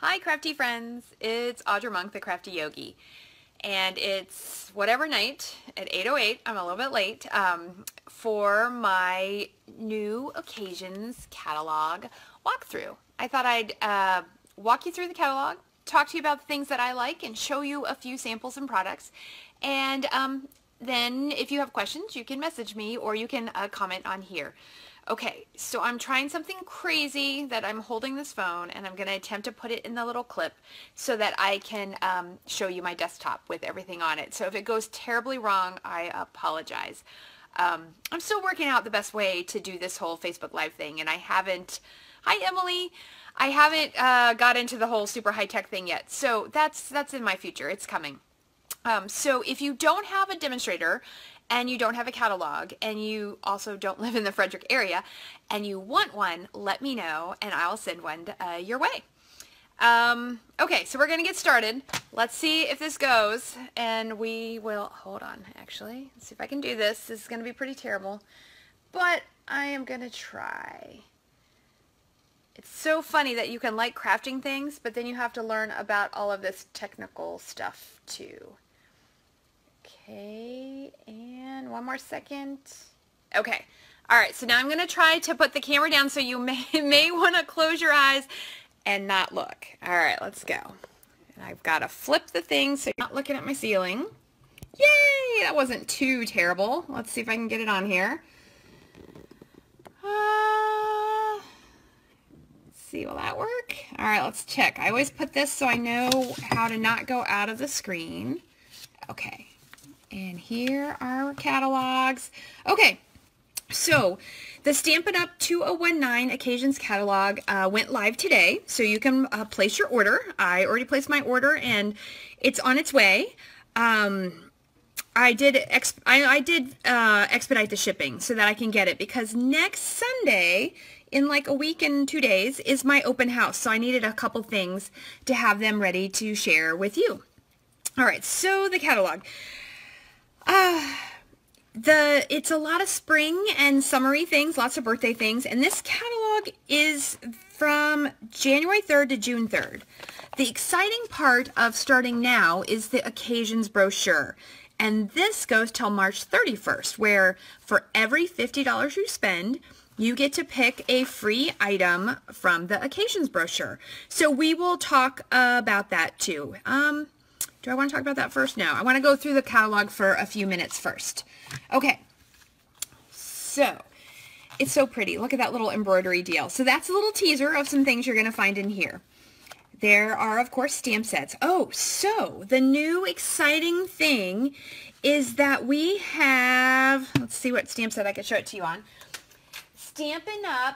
Hi crafty friends, it's Audra Monk, the Crafty Yogi, and it's whatever night at 8:08, I'm a little bit late, for my new occasions catalog walkthrough. I thought I'd walk you through the catalog, talk to you about the things that I like, and show you a few samples and products, and then if you have questions, you can message me or you can comment on here. Okay, so I'm trying something crazy that I'm holding this phone and I'm going to attempt to put it in the little clip so that I can show you my desktop with everything on it. So if it goes terribly wrong, I apologize. I'm still working out the best way to do this whole Facebook Live thing, and I haven't, hi Emily, I haven't got into the whole super high-tech thing yet. So that's in my future. It's coming. So if you don't have a demonstrator and you don't have a catalog and you also don't live in the Frederick area and you want one, let me know and I'll send one your way. Okay, so we're going to get started. Let's see if this goes, and we will, hold on, actually. Let's see if I can do this. This is going to be pretty terrible, but I am going to try. It's so funny that you can like crafting things, but then you have to learn about all of this technical stuff too. Okay, and one more second. Okay, all right, so now I'm going to try to put the camera down so you may want to close your eyes and not look. All right, let's go. And I've got to flip the thing so you're not looking at my ceiling. Yay, that wasn't too terrible. Let's see if I can get it on here. Let's see, will that work? All right, let's check. I always put this so I know how to not go out of the screen. Okay. And here are our catalogs. Okay, so the Stampin' Up! 2019 Occasions catalog went live today, so you can place your order. I already placed my order, and it's on its way. I did expedite the shipping so that I can get it, because next Sunday, in like a week and 2 days, is my open house, so I needed a couple things to have them ready to share with you. All right, so the catalog. It's a lot of spring and summery things, lots of birthday things, and this catalog is from January 3rd to June 3rd. The exciting part of starting now is the occasions brochure, and this goes till March 31st, where for every $50 you spend, you get to pick a free item from the occasions brochure. So we will talk about that too. Do I want to talk about that first? No, I want to go through the catalog for a few minutes first. Okay, so it's so pretty. Look at that little embroidery deal. So that's a little teaser of some things you're going to find in here. There are, of course, stamp sets. Oh, so the new exciting thing is that we have, let's see what stamp set I can show it to you on. Stampin' Up!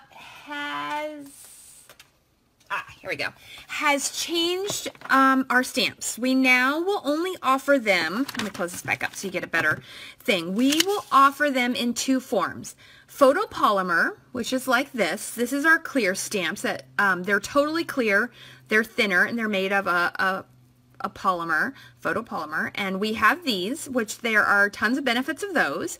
Here we go, has changed our stamps. We now will only offer them, let me close this back up so you get a better thing. We will offer them in two forms. Photopolymer, which is like this. This is our clear stamps. That they're totally clear, they're thinner, and they're made of a polymer, photopolymer. And we have these, which there are tons of benefits of those.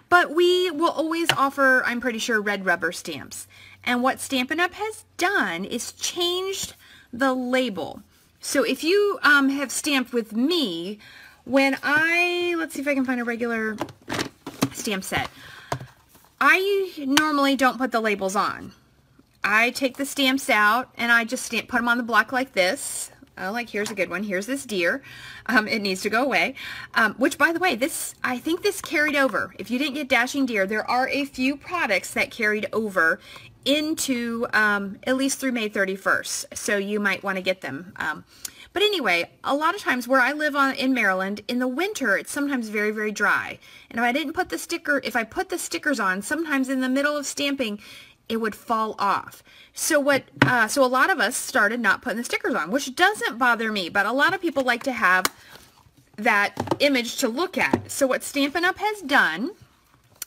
But we will always offer, I'm pretty sure, red rubber stamps. And what Stampin' Up! Has done is changed the label. So if you have stamped with me, when let's see if I can find a regular stamp set. I normally don't put the labels on. I take the stamps out and I just put them on the block like this. Like here's a good one. Here's this deer. It needs to go away. Which, by the way, I think this carried over. If you didn't get Dashing Deer, there are a few products that carried over into at least through May 31st. So you might want to get them. But anyway, a lot of times where I live in Maryland, in the winter, it's sometimes very, very dry. And if I put the stickers on, sometimes in the middle of stamping, it would fall off. So so a lot of us started not putting the stickers on, which doesn't bother me, but a lot of people like to have that image to look at. So what Stampin' Up! Has done,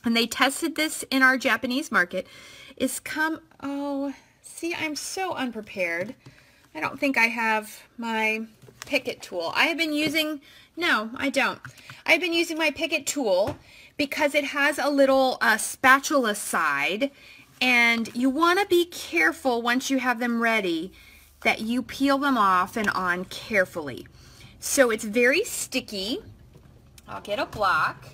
and they tested this in our Japanese market, is oh, see, I'm so unprepared. I don't think I have my Picket tool. I have been using, no, I don't. I've been using my Picket tool because it has a little spatula side, and you want to be careful once you have them ready that you peel them off and on carefully. So it's very sticky. I'll get a block.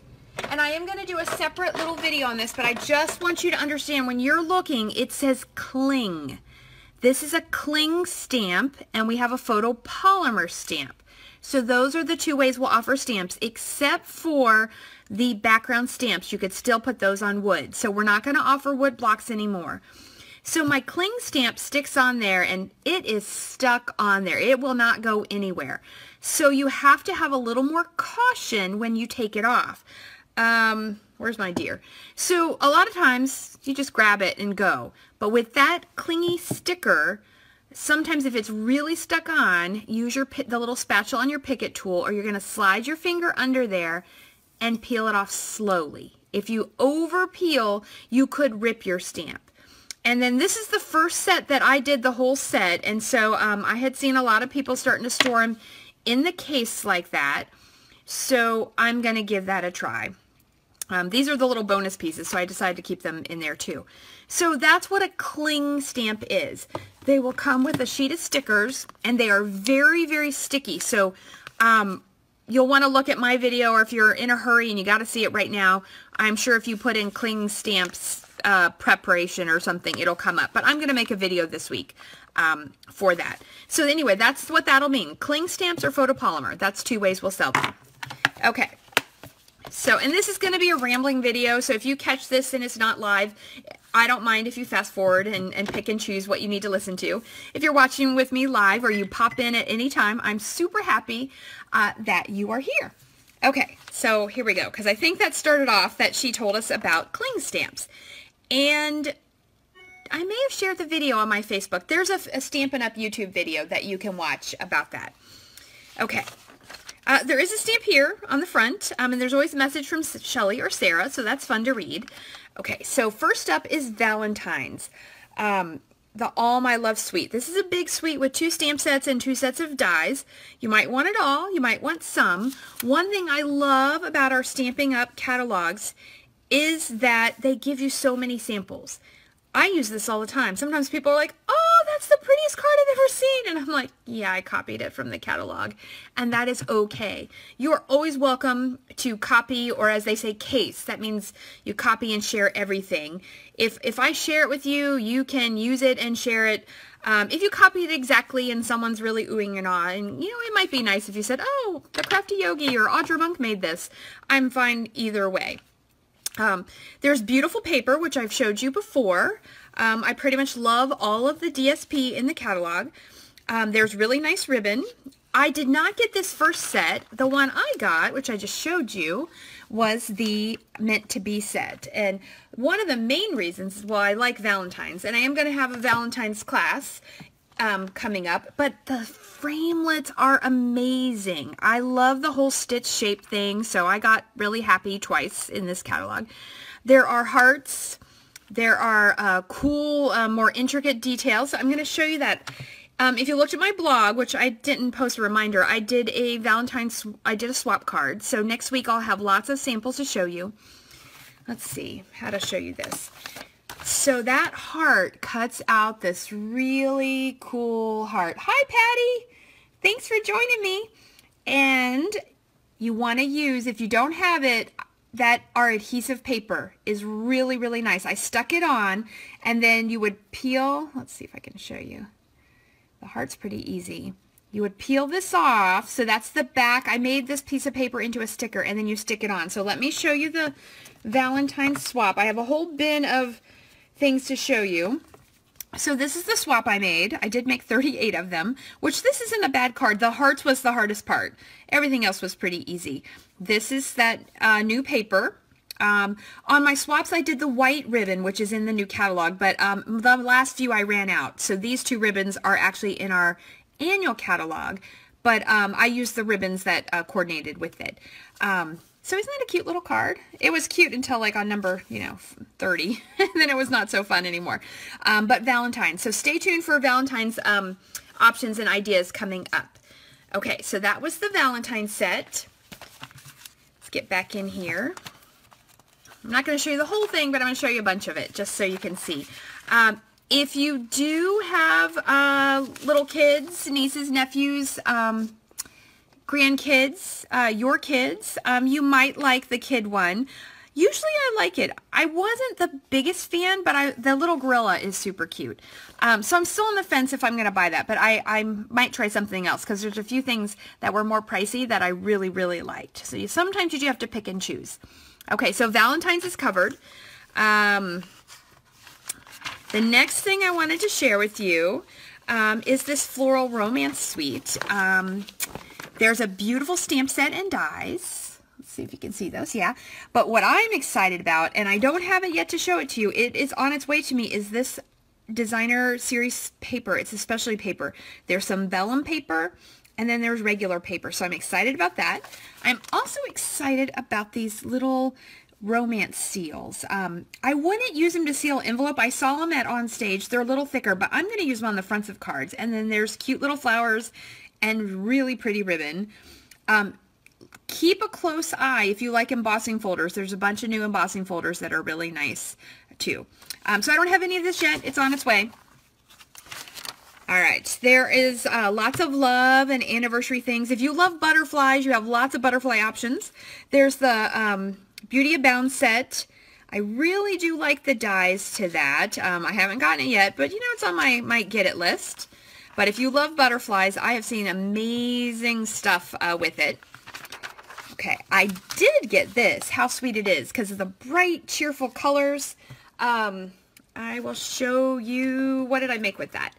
And I am going to do a separate little video on this, but I just want you to understand when you're looking, it says cling. This is a cling stamp, and we have a photopolymer stamp. So those are the two ways we'll offer stamps, except for the background stamps. You could still put those on wood. So we're not going to offer wood blocks anymore. So my cling stamp sticks on there, and it is stuck on there. It will not go anywhere. So you have to have a little more caution when you take it off. Where's my deer? So a lot of times you just grab it and go. But with that clingy sticker, sometimes if it's really stuck on, use the little spatula on your Picket tool, or you're going to slide your finger under there and peel it off slowly. If you over peel, you could rip your stamp. And then this is the first set that I did the whole set, and so I had seen a lot of people starting to store them in the case like that. So I'm going to give that a try. These are the little bonus pieces, so I decided to keep them in there too. So that's what a cling stamp is. They will come with a sheet of stickers, and they are very, very sticky. So you'll want to look at my video, or if you're in a hurry and you got to see it right now, I'm sure if you put in cling stamps preparation or something, it'll come up. But I'm going to make a video this week for that. So anyway, that's what that'll mean. Cling stamps or photopolymer. That's two ways we'll sell them. Okay. So, and this is going to be a rambling video, so if you catch this and it's not live, I don't mind if you fast forward and pick and choose what you need to listen to. If you're watching with me live or you pop in at any time, I'm super happy that you are here. Okay, so here we go, because I think that started off that she told us about cling stamps. And I may have shared the video on my Facebook. There's a Stampin' Up! YouTube video that you can watch about that. Okay. There is a stamp here on the front, and there's always a message from Shelly or Sarah, so that's fun to read. Okay, so first up is Valentine's, the All My Love Suite. This is a big suite with 2 stamp sets and 2 sets of dies. You might want it all, you might want some. One thing I love about our Stampin' Up! Catalogs is that they give you so many samples. I use this all the time. Sometimes people are like, oh, that's the prettiest card I've ever seen. And I'm like, yeah, I copied it from the catalog. And that is okay. You are always welcome to copy, or as they say, case. That means you copy and share everything. If I share it with you, you can use it and share it. If you copy it exactly and someone's really oohing and ahhing, you know, it might be nice if you said, oh, the Crafty Yogi or Audra Monk made this. I'm fine either way. There's beautiful paper, which I've showed you before. I pretty much love all of the DSP in the catalog. There's really nice ribbon. I did not get this first set. The one I got, which I just showed you, was the Meant to Be set. And one of the main reasons is, well, I like Valentine's, and I am going to have a Valentine's class coming up, but the framelits are amazing. I love the whole stitch shape thing, so I got really happy twice in this catalog. There are hearts. There are cool, more intricate details. So I'm going to show you that. If you looked at my blog, which I didn't post a reminder, I did a swap card. So next week I'll have lots of samples to show you. Let's see how to show you this. So that heart cuts out this really cool heart. Hi, Patty. Thanks for joining me. And you want to use, if you don't have it, that our adhesive paper is really, really nice. I stuck it on, and then you would peel. Let's see if I can show you. The heart's pretty easy. You would peel this off. So that's the back. I made this piece of paper into a sticker, and then you stick it on. So let me show you the Valentine's swap. I have a whole bin of things to show you. So this is the swap I made. I did make 38 of them, which this isn't a bad card. The hearts was the hardest part. Everything else was pretty easy. This is that new paper. On my swaps, I did the white ribbon, which is in the new catalog, but the last few I ran out. So these 2 ribbons are actually in our annual catalog, but I used the ribbons that coordinated with it. So isn't that a cute little card? It was cute until like on number, 30. Then it was not so fun anymore. But Valentine's. So stay tuned for Valentine's options and ideas coming up. Okay, so that was the Valentine's set. Let's get back in here. I'm not going to show you the whole thing, but I'm going to show you a bunch of it just so you can see. If you do have little kids, nieces, nephews, grandkids, your kids, you might like the kid one. Usually I like it. I wasn't the biggest fan, but the little gorilla is super cute. So I'm still on the fence if I'm going to buy that, but I might try something else because there's a few things that were more pricey that I really, really liked. So sometimes you do have to pick and choose. Okay, so Valentine's is covered. The next thing I wanted to share with you is this Floral Romance Suite. There's a beautiful stamp set and dies. Let's see if you can see those. Yeah. But what I'm excited about, and I don't have it yet to show it to you, it is on its way to me, is this designer series paper. It's a specialty paper. There's some vellum paper, and then there's regular paper. So I'm excited about that. I'm also excited about these little romance seals. I wouldn't use them to seal envelope. I saw them at On Stage. They're a little thicker, but I'm going to use them on the fronts of cards. And then there's cute little flowers and really pretty ribbon. Keep a close eye if you like embossing folders. There's a bunch of new embossing folders that are really nice too. So I don't have any of this yet. It's on its way. All right, there is lots of love and anniversary things. If you love butterflies, you have lots of butterfly options. There's the Beauty Abound set. I really do like the dies to that. I haven't gotten it yet, but you know, it's on my might get it list. But if you love butterflies, I have seen amazing stuff with it. Okay, I did get this. How sweet it is because of the bright, cheerful colors. I will show you, what did I make with that?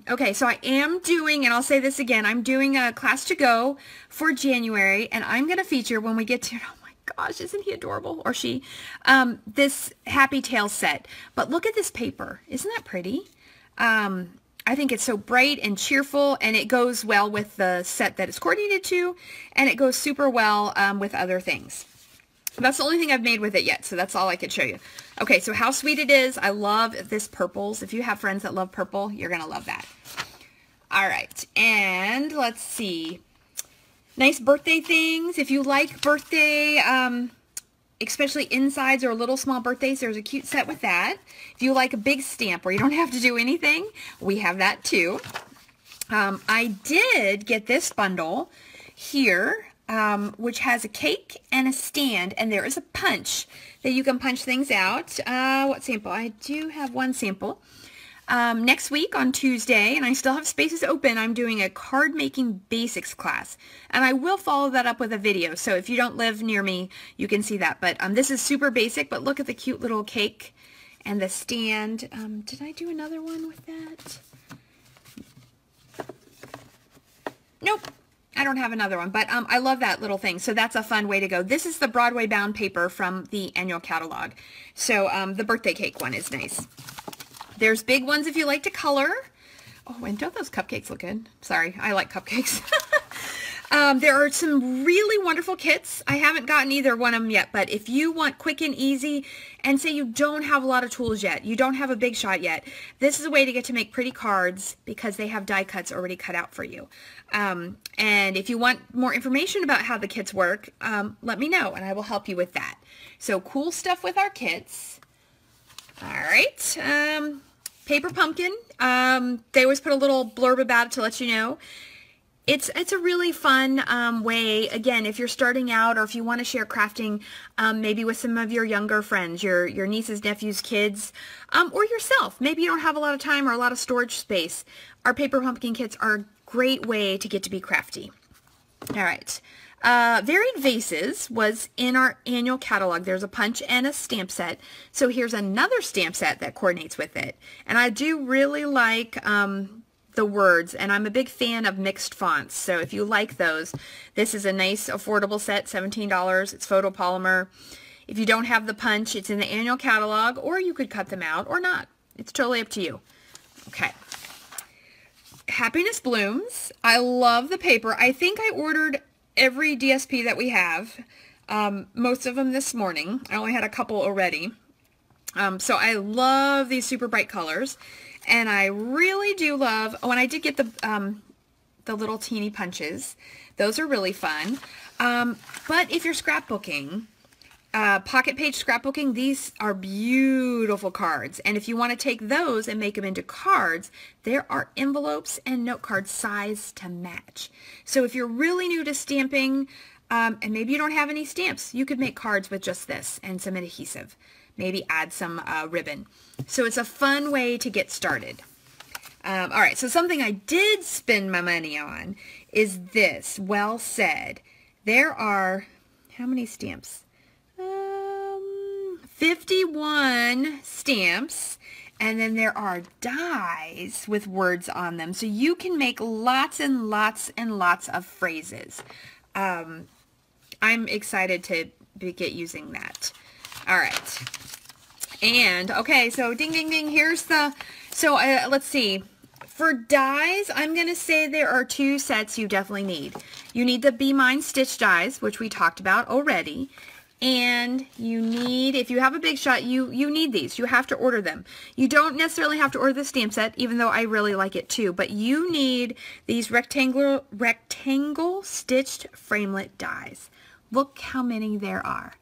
Okay, so I am doing, and I'll say this again, I'm doing a class to go for January, and I'm going to feature when we get to, oh my gosh, isn't he adorable, or she, this Happy Tail set. But look at this paper. Isn't that pretty? I think it's so bright and cheerful, and it goes well with the set that it's coordinated to, and it goes super well with other things. That's the only thing I've made with it yet, so that's all I could show you. Okay, so how sweet it is. I love this purples. If you have friends that love purple, you're going to love that. All right, and let's see. Nice birthday things. If you like birthday, especially insides or little small birthdays, there's a cute set with that. If you like a big stamp where you don't have to do anything, we have that too. I did get this bundle here, which has a cake and a stand, and there is a punch that you can punch things out. What sample? I do have one sample. Next week on Tuesday, and I still have spaces open, I'm doing a card making basics class, and I will follow that up with a video, so if you don't live near me, you can see that. But this is super basic, but look at the cute little cake and the stand. Did I do another one with that? Nope, I don't have another one, but I love that little thing, so that's a fun way to go. This is the Broadway bound paper from the annual catalog, so the birthday cake one is nice. There's big ones if you like to color. Oh, and don't those cupcakes look good? Sorry, I like cupcakes. There are some really wonderful kits. I haven't gotten either one of them yet, but if you want quick and easy, and say you don't have a lot of tools yet, you don't have a big shot yet, this is a way to get to make pretty cards because they have die cuts already cut out for you. And if you want more information about how the kits work, let me know and I will help you with that. So cool stuff with our kits. All right. Paper pumpkin. They always put a little blurb about it to let you know. It's a really fun way, again, if you're starting out or if you want to share crafting maybe with some of your younger friends, your nieces, nephews, kids, or yourself. Maybe you don't have a lot of time or a lot of storage space. Our paper pumpkin kits are a great way to get to be crafty. All right. Varied Vases was in our annual catalog. There's a punch and a stamp set. So here's another stamp set that coordinates with it. And I do really like the words, and I'm a big fan of mixed fonts. So if you like those, this is a nice affordable set, $17. It's photopolymer. If you don't have the punch, it's in the annual catalog, or you could cut them out or not. It's totally up to you. Okay. Happiness Blooms. I love the paper. I think I ordered every DSP that we have, most of them this morning. I only had a couple already. So I love these super bright colors, and I really do love, oh, and I did get the little teeny punches. Those are really fun. But if you're scrapbooking, Pocket page scrapbooking, these are beautiful cards. And if you want to take those and make them into cards, there are envelopes and note card size to match. So if you're really new to stamping, and maybe you don't have any stamps, you could make cards with just this and some adhesive. Maybe add some ribbon. So it's a fun way to get started. All right, so something I did spend my money on is this. Well said. There are, how many stamps? 51 stamps, and then there are dies with words on them. So you can make lots and lots and lots of phrases. I'm excited to get using that. All right. And, okay, so ding, ding, ding, here's the, so let's see. For dies, I'm going to say there are 2 sets you definitely need. You need the Be Mine stitch dies, which we talked about already. And you need, if you have a big shot, you need these. You have to order them. You don't necessarily have to order the stamp set, even though I really like it too. But you need these rectangle stitched framelit dies. Look how many there are.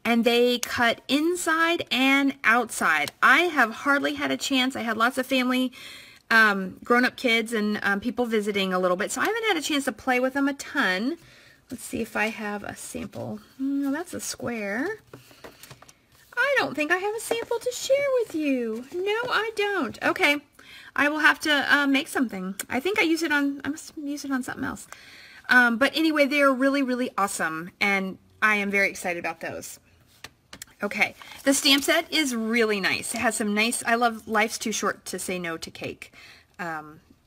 And they cut inside and outside. I have hardly had a chance. I had lots of family, grown-up kids and people visiting a little bit. So I haven't had a chance to play with them a ton. Let's see if I have a sample. No, that's a square. I don't think I have a sample to share with you. No, I don't. Okay. I will have to make something. I think I must use it on something else. But anyway, they're really, really awesome. And I am very excited about those. Okay. The stamp set is really nice. It has some nice, I love Life's Too Short to Say No to Cake.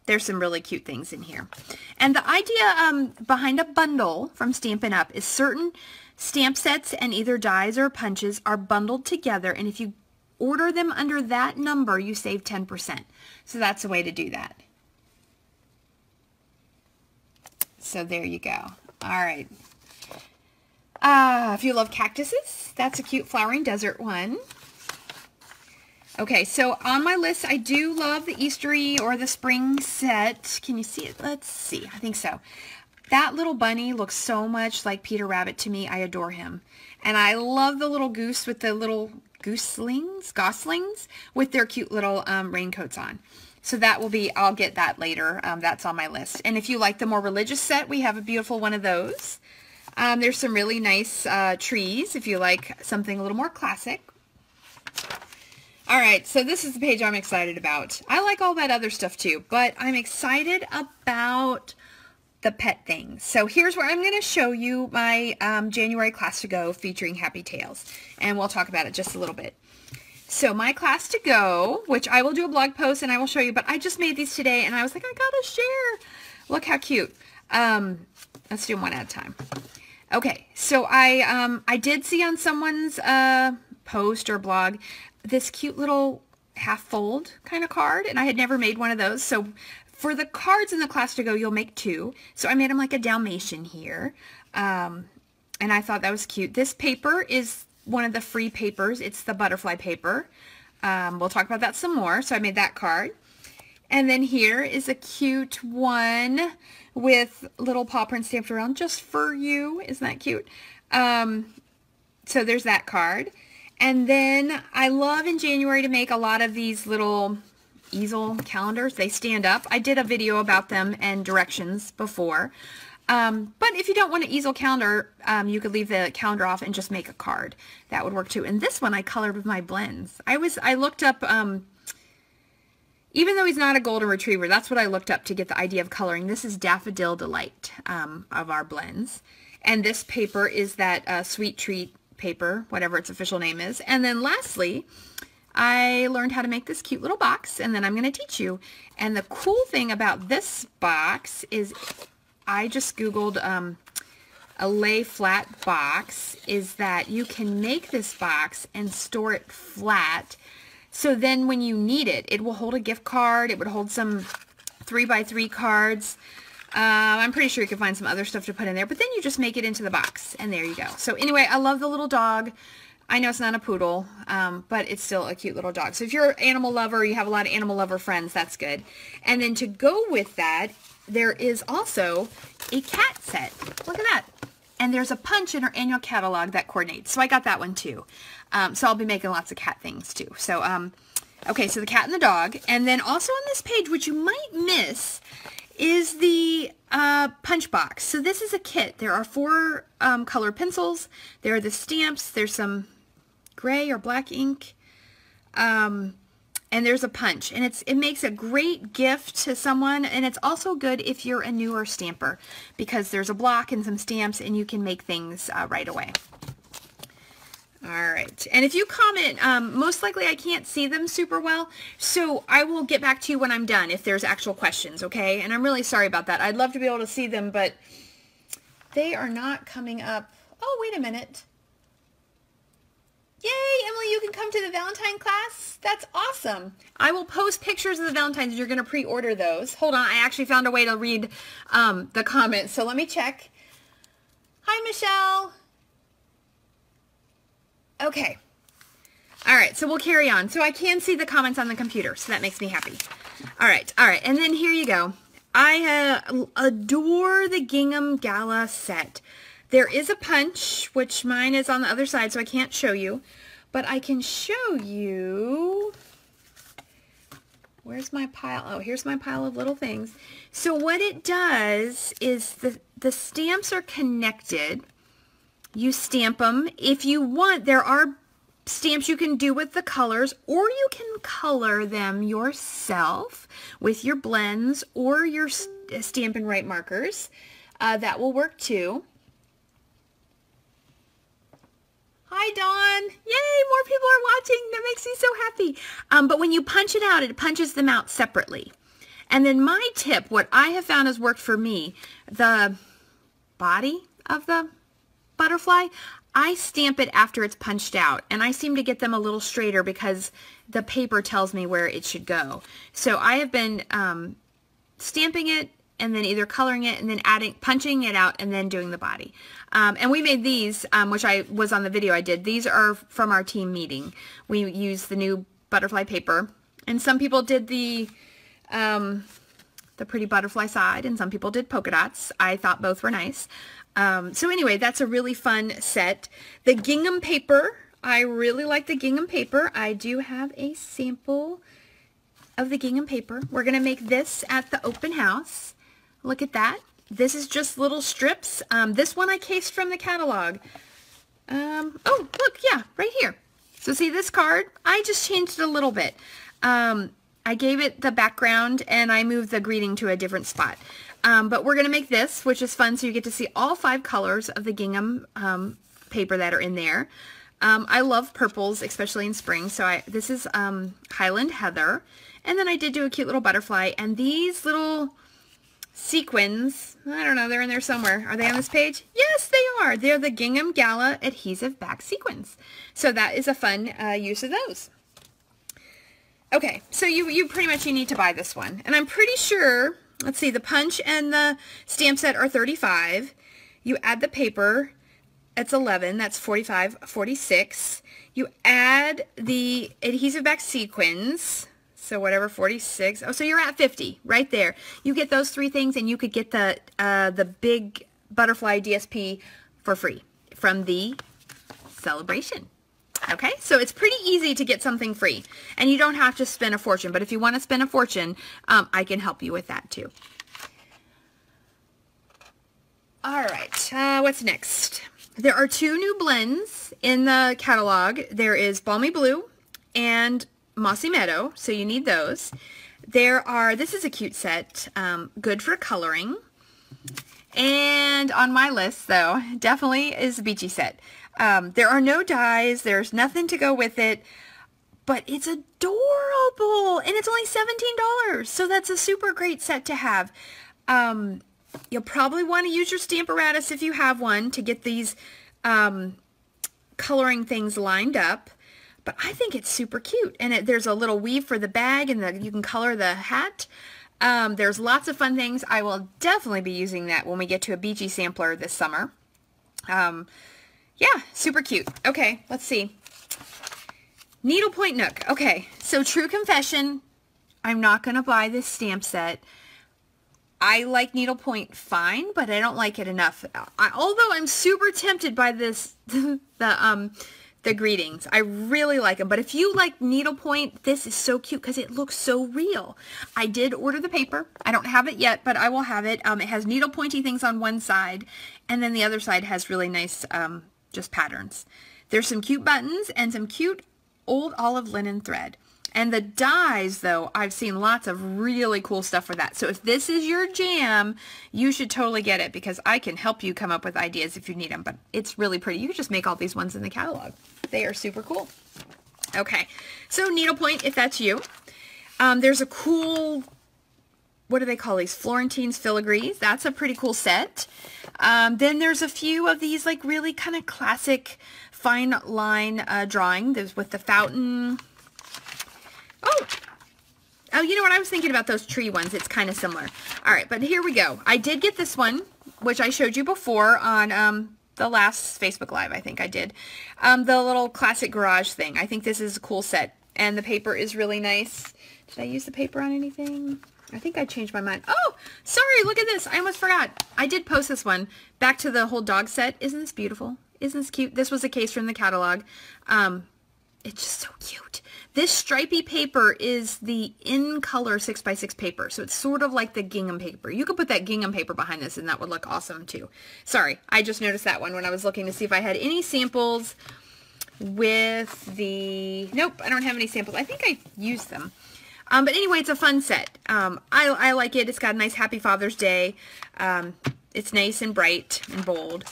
There's some really cute things in here. And the idea behind a bundle from Stampin' Up! Is certain stamp sets and either dies or punches are bundled together. And if you order them under that number, you save 10%. So that's a way to do that. So there you go. All right. If you love cactuses, that's a cute flowering desert one. Okay, so on my list, I do love the Eastery or the spring set. Can you see it? Let's see. I think so. That little bunny looks so much like Peter Rabbit to me. I adore him. And I love the little goose with the little goslings with their cute little raincoats on. So that will be, I'll get that later. That's on my list. And if you like the more religious set, we have a beautiful one of those. There's some really nice trees if you like something a little more classic. All right, so this is the page I'm excited about. I like all that other stuff too, but I'm excited about the pet things. So here's where I'm going to show you my January class to go featuring Happy Tales, and we'll talk about it just a little bit. So my class to go, which I will do a blog post and I will show you, but I just made these today and I was like, I gotta share. Look how cute. Let's do them one at a time. Okay, so I did see on someone's post or blog this cute little half fold kind of card, and I had never made one of those. So for the cards in the class to go, you'll make 2. So I made them like a Dalmatian here, and I thought that was cute. This paper is one of the free papers. It's the butterfly paper. We'll talk about that some more. So I made that card. And then here is a cute one with little paw prints stamped around just for you. Isn't that cute? So there's that card. And then I love in January to make a lot of these little easel calendars. They stand up. I did a video about them and directions before. But if you don't want an easel calendar, you could leave the calendar off and just make a card. That would work too. And this one I colored with my blends. I looked up, even though he's not a golden retriever, that's what I looked up to get the idea of coloring. This is Daffodil Delight of our blends. And this paper is that Sweet Treat paper, whatever its official name is. And then lastly, I learned how to make this cute little box, and then I'm going to teach you. And the cool thing about this box is I just Googled a lay flat box, is that you can make this box and store it flat. So then when you need it, it will hold a gift card. It would hold some 3x3 cards. I'm pretty sure you can find some other stuff to put in there, but then you just make it into the box, and there you go. So anyway, I love the little dog. I know it's not a poodle, but it's still a cute little dog. So if you're an animal lover, you have a lot of animal lover friends, that's good. And then to go with that, there is also a cat set. Look at that. And there's a punch in our annual catalog that coordinates. So I got that one too. So I'll be making lots of cat things too. So, okay, so the cat and the dog. And then also on this page, which you might miss, is the punch box. So this is a kit. There are 4 colored pencils. There are the stamps. There's some gray or black ink. And there's a punch, and it makes a great gift to someone, and it's also good if you're a newer stamper because there's a block and some stamps and you can make things right away. All right, and if you comment, most likely I can't see them super well, so I will get back to you when I'm done if there's actual questions, okay? And I'm really sorry about that. I'd love to be able to see them, but they are not coming up. Oh, wait a minute. Yay, Emily, you can come to the Valentine class. That's awesome. I will post pictures of the Valentines. You're going to pre-order those. Hold on, I actually found a way to read the comments, so let me check. Hi, Michelle. Okay. All right, so we'll carry on. So I can see the comments on the computer, so that makes me happy. All right, and then here you go. I adore the Gingham Gala set. There is a punch, which mine is on the other side, so I can't show you. But I can show you... Where's my pile? Oh, here's my pile of little things. So what it does is the stamps are connected. You stamp them. If you want, there are stamps you can do with the colors, or you can color them yourself with your blends or your Stampin' Write markers. That will work too. Hi, Dawn. Yay, more people are watching. That makes me so happy. But when you punch it out, it punches them out separately. And then my tip, what I have found has worked for me, the body of the butterfly, I stamp it after it's punched out. And I seem to get them a little straighter because the paper tells me where it should go. So I have been stamping it and then either coloring it and then punching it out and then doing the body. And we made these, which I was on the video I did. These are from our team meeting. We used the new butterfly paper, and some people did the pretty butterfly side, and some people did polka dots. I thought both were nice. So anyway, that's a really fun set. The gingham paper, I really like the gingham paper. I do have a sample of the gingham paper. We're going to make this at the open house. Look at that. This is just little strips. This one I cased from the catalog. Oh, look, yeah, right here. So see this card? I just changed it a little bit. I gave it the background and I moved the greeting to a different spot. But we're going to make this, which is fun, so you get to see all 5 colors of the gingham paper that are in there. I love purples, especially in spring, so this is Highland Heather. And then I did do a cute little butterfly, and these little sequins, I don't know, they're in there somewhere. Are they on this page? Yes, they are. They're the Gingham Gala adhesive back sequins. So that is a fun use of those. Okay, so you pretty much need to buy this one. And I'm pretty sure, let's see, the punch and the stamp set are $35. You add the paper, it's $11, that's $45, $46. You add the adhesive back sequins, so whatever, 46. Oh, so you're at 50 right there. You get those 3 things, and you could get the big butterfly DSP for free from the celebration. Okay, so it's pretty easy to get something free, and you don't have to spend a fortune. But if you want to spend a fortune, I can help you with that too. All right, what's next? There are 2 new blends in the catalog. There is Balmy Blue and Mossy Meadow, so you need those. This is a cute set, good for coloring. And on my list, though, definitely is the Beachy set. There are no dies, there's nothing to go with it, but it's adorable, and it's only $17, so that's a super great set to have. You'll probably want to use your Stamparatus if you have one to get these coloring things lined up. But I think it's super cute, and there's a little weave for the bag, and you can color the hat. There's lots of fun things. I will definitely be using that when we get to a Beachy sampler this summer. Yeah, super cute. Okay, let's see. Needlepoint Nook. Okay, so true confession, I'm not going to buy this stamp set. I like needlepoint fine, but I don't like it enough. Although I'm super tempted by this, the greetings. I really like them. But if you like needlepoint, this is so cute because it looks so real. I did order the paper. I don't have it yet, but I will have it. It has needlepointy things on one side, and then the other side has really nice just patterns. There's some cute buttons and some cute old olive linen thread. And the dies, though, I've seen lots of really cool stuff for that. So if this is your jam, you should totally get it because I can help you come up with ideas if you need them. But it's really pretty. You can just make all these ones in the catalog. They are super cool. Okay, so needlepoint, if that's you. There's a cool, what do they call these? Florentines filigrees. That's a pretty cool set. Then there's a few of these like really kind of classic fine line drawing. There's with the fountain. Oh, you know what? I was thinking about those tree ones. It's kind of similar. All right, but here we go. I did get this one, which I showed you before on the last Facebook Live, I think I did. The little classic garage thing. I think this is a cool set, and the paper is really nice. Did I use the paper on anything? I think I changed my mind. Oh, sorry, look at this. I almost forgot. I did post this one. Back to the whole dog set. Isn't this beautiful? Isn't this cute? This was a case from the catalog. It's just so cute. This stripy paper is the in color 6x6 paper. So it's sort of like the gingham paper. You could put that gingham paper behind this and that would look awesome too. Sorry, I just noticed that one when I was looking to see if I had any samples with the, nope, I don't have any samples. I think I used them. But anyway, it's a fun set. I like it. It's got a nice Happy Father's Day. It's nice and bright and bold.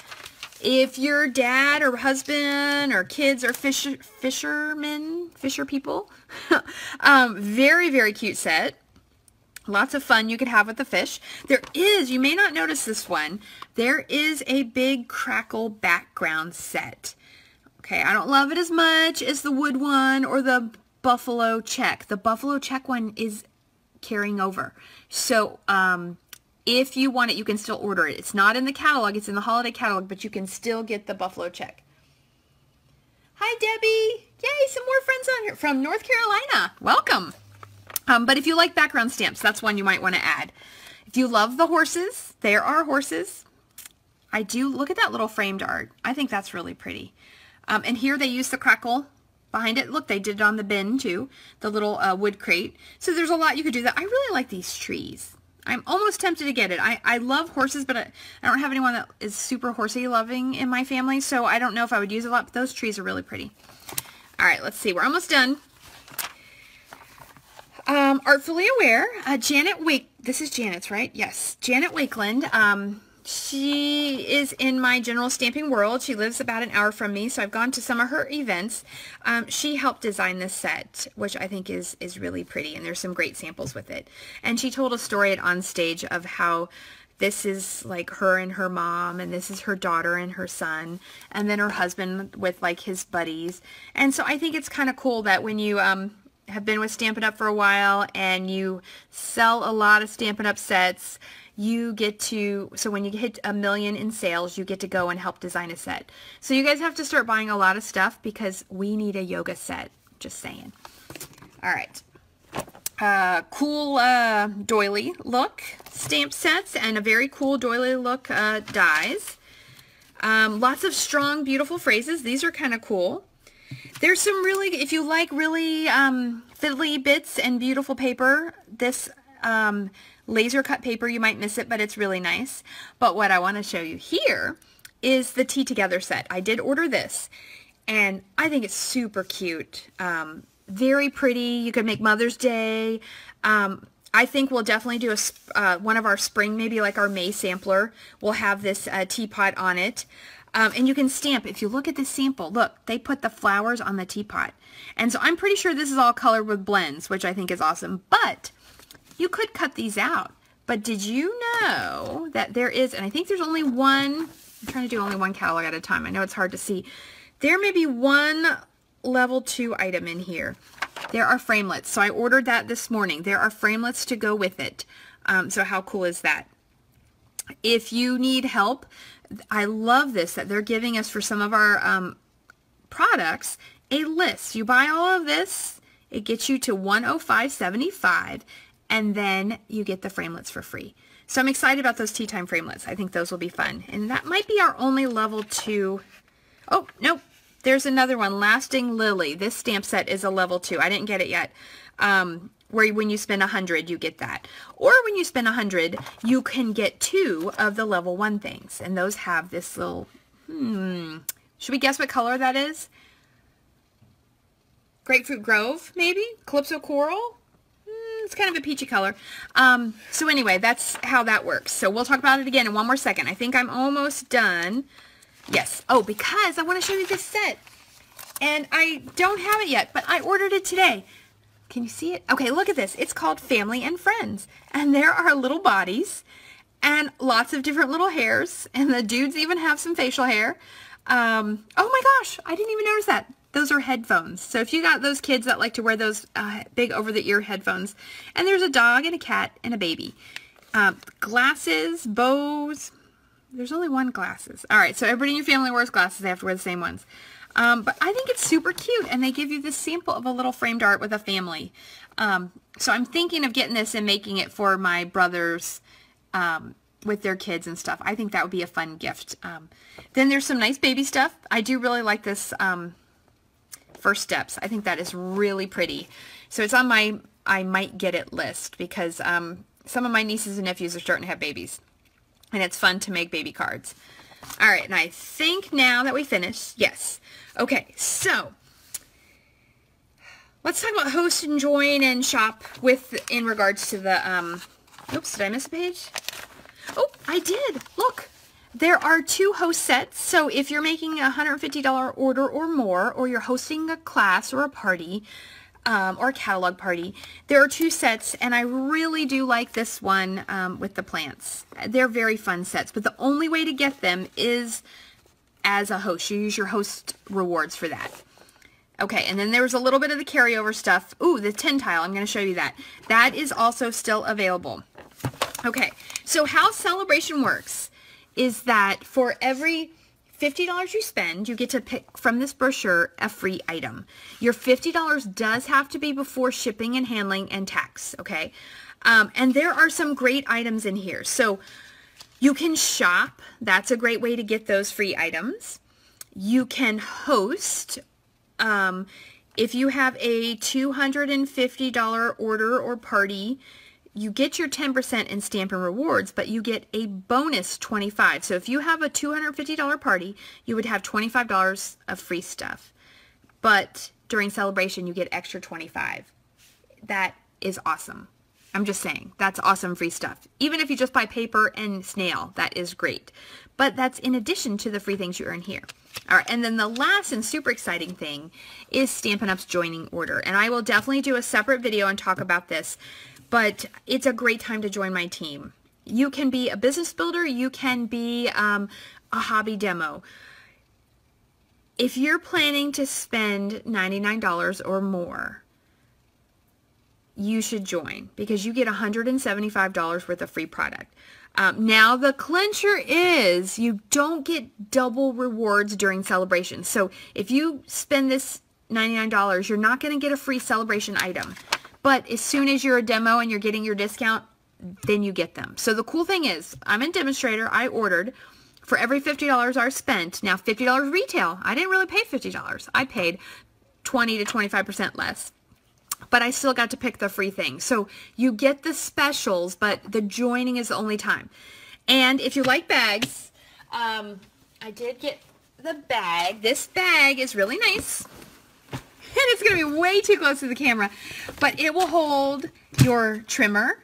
If your dad or husband or kids are fisher people, very, very cute set. Lots of fun you could have with the fish. There is, you may not notice this one, there is a big crackle background set. Okay, I don't love it as much as the wood one or the buffalo check. The buffalo check one is carrying over. So, if you want it, you can still order it. It's not in the catalog. It's in the holiday catalog, but you can still get the buffalo check. Hi, Debbie. Yay, some more friends on here from North Carolina. Welcome. But if you like background stamps, that's one you might want to add. If you love the horses, there are horses. I do. Look at that little framed art. I think that's really pretty. And here they use the crackle behind it. Look, they did it on the bin too, the little wood crate. So there's a lot you could do that. I really like these trees. I'm almost tempted to get it. I love horses, but I don't have anyone that is super horsey loving in my family, so I don't know if I would use it a lot, but those trees are really pretty. All right, let's see. We're almost done. Artfully Aware, Janet Wake. This is Janet's, right? Yes, Janet Wakeland. She is in my general stamping world. She lives about an hour from me, so I've gone to some of her events. She helped design this set, which I think is really pretty, and there's some great samples with it. And she told a story at On Stage of how this is like her and her mom, and this is her daughter and her son, and then her husband with like his buddies. And so I think it's kind of cool that when you have been with Stampin' Up! For a while and you sell a lot of Stampin' Up! Sets, you get to, so when you hit 1 million in sales, you get to go and help design a set. So you guys have to start buying a lot of stuff because we need a yoga set. Just saying. All right. Cool doily look stamp sets and a very cool doily look dies. Lots of strong, beautiful phrases. These are kind of cool. There's some really, if you like really fiddly bits and beautiful paper, this laser cut paper, you might miss it, but it's really nice. But what I want to show you here is the Tea Together set. I did order this, and I think it's super cute. Very pretty. You could make Mother's Day. I think we'll definitely do a one of our spring, maybe like our May sampler. We'll have this teapot on it. And you can stamp. If you look at this sample, look, they put the flowers on the teapot. And so I'm pretty sure this is all colored with blends, which I think is awesome. But you could cut these out. But did you know that there is, and I think there's only one, I'm trying to do only one catalog at a time. I know it's hard to see. There may be one level 2 item in here. There are framelits. So I ordered that this morning. There are framelits to go with it. So how cool is that? If you need help, I love this, that they're giving us for some of our products, a list. You buy all of this, it gets you to $105.75, and then you get the framelits for free. So I'm excited about those tea time framelits. I think those will be fun. And that might be our only level 2. Oh, nope. There's another one, Lasting Lily. This stamp set is a level 2. I didn't get it yet. Where when you spend 100, you get that. Or when you spend 100, you can get 2 of the level 1 things. And those have this little, should we guess what color that is? Grapefruit Grove, maybe? Calypso Coral? It's kind of a peachy color. So anyway, that's how that works. So we'll talk about it again in one more second. I think I'm almost done. Yes. Oh, because I want to show you this set. And I don't have it yet, but I ordered it today. Can you see it? Okay, look at this. It's called Family and Friends. And there are little bodies and lots of different little hairs. And the dudes even have some facial hair. Oh my gosh, I didn't even notice that. Those are headphones. So if you got those kids that like to wear those big over-the-ear headphones. And there's a dog and a cat and a baby. Glasses, bows. There's only one glasses. All right, so everybody in your family wears glasses. They have to wear the same ones. But I think it's super cute. And they give you this sample of a little framed art with a family. So I'm thinking of getting this and making it for my brothers with their kids and stuff. I think that would be a fun gift. Then there's some nice baby stuff. I do really like this First Steps. I think that is really pretty. So it's on my I might get it list because some of my nieces and nephews are starting to have babies. And it's fun to make baby cards. All right, and I think now that we finished, yes. Okay, so let's talk about host and join and shop with in regards to the, oops, did I miss a page? Oh, I did. Look. There are 2 host sets, so if you're making a $150 order or more, or you're hosting a class or a party, or a catalog party, there are 2 sets, and I really do like this one with the plants. They're very fun sets, but the only way to get them is as a host. You use your host rewards for that. Okay, and then there's a little bit of the carryover stuff. Ooh, the tin tile, I'm going to show you that. That is also still available. Okay, so how Celebration works is that for every $50 you spend, you get to pick from this brochure a free item. Your $50 does have to be before shipping and handling and tax, okay? And there are some great items in here. So you can shop. That's a great way to get those free items. You can host. If you have a $250 order or party, you get your 10% in Stampin' Rewards, but you get a bonus 25. So if you have a $250 party, you would have $25 of free stuff. But during Celebration, you get extra 25. That is awesome. I'm just saying, that's awesome free stuff. Even if you just buy paper and snail, that is great. But that's in addition to the free things you earn here. All right, and then the last and super exciting thing is Stampin' Up's joining order. And I will definitely do a separate video and talk about this. But it's a great time to join my team. You can be a business builder. You can be a hobby demo. If you're planning to spend $99 or more, you should join because you get $175 worth of free product. Now the clincher is you don't get double rewards during Celebration. So if you spend this $99, you're not going to get a free Celebration item. But as soon as you're a demo and you're getting your discount, then you get them. So the cool thing is, I'm a demonstrator. I ordered for every $50 I spent. Now $50 retail. I didn't really pay $50. I paid 20 to 25% less. But I still got to pick the free thing. So you get the specials, but the joining is the only time. And if you like bags, I did get the bag. This bag is really nice. And it's going to be way too close to the camera. But it will hold your trimmer.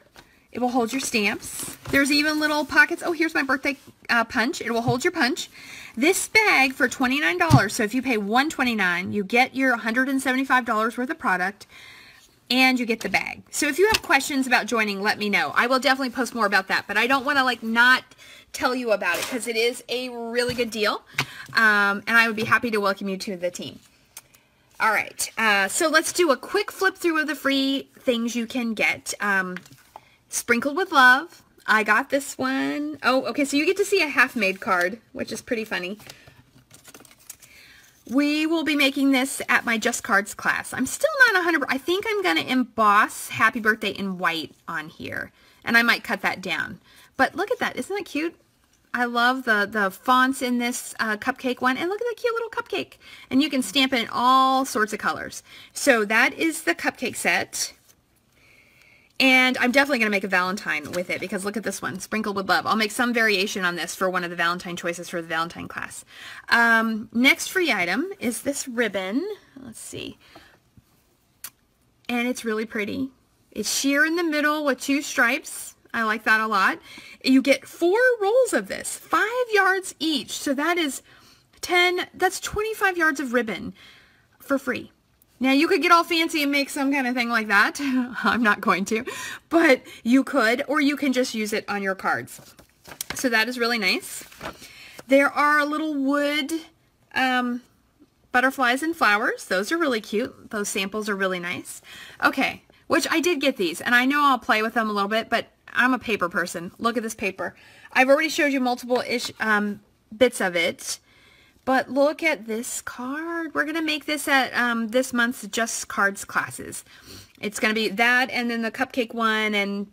It will hold your stamps. There's even little pockets. Oh, here's my birthday punch. It will hold your punch. This bag for $29. So if you pay $129, you get your $175 worth of product. And you get the bag. So if you have questions about joining, let me know. I will definitely post more about that. But I don't want to like not tell you about it because it is a really good deal. And I would be happy to welcome you to the team. All right, so let's do a quick flip through of the free things you can get. Sprinkled with Love. I got this one. Oh, okay, so you get to see a half-made card, which is pretty funny. We will be making this at my Just Cards class. I'm still not 100%. I think I'm going to emboss Happy Birthday in white on here. And I might cut that down. But look at that. Isn't that cute? I love the fonts in this cupcake one. And look at that cute little cupcake. And you can stamp it in all sorts of colors. So that is the cupcake set. And I'm definitely going to make a Valentine with it because look at this one, Sprinkled with Love. I'll make some variation on this for one of the Valentine choices for the Valentine class. Next free item is this ribbon. Let's see. And it's really pretty. It's sheer in the middle with 2 stripes. I like that a lot. You get 4 rolls of this, 5 yards each. So that is 10, that's 25 yards of ribbon for free. Now, you could get all fancy and make some kind of thing like that. I'm not going to, but you could, or you can just use it on your cards. So that is really nice. There are little wood butterflies and flowers. Those are really cute. Those samples are really nice. Okay, which I did get these, and I know I'll play with them a little bit, but I'm a paper person. Look at this paper. I've already showed you multiple bits of it. But look at this card. We're going to make this at this month's Just Cards classes. It's going to be that and then the cupcake one, and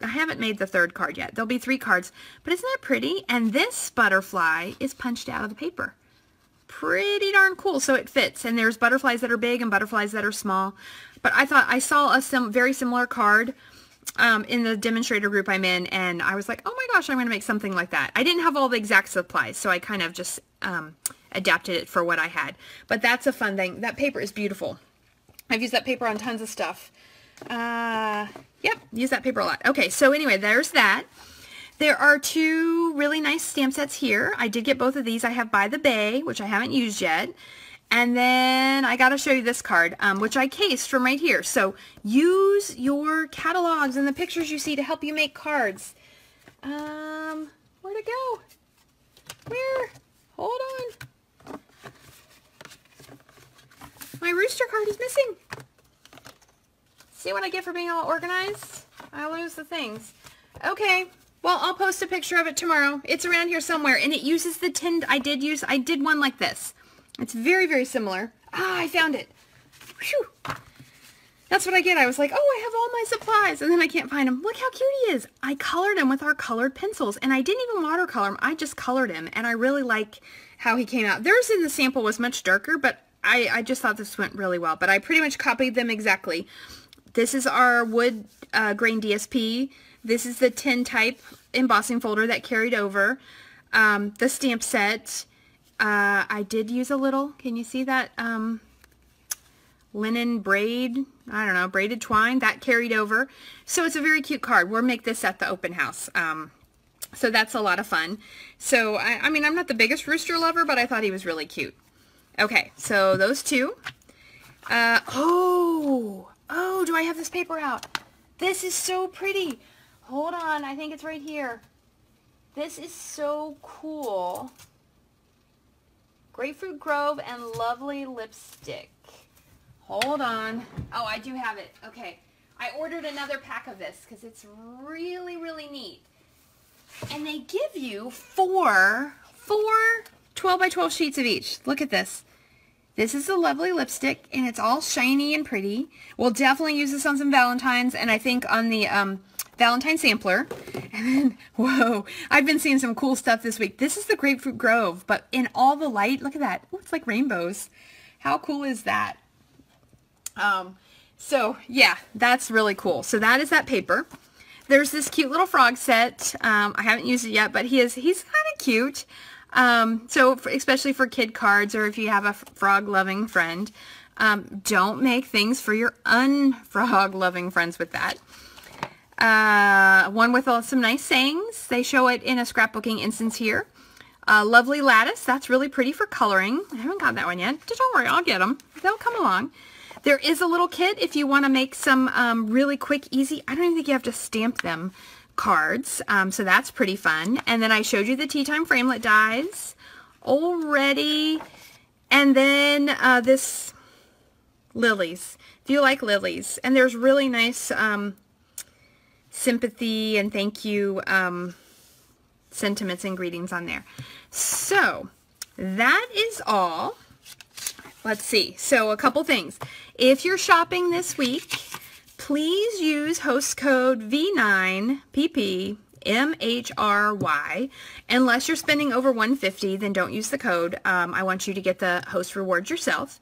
I haven't made the 3rd card yet. There'll be 3 cards. But isn't that pretty? And this butterfly is punched out of the paper. Pretty darn cool. So it fits. And there's butterflies that are big and butterflies that are small. But I thought I saw a very similar card in the demonstrator group I'm in, and I was like, oh my gosh, I'm going to make something like that. I didn't have all the exact supplies, so I kind of just adapted it for what I had. But that's a fun thing. That paper is beautiful. I've used that paper on tons of stuff. Yep, use that paper a lot. Okay, so anyway, there's that. There are 2 really nice stamp sets here. I did get both of these. I have By the Bay, which I haven't used yet. And then I got to show you this card, which I cased from right here. So use your catalogs and the pictures you see to help you make cards. Where'd it go? Where? Hold on. My rooster card is missing. See what I get for being all organized? I lose the things. Okay. Well, I'll post a picture of it tomorrow. It's around here somewhere, and it uses the tin. I did one like this. It's very, very similar. Ah, I found it. Whew. That's what I get. I was like, oh, I have all my supplies, and then I can't find him. Look how cute he is. I colored him with our colored pencils, and I didn't even watercolor him. I just colored him, and I really like how he came out. Theirs in the sample was much darker, but I just thought this went really well. But I pretty much copied them exactly. This is our wood grain DSP. This is the tin type embossing folder that carried over. The stamp set. I did use a little, can you see that linen braid, I don't know, braided twine, that carried over. So it's a very cute card. We'll make this at the open house. So that's a lot of fun. So, I mean, I'm not the biggest rooster lover, but I thought he was really cute. Okay, so those 2. Oh, do I have this paper out? This is so pretty. Hold on, I think it's right here. This is so cool. Grapefruit Grove and Lovely Lipstick. Hold on. Oh, I do have it. Okay. I ordered another pack of this because it's really, really neat. And they give you four 12 by 12 sheets of each. Look at this. This is a Lovely Lipstick, and it's all shiny and pretty. We'll definitely use this on some Valentines, and I think on the Valentine sampler. And then, whoa, I've been seeing some cool stuff this week. This is the Grapefruit Grove, but in all the light. Look at that. Oh, it's like rainbows. How cool is that? So, yeah, that's really cool. So that is that paper. There's this cute little frog set. I haven't used it yet, but he's kind of cute. Especially for kid cards, or if you have a frog-loving friend, don't make things for your unfrog-loving friends with that. One with some nice sayings. They show it in a scrapbooking instance here. Lovely Lattice. That's really pretty for coloring. I haven't got that one yet. Just don't worry, I'll get them. They'll come along. There is a little kit if you want to make some really quick, easy, I don't even think you have to stamp them, cards. So that's pretty fun. And then I showed you the Tea Time Framelit dies already. And then this lilies. If you like lilies. And there's really nice sympathy and thank you sentiments and greetings on there. So that is all. let's see. So a couple things. If you're shopping this week, please use host code V9PPMHRY. Unless you're spending over $150, then don't use the code. I want you to get the host rewards yourself.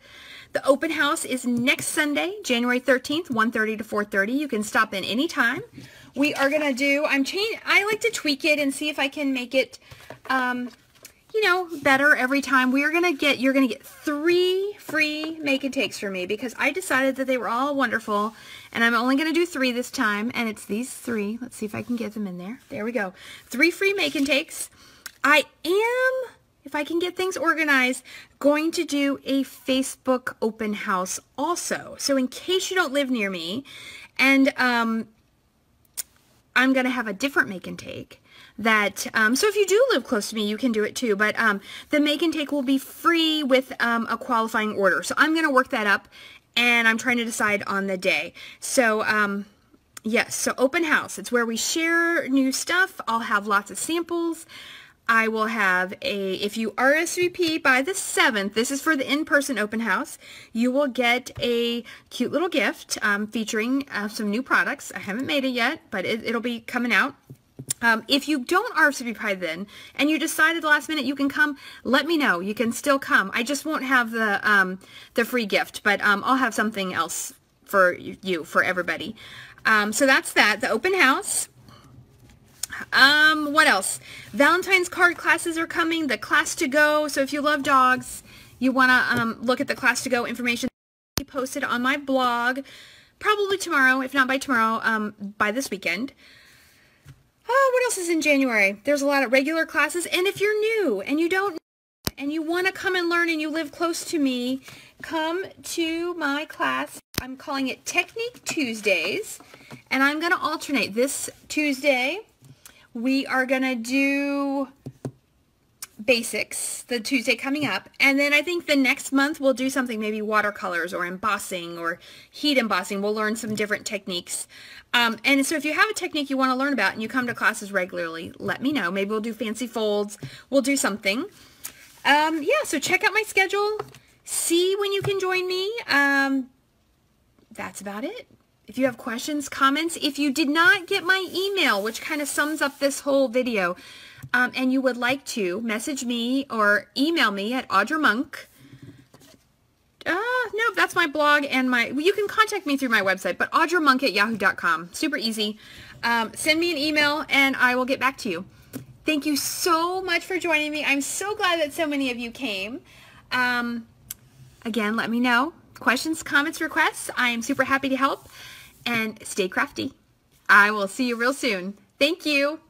The open house is next Sunday, January 13th, 1:30 to 4:30. You can stop in anytime. We are going to do, I like to tweak it and see if I can make it, you know, better every time. You're going to get 3 free make and takes from me because I decided that they were all wonderful, and I'm only going to do 3 this time, and it's these 3. Let's see if I can get them in there. There we go. 3 free make and takes. I am, if I can get things organized, going to do a Facebook open house also. So in case you don't live near me, and I'm going to have a different make and take that, so if you do live close to me, you can do it too, but the make and take will be free with a qualifying order. So I'm going to work that up, and I'm trying to decide on the day. So yes, so open house, it's where we share new stuff. I'll have lots of samples. I will have if you RSVP by the 7th, this is for the in-person open house, you will get a cute little gift featuring some new products. I haven't made it yet, but it'll be coming out. If you don't RSVP by then, and you decide at the last minute you can come, let me know. You can still come. I just won't have the free gift, but I'll have something else for you, for everybody. So that's that, the open house. What else? Valentine's card classes are coming, the class to go. So if you love dogs, you want to look at the class to go information posted on my blog, probably tomorrow, if not by tomorrow, by this weekend. Oh, what else is in January? There's a lot of regular classes, and if you're new and you don't and you want to come and learn and you live close to me, come to my class. I'm calling it Technique Tuesdays, and I'm going to alternate. This Tuesday we are going to do basics, the Tuesday coming up, and then I think the next month we'll do something, maybe watercolors or embossing or heat embossing. We'll learn some different techniques. And so if you have a technique you want to learn about and you come to classes regularly, let me know. Maybe we'll do fancy folds. We'll do something. Yeah, so check out my schedule. See when you can join me. That's about it. If you have questions, comments, if you did not get my email, which kind of sums up this whole video, and you would like to, message me or email me at Audra Monk. No, that's my blog and you can contact me through my website, but audramonk@yahoo.com. Super easy. Send me an email and I will get back to you. Thank you so much for joining me. I'm so glad that so many of you came. Again, let me know. Questions, comments, requests. I am super happy to help. And stay crafty. I will see you real soon. Thank you.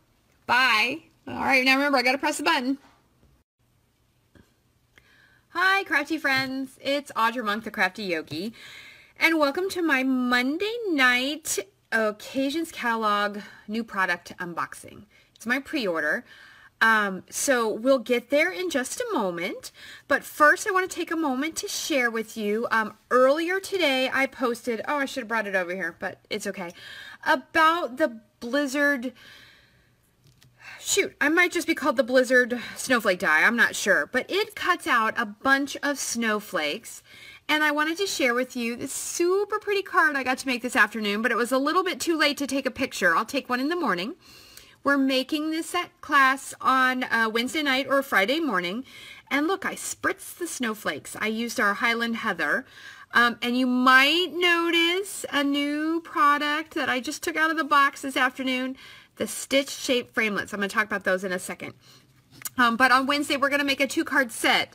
Bye. All right, now remember, I got to press the button. Hi, crafty friends. It's Audra Monk, the Crafty Yogi. And welcome to my Monday night Occasions Catalog new product unboxing. It's my pre-order. So we'll get there in just a moment, but first I want to take a moment to share with you, earlier today I posted, oh, I should have brought it over here, but it's okay, about the Blizzard, shoot, I might just be called the Blizzard snowflake die, I'm not sure, but it cuts out a bunch of snowflakes, and I wanted to share with you this super pretty card I got to make this afternoon, but it was a little bit too late to take a picture. I'll take one in the morning. We're making this at class on Wednesday night or Friday morning. And look, I spritzed the snowflakes. I used our Highland Heather. And you might notice a new product that I just took out of the box this afternoon, the stitch shaped framelits. I'm going to talk about those in a second. But on Wednesday, we're going to make a 2-card set.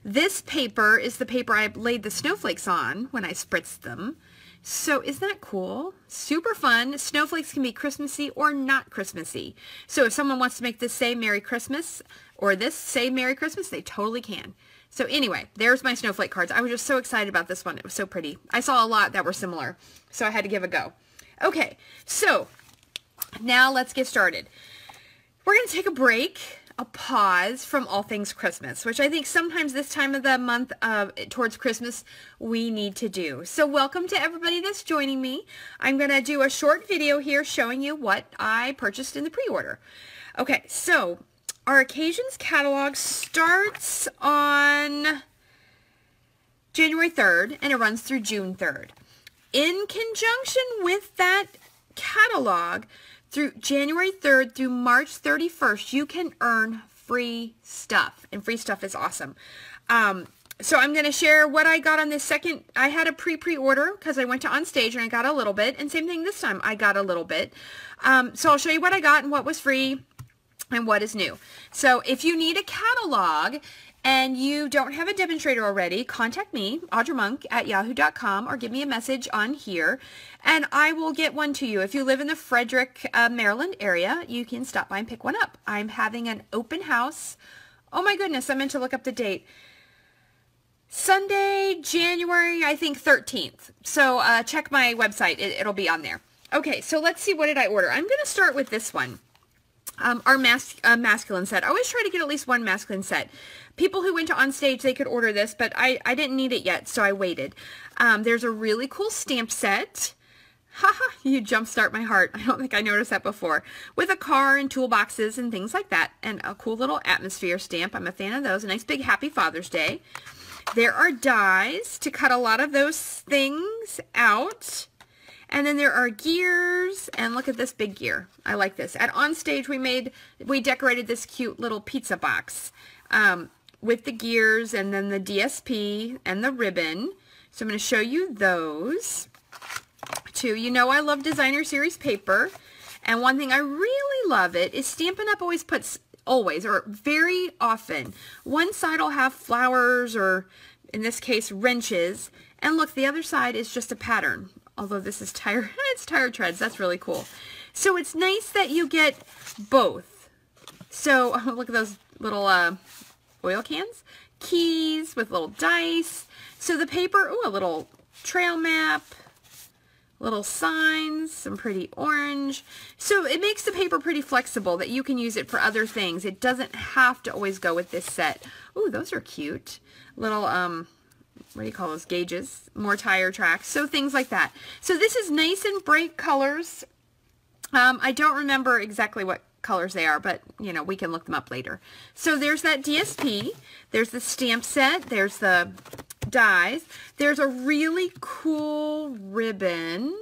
This paper is the paper I laid the snowflakes on when I spritzed them. So isn't that cool? Super fun. Snowflakes can be Christmassy or not Christmassy. So if someone wants to make this say Merry Christmas or this say Merry Christmas, they totally can. So anyway, there's my snowflake cards. I was just so excited about this one. It was so pretty. I saw a lot that were similar, so I had to give it a go. Okay, so now let's get started. We're going to take a break, a pause from all things Christmas, which I think sometimes this time of the month towards Christmas we need to do. So welcome to everybody that's joining me. I'm going to do a short video here showing you what I purchased in the pre-order. Okay, so our Occasions catalog starts on January 3rd, and it runs through June 3rd. In conjunction with that catalog, through January 3rd through March 31st, you can earn free stuff, and free stuff is awesome. So I'm going to share what I got on this second. I had a pre-order because I went to On Stage and I got a little bit, and same thing this time, I got a little bit. So I'll show you what I got and what was free and what is new. So if you need a catalog and you don't have a demonstrator already, contact me, audramunk@yahoo.com, or give me a message on here, and I will get one to you. If you live in the Frederick, Maryland area, you can stop by and pick one up. I'm having an open house. Oh my goodness, I meant to look up the date. Sunday, January, I think 13th. So check my website. It'll be on there. Okay, so let's see, what did I order? I'm going to start with this one. Our masculine set. I always try to get at least one masculine set. People who went to On Stage, they could order this, but I didn't need it yet, so I waited. There's a really cool stamp set. Haha, you jumpstart my heart. I don't think I noticed that before. With a car and toolboxes and things like that, and a cool little atmosphere stamp. I'm a fan of those. A nice big Happy Father's Day. There are dies to cut a lot of those things out. And then there are gears, and look at this big gear. I like this. At On Stage, we decorated this cute little pizza box with the gears and then the DSP and the ribbon. So I'm going to show you those too. You know I love Designer Series paper, and one thing I really love is Stampin' Up! Always or very often, one side will have flowers, or in this case wrenches, and look, the other side is just a pattern. Although this is tire treads. That's really cool. So it's nice that you get both. So look at those little oil cans, keys with little dice. So the paper, ooh, a little trail map, little signs, some pretty orange. So it makes the paper pretty flexible that you can use it for other things. It doesn't have to always go with this set. Ooh, those are cute. Little, what do you call those, gauges, more tire tracks, so things like that. So this is nice and bright colors. I don't remember exactly what colors they are, but you know, we can look them up later. So there's that DSP, there's the stamp set, there's the dies, there's a really cool ribbon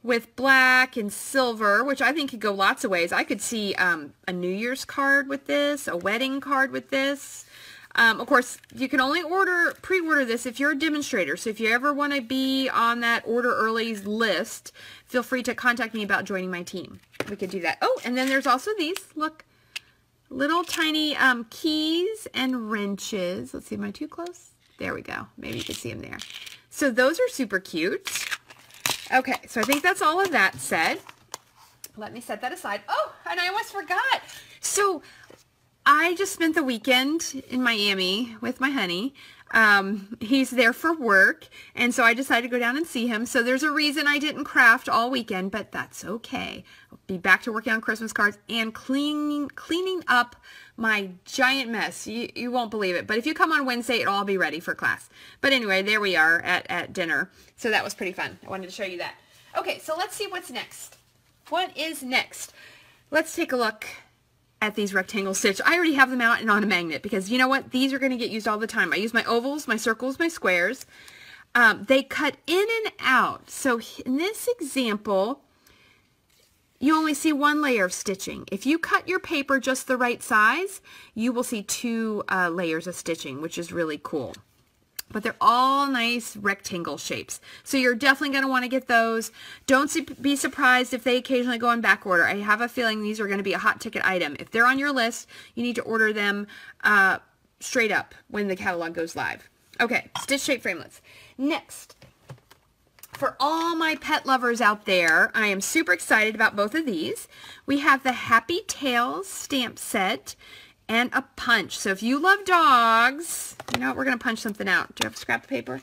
with black and silver, which I think could go lots of ways. I could see a New Year's card with this, a wedding card with this. Of course, you can only pre-order this if you're a demonstrator. So if you ever want to be on that order early list, feel free to contact me about joining my team. We could do that. Oh, and then there's also these, look, little tiny keys and wrenches. Let's see, am I too close? There we go. Maybe you can see them there. So those are super cute. Okay, so I think that's all of that said. Let me set that aside. Oh, and I almost forgot. So I just spent the weekend in Miami with my honey. He's there for work, and so I decided to go down and see him. So there's a reason I didn't craft all weekend, but that's okay. I'll be back to working on Christmas cards and cleaning up my giant mess. You won't believe it, but if you come on Wednesday, it'll all be ready for class. But anyway, there we are at dinner. So that was pretty fun. I wanted to show you that. Okay, so let's see what's next. What is next? Let's take a look at these rectangle stitch. I already have them out and on a magnet because you know what? These are going to get used all the time. I use my ovals, my circles, my squares. They cut in and out. So in this example, you only see one layer of stitching. If you cut your paper just the right size, you will see two layers of stitching, which is really cool. But they're all nice rectangle shapes. So you're definitely going to want to get those. Don't be surprised if they occasionally go in back order. I have a feeling these are going to be a hot ticket item. If they're on your list, you need to order them straight up when the catalog goes live. Okay, stitch shape framelits. Next, for all my pet lovers out there, I am super excited about both of these. We have the Happy Tails stamp set and a punch. So if you love dogs, you know what, we're going to punch something out. Do you have a scrap of paper?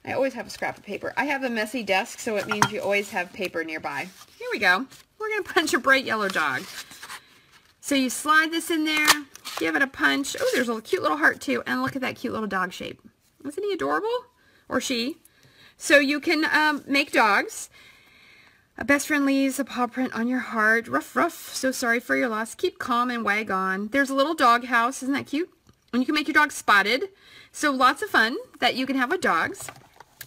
I always have a scrap of paper. I have a messy desk, so it means you always have paper nearby. Here we go. We're going to punch a bright yellow dog. So you slide this in there, give it a punch. Oh, there's a cute little heart too. And look at that cute little dog shape. Isn't he adorable? Or she? So you can make dogs. A best friend leaves a paw print on your heart. Ruff, ruff. So sorry for your loss. Keep calm and wag on. There's a little dog house. Isn't that cute? And you can make your dog spotted. So lots of fun that you can have with dogs.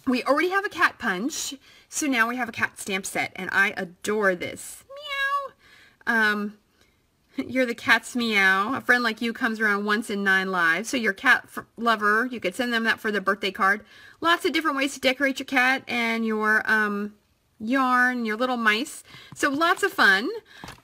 We already have a cat punch. So now we have a cat stamp set. And I adore this. Meow. You're the cat's meow. A friend like you comes around once in 9 lives. So your cat lover, you could send them that for their birthday card. Lots of different ways to decorate your cat and your yarn, your little mice. So lots of fun.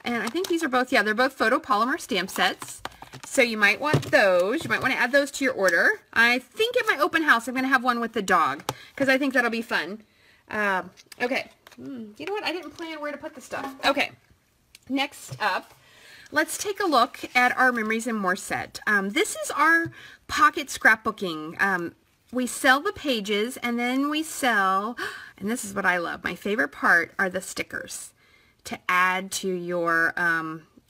And I think these are both, yeah, they're both photopolymer stamp sets. So you might want those. You might want to add those to your order. I think at my open house I'm going to have one with the dog because I think that'll be fun. Okay. You know what? I didn't plan where to put the stuff. Okay. Next up, let's take a look at our Memories and More set. This is our pocket scrapbooking. We sell the pages and then we sell, and this is what I love, my favorite part are the stickers to add to your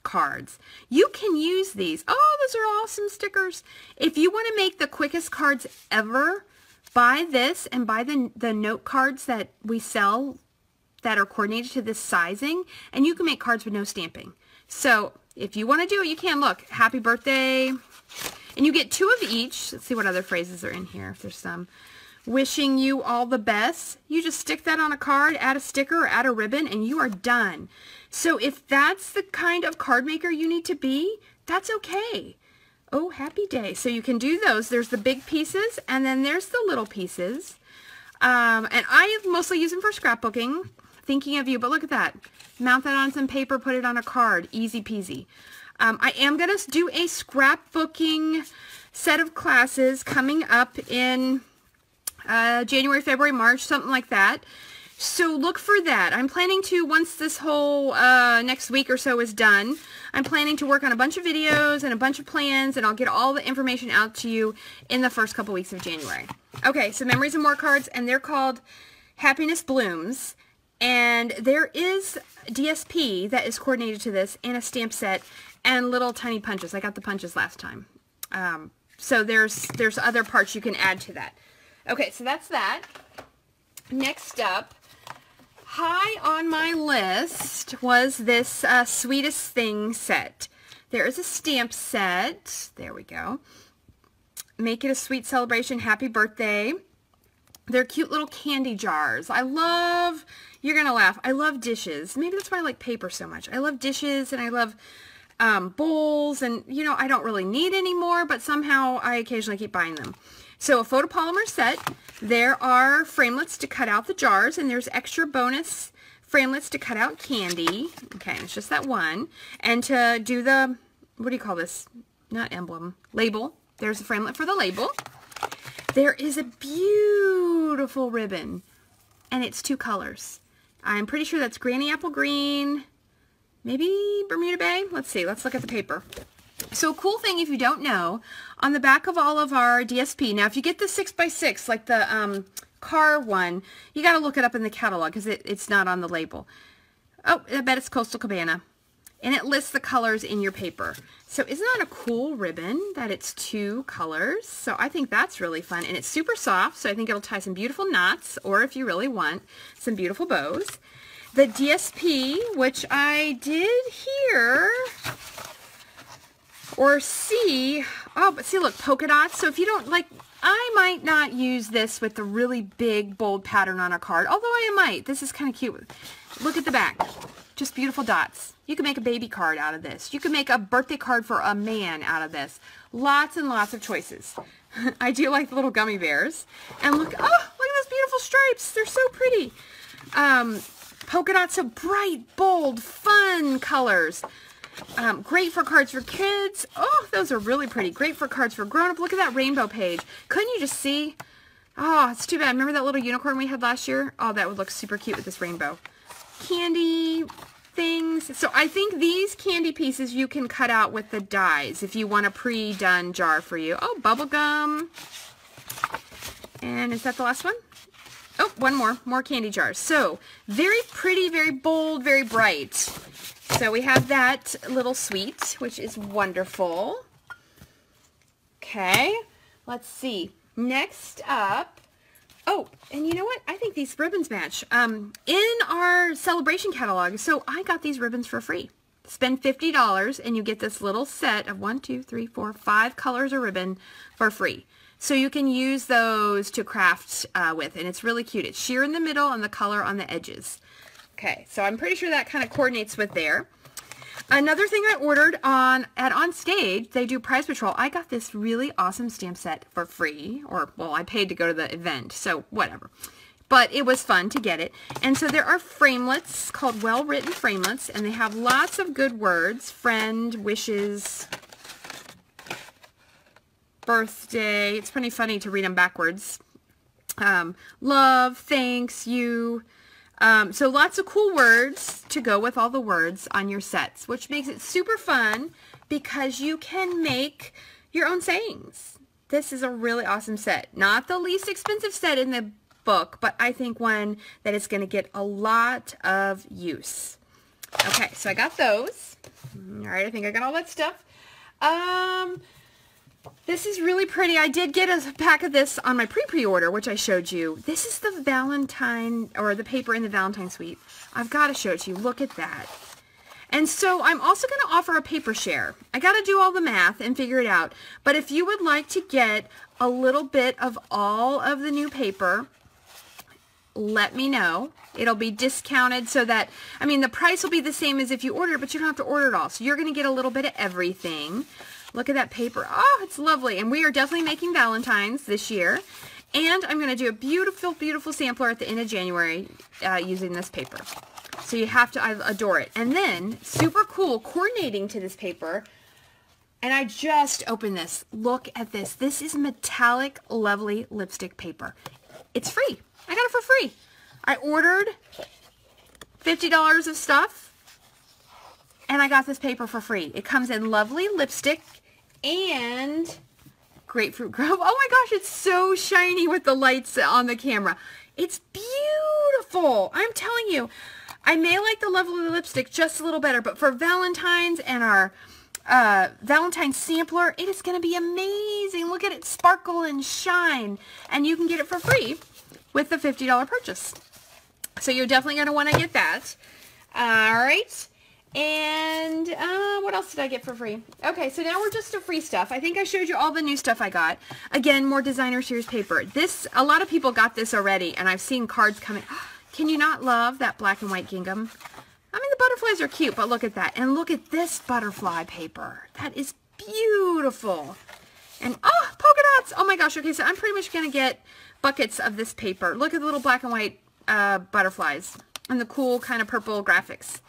cards. You can use these. Oh, those are awesome stickers. If you want to make the quickest cards ever, buy this and buy the note cards that we sell that are coordinated to this sizing, and you can make cards with no stamping. So if you want to do it, you can. Look, happy birthday. And you get 2 of each. Let's see what other phrases are in here, if there's some. Wishing you all the best. You just stick that on a card, add a sticker, or add a ribbon, and you are done. So if that's the kind of card maker you need to be, that's okay. Oh, happy day. So you can do those. There's the big pieces, and then there's the little pieces. And I mostly use them for scrapbooking. Thinking of you, but look at that. Mount that on some paper, put it on a card. Easy peasy. I am going to do a scrapbooking set of classes coming up in January, February, March, something like that. So look for that. I'm planning to, once this whole next week or so is done, I'm planning to work on a bunch of videos and a bunch of plans, and I'll get all the information out to you in the first couple weeks of January. Okay, so Memories and More cards, and they're called Happiness Blooms. And there is DSP that is coordinated to this, and a stamp set, and little tiny punches. I got the punches last time. So there's other parts you can add to that. Okay, so that's that. Next up, high on my list was this Sweetest Thing set. There is a stamp set. There we go. Make it a sweet celebration. Happy birthday. They're cute little candy jars. I love, you're going to laugh, I love dishes. Maybe that's why I like paper so much. I love dishes, and I love bowls, and you know, I don't really need any more, but somehow I occasionally keep buying them. So a photopolymer set. There are framelits to cut out the jars, and there's extra bonus framelits to cut out candy. Okay, and it's just that one. And to do the, what do you call this? Not emblem, label. There's a framelit for the label. There is a beautiful ribbon, and it's 2 colors. I'm pretty sure that's Granny Apple Green, maybe Bermuda Bay. Let's see. Let's look at the paper. So a cool thing, if you don't know, on the back of all of our DSP, now if you get the 6x6, like the car one, you got to look it up in the catalog because it's not on the label. Oh, I bet it's Coastal Cabana. And it lists the colors in your paper. So isn't that a cool ribbon that it's 2 colors? So I think that's really fun. And it's super soft, so I think it'll tie some beautiful knots, or if you really want, some beautiful bows. The DSP, which I did hear or see, oh, but see, look, polka dots. So if you don't like, I might not use this with the really big, bold pattern on a card, although I might. This is kind of cute. Look at the back. Just beautiful dots. You can make a baby card out of this. You can make a birthday card for a man out of this. Lots and lots of choices. I do like the little gummy bears. And look, oh, look at those beautiful stripes. They're so pretty. Polka dots, so bright, bold, fun colors. Great for cards for kids. Oh, those are really pretty. Great for cards for grown-up. Look at that rainbow page. Couldn't you just see? Oh, it's too bad. Remember that little unicorn we had last year? Oh, that would look super cute with this rainbow. Candy things. So I think these candy pieces you can cut out with the dies if you want a pre-done jar for you. Oh, bubble gum. And is that the last one? Oh, one more. More candy jars. So very pretty, very bold, very bright. So we have that little sweet, which is wonderful. Okay, let's see. Next up, oh, and you know what? I think these ribbons match. In our celebration catalog, so I got these ribbons for free. Spend $50 and you get this little set of 1, 2, 3, 4, 5 colors of ribbon for free. So you can use those to craft with, and it's really cute. It's sheer in the middle and the color on the edges. Okay, so I'm pretty sure that kind of coordinates with there. Another thing I ordered at On Stage, they do Prize Patrol. I got this really awesome stamp set for free, or, well, I paid to go to the event, so whatever. But it was fun to get it. And so there are framelits called Well Written Framelits, and they have lots of good words. Friend, wishes, birthday. It's pretty funny to read them backwards. Love, thanks, you. So lots of cool words to go with all the words on your sets, which makes it super fun because you can make your own sayings. This is a really awesome set. Not the least expensive set in the book, but I think one that is going to get a lot of use. Okay, so I got those. All right, I think I got all that stuff. This is really pretty. I did get a pack of this on my pre-order, which I showed you. This is the Valentine, or the paper in the Valentine suite. I've got to show it to you. Look at that. And so I'm also going to offer a paper share. I got to do all the math and figure it out. But if you would like to get a little bit of all of the new paper, let me know. It'll be discounted so that, I mean, the price will be the same as if you order it, but you don't have to order it all. So you're going to get a little bit of everything. Look at that paper. Oh, it's lovely. And we are definitely making Valentines this year. And I'm going to do a beautiful, beautiful sampler at the end of January using this paper. So you have to, I adore it. And then, super cool, coordinating to this paper, and I just opened this. Look at this. This is metallic, lovely lipstick paper. It's free. I got it for free. I ordered $50 of stuff, and I got this paper for free. It comes in lovely lipstick and grapefruit grove. Oh my gosh, it's so shiny with the lights on the camera. It's beautiful. I'm telling you. I may like the lovely lipstick just a little better, but for Valentine's and our Valentine sampler, it is going to be amazing. Look at it sparkle and shine, and you can get it for free with the $50 purchase. So you're definitely going to want to get that. All right. And what else did I get for free? Okay, so now we're just to free stuff. I think I showed you all the new stuff I got. Again, more designer series paper. This, a lot of people got this already, and I've seen cards coming. Can you not love that black and white gingham? I mean, the butterflies are cute, but look at that. And look at this butterfly paper. That is beautiful. And, oh, polka dots. Oh my gosh. Okay, so I'm pretty much going to get buckets of this paper. Look at the little black and white butterflies and the cool kind of purple graphics.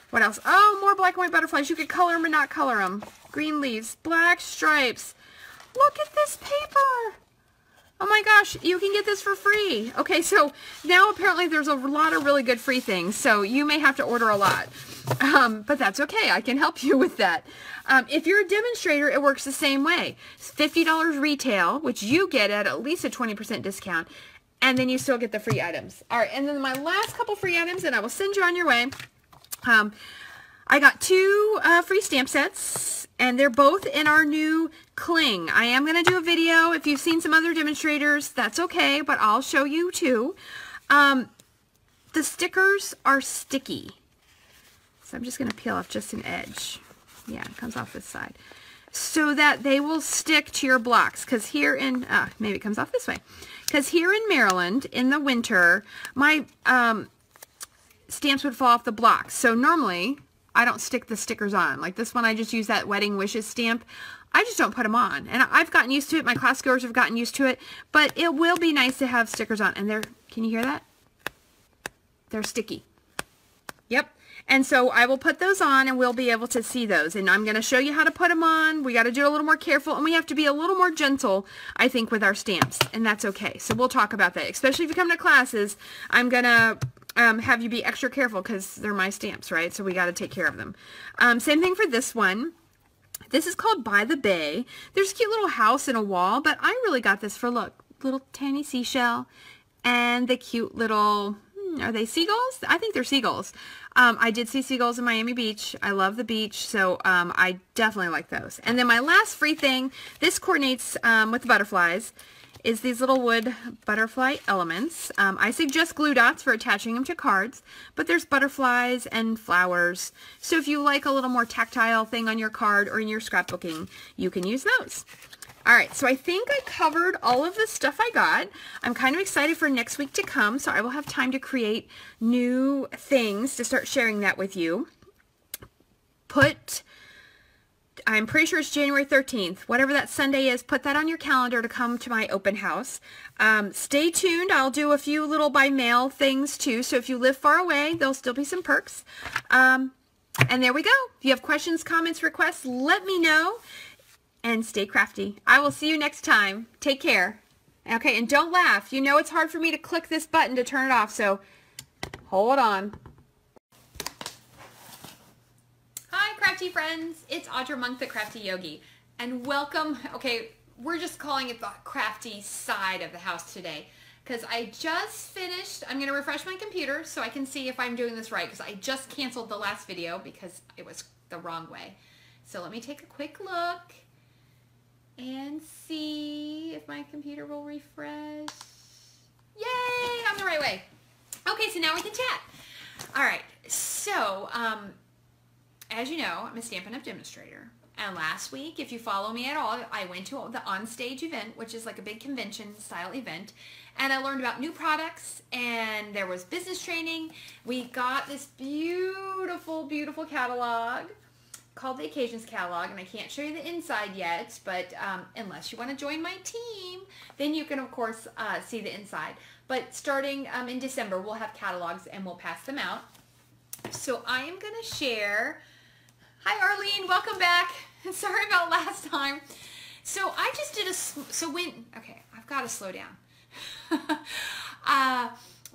What else? Oh, more black and white butterflies. You could color them or not color them. Green leaves, black stripes. Look at this paper. Oh my gosh, you can get this for free. Okay, so now apparently there's a lot of really good free things, so you may have to order a lot. But that's okay, I can help you with that. If you're a demonstrator, it works the same way. It's $50 retail, which you get at least a 20% discount, and then you still get the free items. All right, and then my last couple free items, and I will send you on your way. I got 2 free stamp sets, and they're both in our new cling. I am going to do a video. If you've seen some other demonstrators, that's okay, but I'll show you too. The stickers are sticky. So I'm just going to peel off just an edge. Yeah, it comes off this side. So that they will stick to your blocks. Because here in, maybe it comes off this way. Because here in Maryland, in the winter, my stamps would fall off the blocks. So normally, I don't stick the stickers on. Like this one, I just use that Wedding Wishes stamp. I just don't put them on. And I've gotten used to it. My class goers have gotten used to it. But it will be nice to have stickers on. And they're, can you hear that? They're sticky. Yep. And so I will put those on and we'll be able to see those. And I'm going to show you how to put them on. We got to do it a little more careful. And we have to be a little more gentle, I think, with our stamps. And that's okay. So we'll talk about that. Especially if you come to classes, I'm going to have you be extra careful because they're my stamps, right? So we got to take care of them. Same thing for this one. This is called By the Bay. There's a cute little house and a wall, but I really got this for, look, little tiny seashell and the cute little, are they seagulls? I think they're seagulls. I did see seagulls in Miami Beach. I love the beach, so I definitely like those. And then my last free thing, this coordinates with the butterflies, is these little wood butterfly elements. I suggest glue dots for attaching them to cards, but there's butterflies and flowers. So if you like a little more tactile thing on your card or in your scrapbooking, you can use those. All right, so I think I covered all of the stuff I got. I'm kind of excited for next week to come, so I will have time to create new things to start sharing that with you. I'm pretty sure it's January 13th. Whatever that Sunday is, put that on your calendar to come to my open house. Stay tuned. I'll do a few little by mail things too, so if you live far away, there'll still be some perks. And there we go. If you have questions, comments, requests, let me know. And stay crafty. I will see you next time. Take care. Okay, and don't laugh. You know it's hard for me to click this button to turn it off, so hold on. Hi, crafty friends. It's Audra Monk, the Crafty Yogi, and welcome. Okay, we're just calling it the crafty side of the house today because I just finished. I'm going to refresh my computer so I can see if I'm doing this right because I just canceled the last video because it was the wrong way. So let me take a quick look and see if my computer will refresh. Yay, I'm the right way. Okay, so now we can chat. All right, so as you know, I'm a Stampin' Up! Demonstrator. And last week, if you follow me at all, I went to the on-stage event, which is like a big convention style event, and I learned about new products, and there was business training. We got this beautiful, beautiful catalog called the Occasions Catalog, and I can't show you the inside yet, but unless you want to join my team, then you can, of course, see the inside. But starting in December, we'll have catalogs, and we'll pass them out. So I am going to share... Hi, Arlene. Welcome back. Sorry about last time. So I just did okay, I've got to slow down.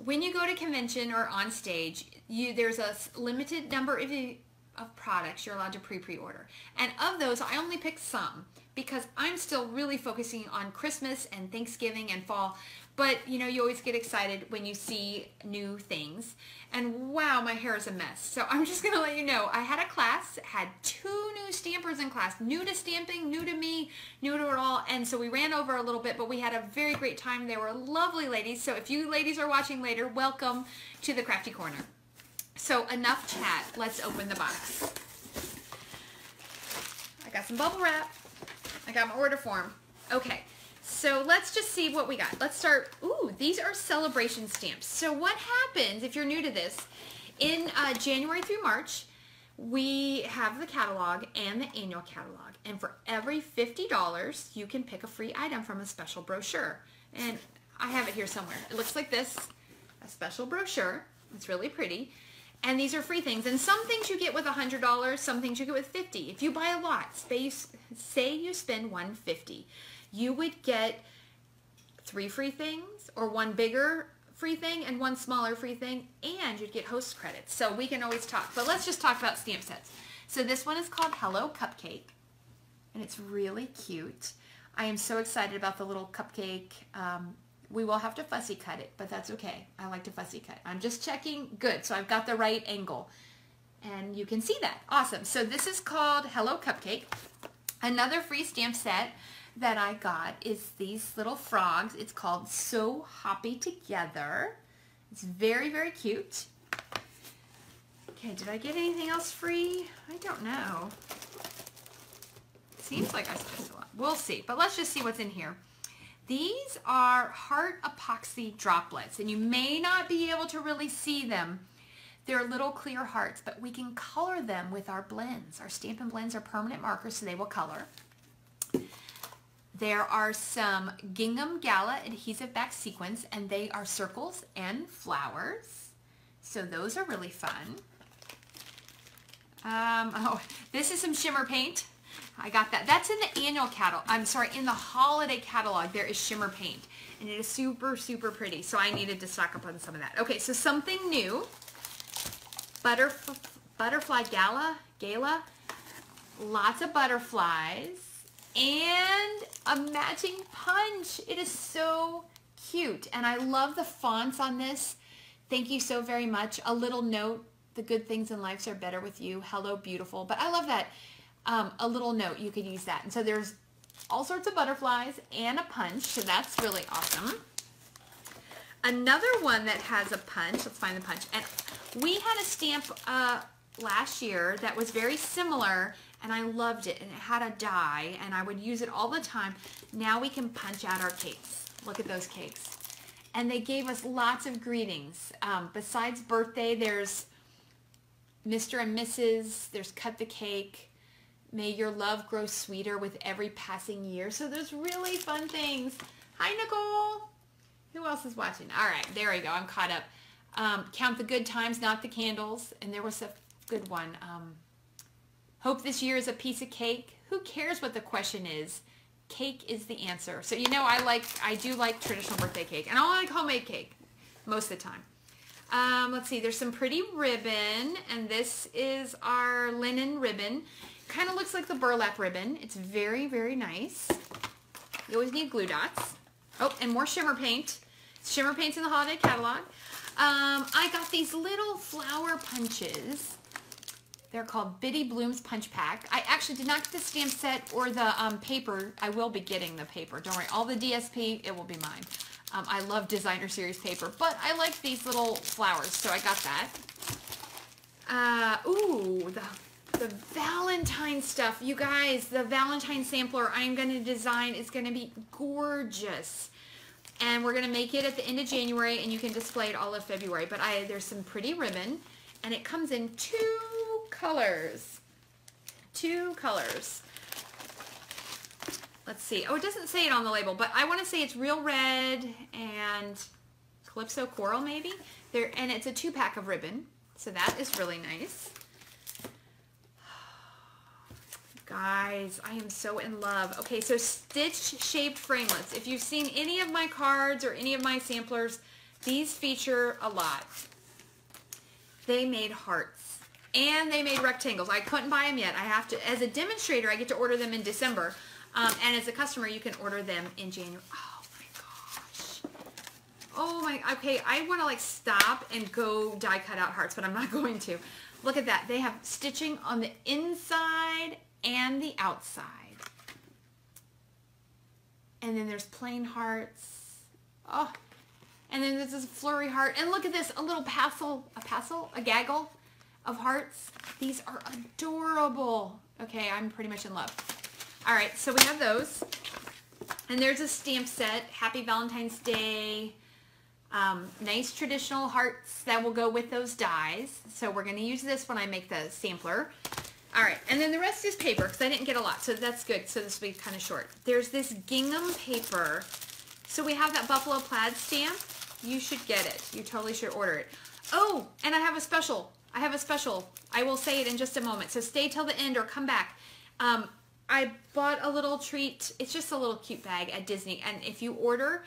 When you go to convention or on stage, there's a limited number of products you're allowed to pre-order. And of those, I only picked some because I'm still really focusing on Christmas and Thanksgiving and fall. But, you know, you always get excited when you see new things. And wow, my hair is a mess. So I'm just going to let you know, I had a class, had 2 new stampers in class, new to stamping, new to me, new to it all. And so we ran over a little bit, but we had a very great time. They were lovely ladies. So if you ladies are watching later, welcome to the Crafty Corner. So enough chat. Let's open the box. I got some bubble wrap. I got my order form. Okay. So let's just see what we got. Let's start. Ooh, these are celebration stamps. So what happens if you're new to this? In January through March, we have the catalog and the annual catalog. And for every $50, you can pick a free item from a special brochure. And I have it here somewhere. It looks like this, a special brochure. It's really pretty. And these are free things. And some things you get with $100, some things you get with $50. If you buy a lot, say you spend $150. You would get 3 free things or 1 bigger free thing and 1 smaller free thing, and you'd get host credits. So we can always talk, but let's just talk about stamp sets. So this one is called Hello Cupcake, and it's really cute. I am so excited about the little cupcake. We will have to fussy cut it, but that's okay. I like to fussy cut. I'm just checking. Good, so I've got the right angle, and you can see that. Awesome. So this is called Hello Cupcake. Another free stamp set that I got is these little frogs. It's called So Hoppy Together. It's very, very cute. Okay, did I get anything else free? I don't know. Seems like I spent a lot. We'll see, but let's just see what's in here. These are heart epoxy droplets, and you may not be able to really see them. They're little clear hearts, but we can color them with our blends. Our Stampin' Blends are permanent markers, so they will color. There are some Gingham Gala adhesive back sequins, and they are circles and flowers. So those are really fun. Oh, this is some shimmer paint. I got that. That's in the annual catalog. I'm sorry, in the holiday catalog, there is shimmer paint, and it is super, super pretty. So I needed to stock up on some of that. Okay, so something new. Butterfly Gala. Lots of butterflies. And a matching punch. It is so cute. And I love the fonts on this. Thank you so very much. A little note. The good things in life are better with you. Hello, beautiful. But I love that. A little note. You could use that. And so there's all sorts of butterflies and a punch, so that's really awesome. Another one that has a punch, let's find the punch, and we had a stamp last year that was very similar, and I loved it, and it had a die, and I would use it all the time. Now we can punch out our cakes. Look at those cakes. And they gave us lots of greetings. Besides birthday, there's Mr. and Mrs., there's cut the cake, may your love grow sweeter with every passing year. So there's really fun things. Hi, Nicole. Who else is watching? All right, there we go. I'm caught up. Count the good times, not the candles. And there was a good one. Hope this year is a piece of cake. Who cares what the question is? Cake is the answer. So you know I do like traditional birthday cake. And I like homemade cake most of the time. Let's see, there's some pretty ribbon. And this is our linen ribbon. Kind of looks like the burlap ribbon. It's very, very nice. You always need glue dots. Oh, and more shimmer paint. Shimmer paint's in the holiday catalog. I got these little flower punches. They're called Bitty Blooms Punch Pack. I actually did not get the stamp set or the paper. I will be getting the paper. Don't worry. All the DSP, it will be mine. I love designer series paper, but I like these little flowers, so I got that. Ooh, the Valentine stuff. You guys, the Valentine sampler I'm going to design is going to be gorgeous. And we're going to make it at the end of January, and you can display it all of February. But there's some pretty ribbon, and it comes in two colors. Two colors. Let's see. Oh, it doesn't say it on the label, but I want to say it's Real Red and Calypso Coral, maybe. And it's a 2-pack of ribbon, so that is really nice. Guys, I am so in love. Okay, so stitched shaped framelits. If you've seen any of my cards or any of my samplers, these feature a lot. They made hearts and they made rectangles. I couldn't buy them yet. I have to, as a demonstrator, I get to order them in December. And as a customer, you can order them in January. Oh my gosh. Oh my, okay, I want to like stop and go die cut out hearts, but I'm not going to. Look at that. They have stitching on the inside and the outside. And then there's plain hearts. Oh, and then there's this flurry heart. And look at this, a little a gaggle of hearts. These are adorable. Okay, I'm pretty much in love. All right, so we have those. And there's a stamp set, Happy Valentine's Day. Nice traditional hearts that will go with those dies. So we're gonna use this when I make the sampler. All right, and then the rest is paper because I didn't get a lot, so that's good. So this will be kind of short. There's this gingham paper. So we have that buffalo plaid stamp. You should get it. You totally should order it. Oh, and I have a special. I will say it in just a moment. So stay till the end or come back. I bought a little treat. It's just a little cute bag at Disney. And if you order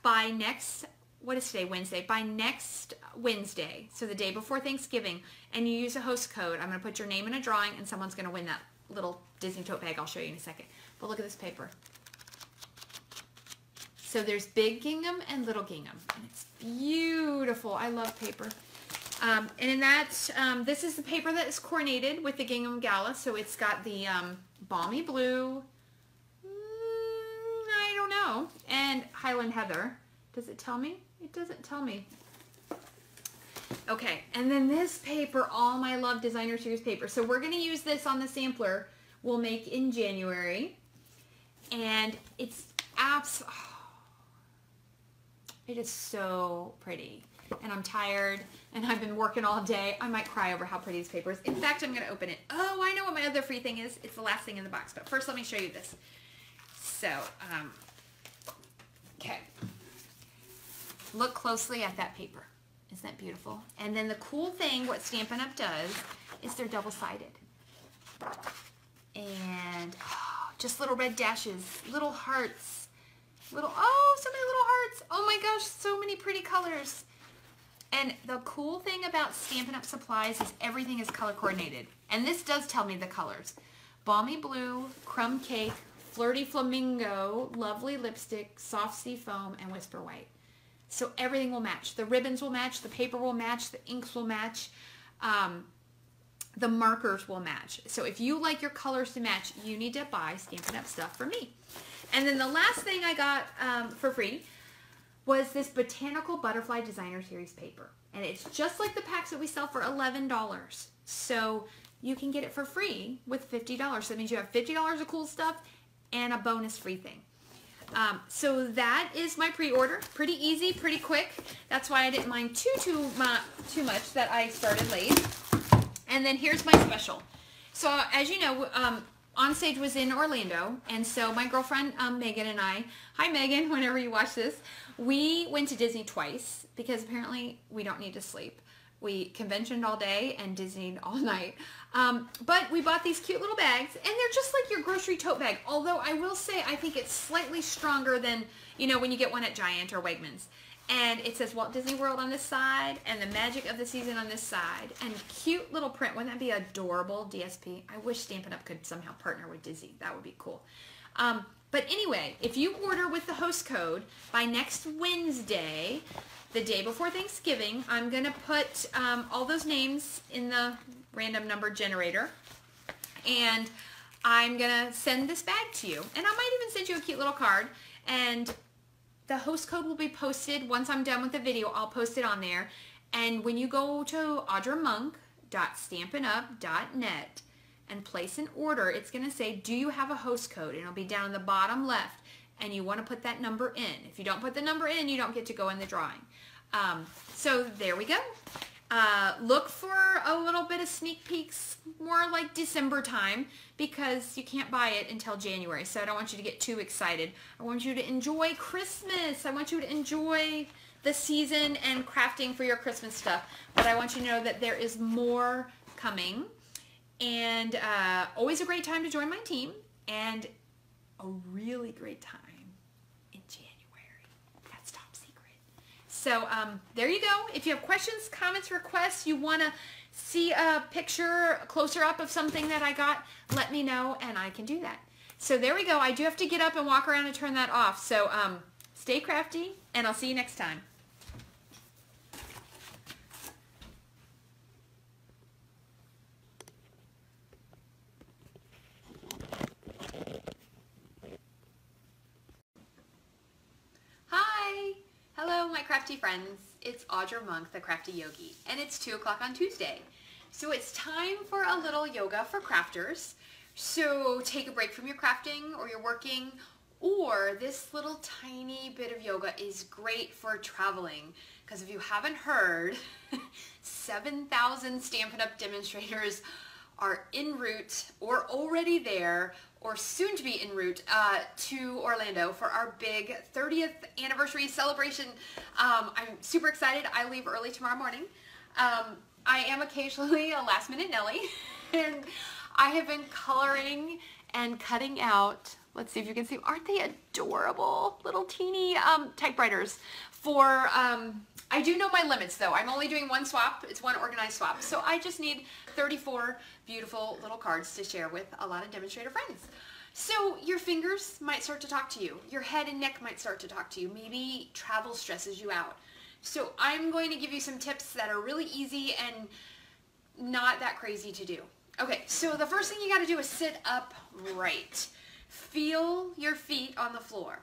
by next, what is today, Wednesday? By next Wednesday, so the day before Thanksgiving, and you use a host code, I'm going to put your name in a drawing and someone's going to win that little Disney tote bag. I'll show you in a second. But look at this paper. So there's big gingham and little gingham, and it's beautiful. I love paper. And in that, this is the paper that is coordinated with the gingham gala. So it's got the balmy blue, I don't know, and Highland Heather. Does it tell me? It doesn't tell me. Okay, and then this paper, all my love designer series paper. So we're going to use this on the sampler we'll make in January. And it's it is so pretty. And I'm tired, and I've been working all day. I might cry over how pretty this paper is. In fact, I'm going to open it. Oh, I know what my other free thing is. It's the last thing in the box. But first, let me show you this. So, okay. Look closely at that paper. Isn't that beautiful? And then the cool thing, what Stampin' Up! Does, is they're double-sided. And just little red dashes, little hearts, so many little hearts. Oh my gosh, so many pretty colors. And the cool thing about Stampin' Up! Supplies is everything is color coordinated. And this does tell me the colors. Balmy Blue, Crumb Cake, Flirty Flamingo, Lovely Lipstick, Soft Sea Foam, and Whisper White. So everything will match. The ribbons will match, the paper will match, the inks will match. the markers will match. So if you like your colors to match, you need to buy Stampin' Up! Stuff from me. And then the last thing I got for free was this Botanical Butterfly Designer Series paper. And it's just like the packs that we sell for $11. So you can get it for free with $50. So that means you have $50 of cool stuff and a bonus free thing. So that is my pre-order. Pretty easy, pretty quick. That's why I didn't mind too much that I started late. And then here's my special. So as you know, On Stage was in Orlando, and so my girlfriend Megan and I, hi Megan, whenever you watch this, we went to Disney twice because apparently we don't need to sleep. We conventioned all day and Disneyed all night. But we bought these cute little bags, and they're just like your grocery tote bag. Although I will say I think it's slightly stronger than, you know, when you get one at Giant or Wegmans. And it says Walt Disney World on this side and the Magic of the Season on this side. And cute little print. Wouldn't that be adorable, DSP? I wish Stampin' Up! Could somehow partner with Disney. That would be cool. But anyway, if you order with the host code by next Wednesday, the day before Thanksgiving, I'm going to put all those names in the random number generator. And I'm going to send this bag to you. And I might even send you a cute little card. And the host code will be posted once I'm done with the video. I'll post it on there. And when you go to audramonk.stampinup.net and place an order, it's going to say, do you have a host code? And it'll be down the bottom left. And you want to put that number in. If you don't put the number in, you don't get to go in the drawing. So there we go. Look for a little bit of sneak peeks, more like December time, because you can't buy it until January. So I don't want you to get too excited. I want you to enjoy Christmas. I want you to enjoy the season and crafting for your Christmas stuff. But I want you to know that there is more coming. And always a great time to join my team. And a really great time in January. That's top secret. So there you go. If you have questions, comments, requests, you want to see a picture closer up of something that I got, let me know and I can do that. So there we go. I do have to get up and walk around and turn that off. So stay crafty and I'll see you next time. Hi! Hello, my crafty friends. It's Audra Monk, the Crafty Yogi, and it's 2 o'clock on Tuesday. So it's time for a little yoga for crafters. So take a break from your crafting or your working, or this little tiny bit of yoga is great for traveling. Because if you haven't heard, 7,000 Stampin' Up! Demonstrators are en route or already there or soon to be en route to Orlando for our big 30th anniversary celebration. I'm super excited. I leave early tomorrow morning. I am occasionally a last minute Nelly, and I have been coloring and cutting out, let's see if you can see, aren't they adorable little teeny typewriters for, I do know my limits though. I'm only doing one swap. It's one organized swap. So I just need 34 beautiful little cards to share with a lot of demonstrator friends. So your fingers might start to talk to you. Your head and neck might start to talk to you. Maybe travel stresses you out. So I'm going to give you some tips that are really easy and not that crazy to do. Okay, so the first thing you got to do is sit upright. Feel your feet on the floor.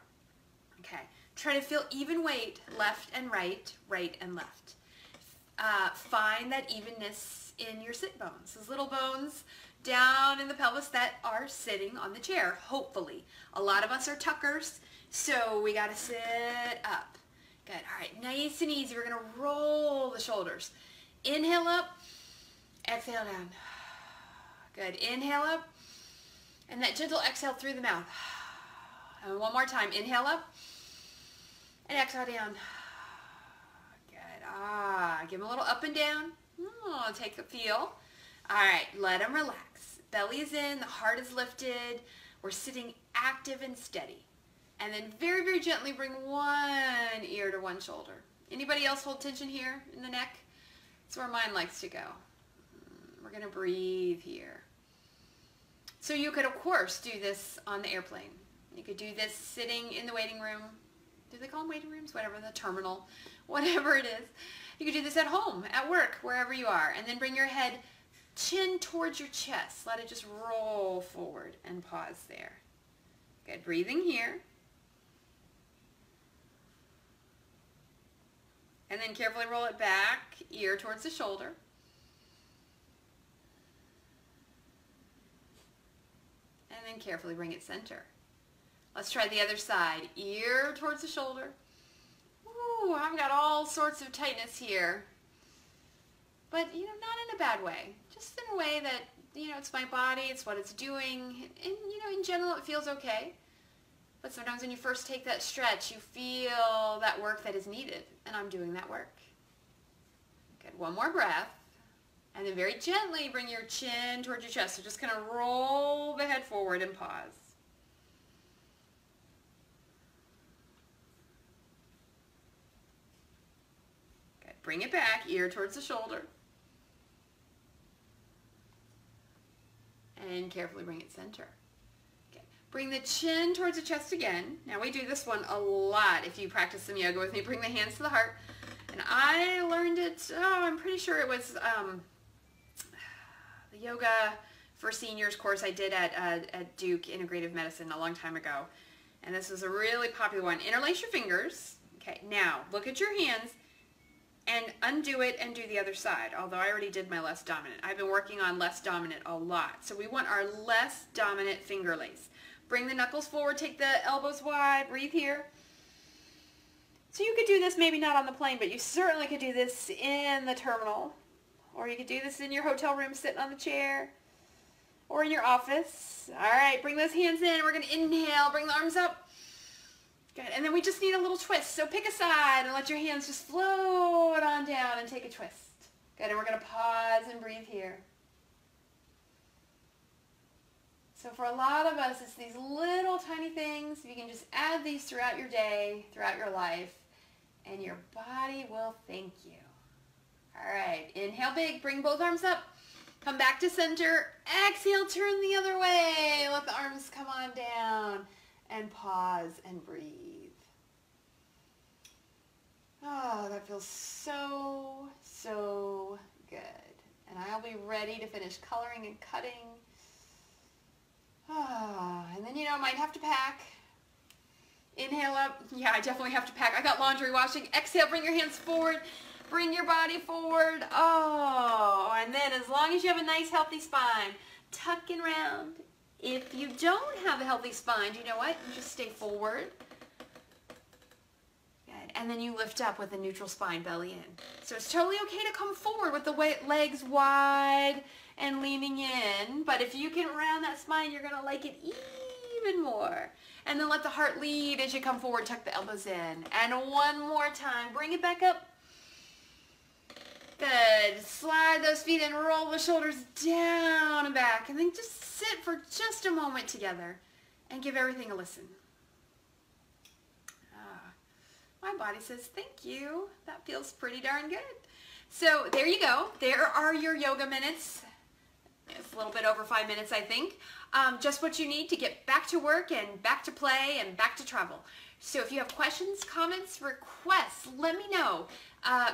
Okay, try to feel even weight, left and right, right and left. Find that evenness in your sit bones. Those little bones down in the pelvis that are sitting on the chair, hopefully. A lot of us are tuckers, so we got to sit up. Good. All right, nice and easy. We're going to roll the shoulders. Inhale up, exhale down. Good. Inhale up, and that gentle exhale through the mouth. And one more time. Inhale up, and exhale down. Good. Give them a little up and down. Oh, take a feel. All right, let them relax. Belly is in, the heart is lifted. We're sitting active and steady. And then very, very gently bring one ear to one shoulder. Anybody else hold tension here in the neck? It's where mine likes to go. We're going to breathe here. So you could, of course, do this on the airplane. You could do this sitting in the waiting room. Do they call them waiting rooms? Whatever, the terminal, whatever it is. You could do this at home, at work, wherever you are. And then bring your head chin towards your chest. Let it just roll forward and pause there. Good, breathing here. And then carefully roll it back, ear towards the shoulder. And then carefully bring it center. Let's try the other side. Ear towards the shoulder. Ooh, I've got all sorts of tightness here. But, you know, not in a bad way. Just in a way that, you know, it's my body, it's what it's doing. And, you know, in general, it feels okay. But sometimes when you first take that stretch, you feel that work that is needed. And I'm doing that work. Good, one more breath. And then very gently bring your chin towards your chest. So just kind of roll the head forward and pause. Good, bring it back, ear towards the shoulder. And carefully bring it center. Okay. Bring the chin towards the chest again. Now we do this one a lot if you practice some yoga with me. Bring the hands to the heart. And I learned it, I'm pretty sure it was the yoga for seniors course I did at Duke Integrative Medicine a long time ago. And this was a really popular one. Interlace your fingers. Okay, now look at your hands and undo it and do the other side, although I already did my less dominant. I've been working on less dominant a lot. So we want our less dominant finger lace. Bring the knuckles forward, take the elbows wide, breathe here. So you could do this maybe not on the plane, but you certainly could do this in the terminal. Or you could do this in your hotel room sitting on the chair. Or in your office. All right, bring those hands in. We're going to inhale, bring the arms up. Good, and then we just need a little twist. So pick a side and let your hands just float on down and take a twist. Good, and we're going to pause and breathe here. So for a lot of us, it's these little tiny things. You can just add these throughout your day, throughout your life, and your body will thank you. All right, inhale big, bring both arms up. Come back to center. Exhale, turn the other way. Let the arms come on down. And pause and breathe. Oh, that feels so, so good. And I'll be ready to finish coloring and cutting. Oh, and then, you know, I might have to pack. Inhale up. Yeah, I definitely have to pack. I got laundry washing. Exhale, bring your hands forward. Bring your body forward. Oh, and then as long as you have a nice healthy spine, tuck and round. If you don't have a healthy spine, you know what? You just stay forward. Good. And then you lift up with a neutral spine, belly in. So it's totally okay to come forward with the legs wide and leaning in. But if you can round that spine, you're going to like it even more. And then let the heart lead as you come forward. Tuck the elbows in. And one more time. Bring it back up. Good. Slide those feet and roll the shoulders down and back. And then just sit for just a moment together and give everything a listen. My body says, thank you. That feels pretty darn good. So there you go. There are your yoga minutes. It's a little bit over 5 minutes, I think. Just what you need to get back to work and back to play and back to travel. So if you have questions, comments, requests, let me know.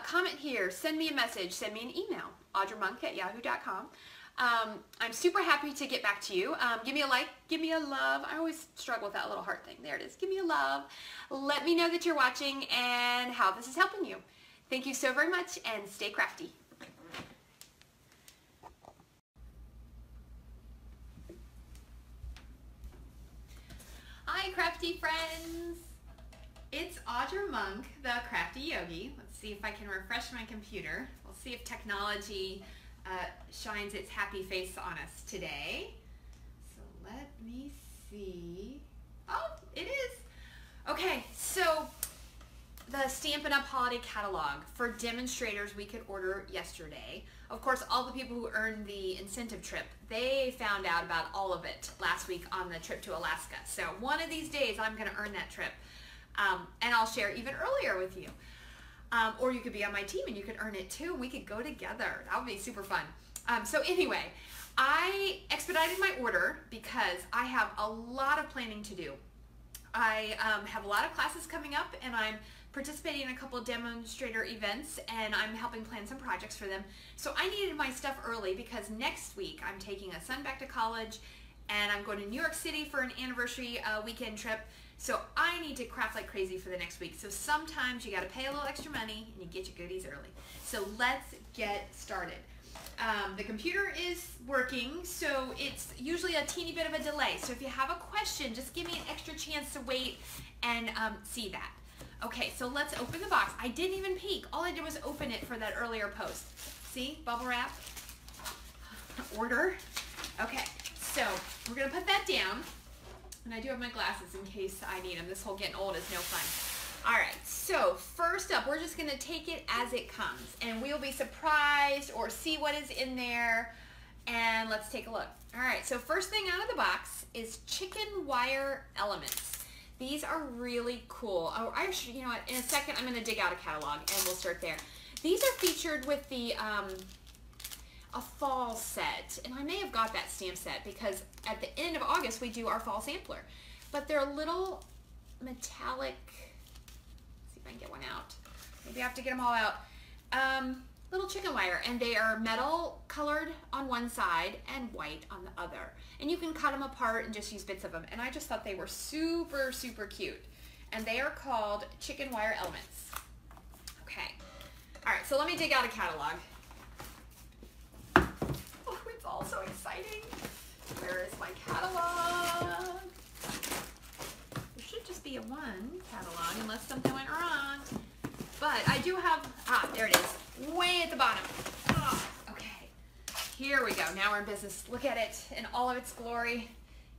Comment here, send me a message, send me an email, audramunk@yahoo.com. I'm super happy to get back to you. Give me a like, give me a love. I always struggle with that little heart thing. There it is. Give me a love. Let me know that you're watching and how this is helping you. Thank you so very much and stay crafty. Hi, crafty friends. It's Audra Monk, the Crafty Yogi. Let's see if I can refresh my computer. We'll see if technology shines its happy face on us today. So let me see. Oh, it is. Okay, so the Stampin' Up! Holiday Catalog for demonstrators we could order yesterday. Of course, all the people who earned the incentive trip, they found out about all of it last week on the trip to Alaska. So one of these days, I'm going to earn that trip. And I'll share even earlier with you. Or you could be on my team and you could earn it too. We could go together. That would be super fun. So anyway, I expedited my order because I have a lot of planning to do. I have a lot of classes coming up and I'm participating in a couple of demonstrator events, and I'm helping plan some projects for them. So I needed my stuff early because next week I'm taking a son back to college, and I'm going to New York City for an anniversary weekend trip. So I need to craft like crazy for the next week. So sometimes you got to pay a little extra money and you get your goodies early. So let's get started. The computer is working, so it's usually a teeny bit of a delay. So if you have a question, just give me an extra chance to wait and see that. Okay, so let's open the box. I didn't even peek. All I did was open it for that earlier post. See, bubble wrap, order. Okay, so we're gonna put that down. And I do have my glasses in case I need them. This whole getting old is no fun. All right, so first up, we're just gonna take it as it comes, and we'll be surprised or see what is in there, and let's take a look. All right, so first thing out of the box is chicken wire elements. These are really cool. Oh, you know what, in a second, I'm gonna dig out a catalog, and we'll start there. These are featured with the, a fall set, and I may have got that stamp set because at the end of August, we do our fall sampler, but they're little metallic, I can get one out. Maybe I have to get them all out. Little chicken wire, and they are metal colored on one side and white on the other. And you can cut them apart and just use bits of them. And I just thought they were super, super cute. And they are called chicken wire elements. Okay. All right, so let me dig out a catalog. Oh, it's all so exciting. Where is my catalog? Should just be a one catalog unless something went wrong. But I do have, there it is, way at the bottom. Oh, okay, here we go. Now we're in business. Look at it in all of its glory.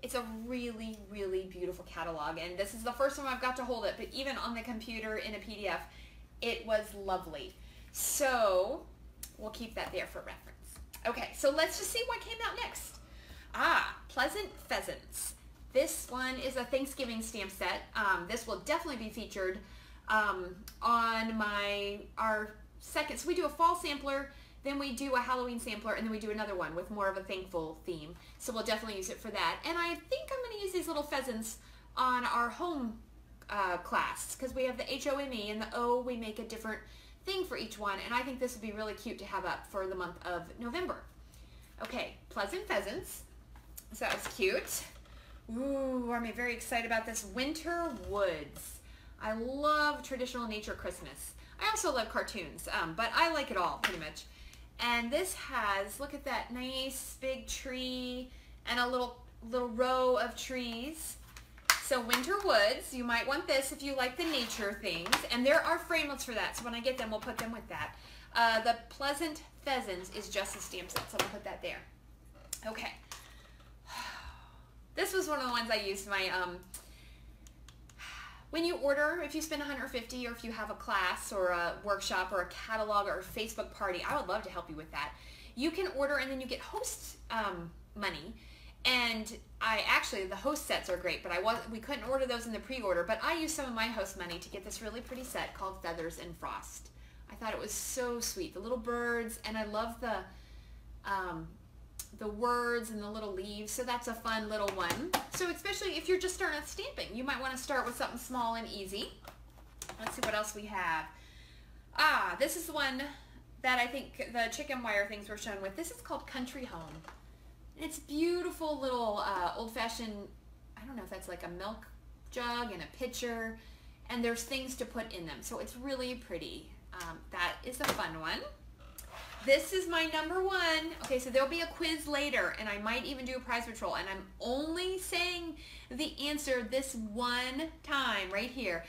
It's a really, really beautiful catalog, and this is the first time I've got to hold it, but even on the computer in a PDF, it was lovely. So we'll keep that there for reference. Okay, so let's just see what came out next. Pleasant Pheasants. This one is a Thanksgiving stamp set. This will definitely be featured on our second. So we do a fall sampler, then we do a Halloween sampler, and then we do another one with more of a thankful theme. So we'll definitely use it for that. And I think I'm going to use these little pheasants on our home class because we have the HOME and the O, we make a different thing for each one. And I think this would be really cute to have up for the month of November. Okay, Pleasant Pheasants. So that was cute. Ooh, I'm very excited about this. Winter Woods. I love traditional nature Christmas. I also love cartoons, but I like it all pretty much. And this has, look at that nice big tree and a little row of trees. So Winter Woods, you might want this if you like the nature things. And there are framelits for that, so when I get them, we'll put them with that. The Pleasant Pheasants is just a stamp set, so I'll put that there. Okay. This was one of the ones I used my, when you order, if you spend $150 or if you have a class or a workshop or a catalog or a Facebook party, I would love to help you with that. You can order and then you get host money. And the host sets are great, but we couldn't order those in the pre-order, but I used some of my host money to get this really pretty set called Feathers and Frost. I thought it was so sweet. The little birds, and I love the words and the little leaves, so that's a fun little one. So especially if you're just starting with stamping, you might want to start with something small and easy. Let's see what else we have. This is the one that I think the chicken wire things were shown with. This is called Country Home. And it's beautiful little old-fashioned, I don't know if that's like a milk jug and a pitcher, and there's things to put in them, so it's really pretty. That is a fun one. This is my number one. Okay, so there'll be a quiz later, and I might even do a prize patrol, and I'm only saying the answer this one time right here.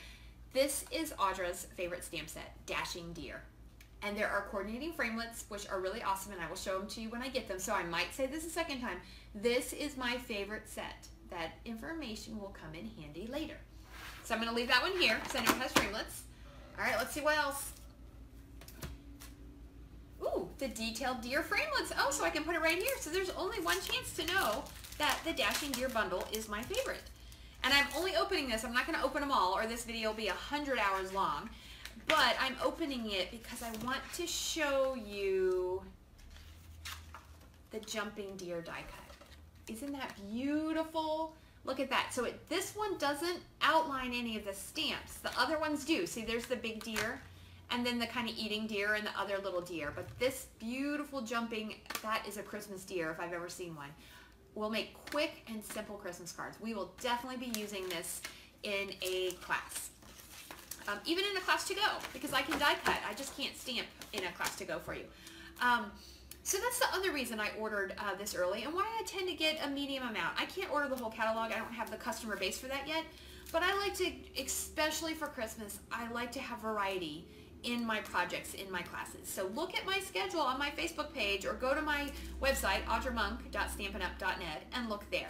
This is Audra's favorite stamp set, Dashing Deer. And there are coordinating framelits, which are really awesome, and I will show them to you when I get them, so I might say this a second time. This is my favorite set. That information will come in handy later. So I'm going to leave that one here, because I know it has framelits. All right, let's see what else. Ooh, the detailed deer framelits. Oh, so I can put it right here. So there's only one chance to know that the Dashing Deer bundle is my favorite. And I'm only opening this. I'm not going to open them all, or this video will be 100 hours long. But I'm opening it because I want to show you the jumping deer die cut. Isn't that beautiful? Look at that. So this one doesn't outline any of the stamps. The other ones do. See, there's the big deer and then the kind of eating deer and the other little deer. But this beautiful jumping, that is a Christmas deer if I've ever seen one. We'll make quick and simple Christmas cards. We will definitely be using this in a class. Even in a class to go, because I can die cut. I just can't stamp in a class to go for you. So that's the other reason I ordered this early, and why I tend to get a medium amount. I can't order the whole catalog. I don't have the customer base for that yet, but I like to, especially for Christmas, I like to have variety in my projects, in my classes. So look at my schedule on my Facebook page, or go to my website, audramonk.stampinup.net, and look there.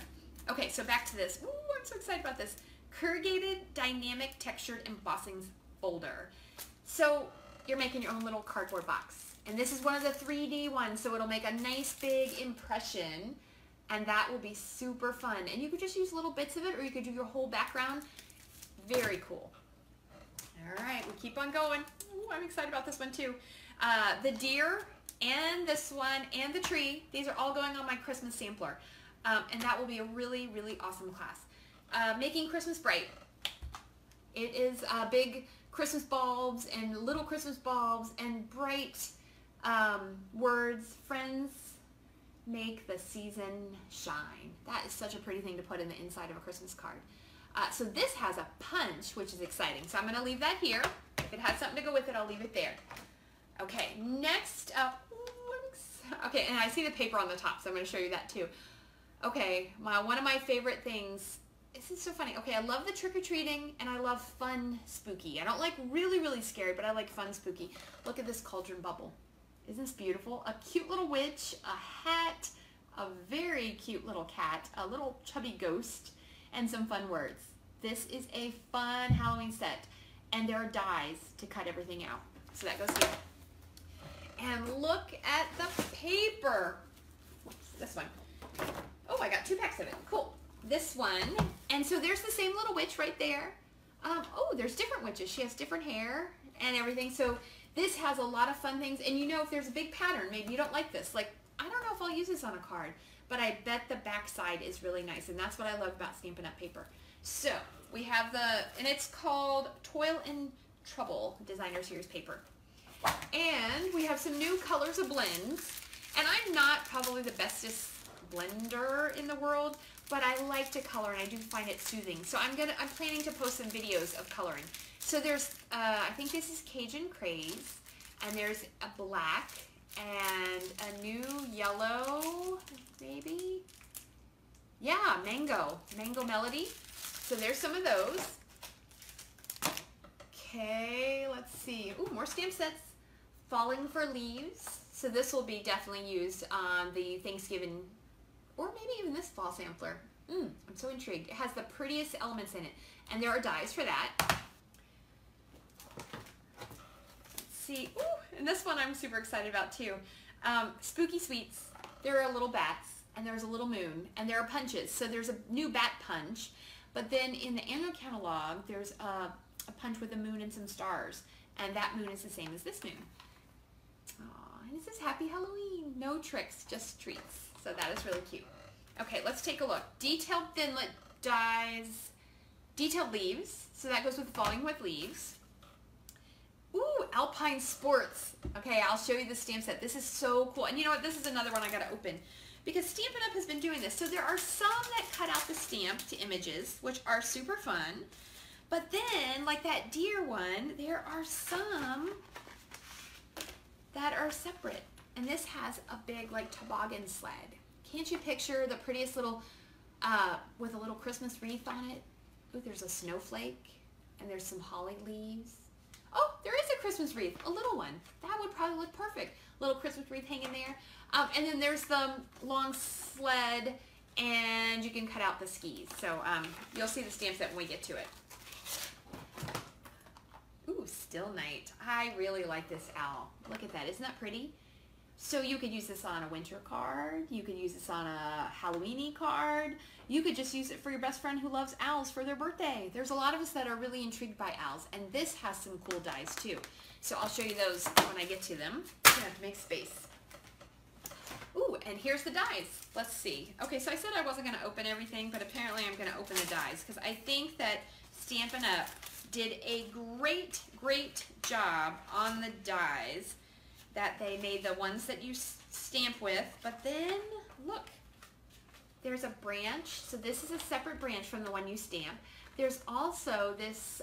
Okay, so back to this. Ooh, I'm so excited about this. Corrugated Dynamic Textured Embossing Folder. So you're making your own little cardboard box. And this is one of the 3D ones, so it'll make a nice big impression, and that will be super fun. And you could just use little bits of it, or you could do your whole background. Very cool. All right, we keep on going. Ooh, I'm excited about this one too. The deer and this one and the tree, these are all going on my Christmas sampler. And that will be a really, really awesome class. Making Christmas bright. It is big Christmas bulbs and little Christmas bulbs and bright words. Friends make the season shine. That is such a pretty thing to put in the inside of a Christmas card. So this has a punch, which is exciting. So I'm going to leave that here. If it has something to go with it, I'll leave it there. Okay, next up. Okay, and I see the paper on the top, so I'm going to show you that too. Okay, one of my favorite things. This is so funny. Okay, I love the trick-or-treating, and I love fun spooky. I don't like really, really scary, but I like fun spooky. Look at this cauldron bubble. Isn't this beautiful? A cute little witch, a hat, a very cute little cat, a little chubby ghost, and some fun words. This is a fun Halloween set, and there are dies to cut everything out. So that goes here. And look at the paper. Whoops, this one. Oh, I got 2 packs of it. Cool. This one. And so there's the same little witch right there. Oh, there's different witches. She has different hair and everything. So this has a lot of fun things. And you know, if there's a big pattern, maybe you don't like this. Like, I don't know if I'll use this on a card, but I bet the back side is really nice. And that's what I love about Stampin' Up! Paper. So we have and it's called Toil and Trouble Designer Series paper. And we have some new colors of blends. And I'm not probably the bestest blender in the world, but I like to color, and I do find it soothing. So I'm planning to post some videos of coloring. So there's, I think this is Cajun Craze, and there's a black and a new yellow, maybe? Yeah, Mango Melody. So there's some of those. Okay, let's see. Ooh, more stamp sets. Falling for Leaves. So this will be definitely used on the Thanksgiving, or maybe even this fall sampler. I'm so intrigued. It has the prettiest elements in it, and there are dies for that. Let's see. Ooh, and this one I'm super excited about too. Spooky Sweets. There are little bats, and there's a little moon, and there are punches. So there's a new bat punch, but then in the annual catalog, there's a punch with a moon and some stars, and that moon is the same as this moon. Aww, and it says Happy Halloween. No tricks, just treats. So that is really cute. Okay, let's take a look. Detailed Thinlit dies, Detailed Leaves. So that goes with Falling with Leaves. Ooh, Alpine Sports. Okay, I'll show you the stamp set. This is so cool. And you know what? This is another one I got to open, because Stampin' Up! Has been doing this. So there are some that cut out the stamp to images, which are super fun. But then, like that deer one, there are some that are separate. And this has a big, like, toboggan sled. Can't you picture the prettiest little, with a little Christmas wreath on it? Ooh, there's a snowflake, and there's some holly leaves. Oh, there is a Christmas wreath, a little one. That would probably look perfect. Little Christmas wreath hanging there. And then there's the long sled, and you can cut out the skis. So you'll see the stamp set when we get to it. Ooh, Still Night. I really like this owl. Look at that. Isn't that pretty? So you could use this on a winter card. You could use this on a Halloween-y card. You could just use it for your best friend who loves owls for their birthday. There's a lot of us that are really intrigued by owls, and this has some cool dies too. So I'll show you those when I get to them. I'm gonna have to make space. Ooh, and here's the dies. Let's see. Okay, so I said I wasn't going to open everything, but apparently I'm going to open the dies because I think that Stampin' Up! Did a great, great job on the dies, that they made the ones that you stamp with, but then look, there's a branch. So this is a separate branch from the one you stamp. There's also this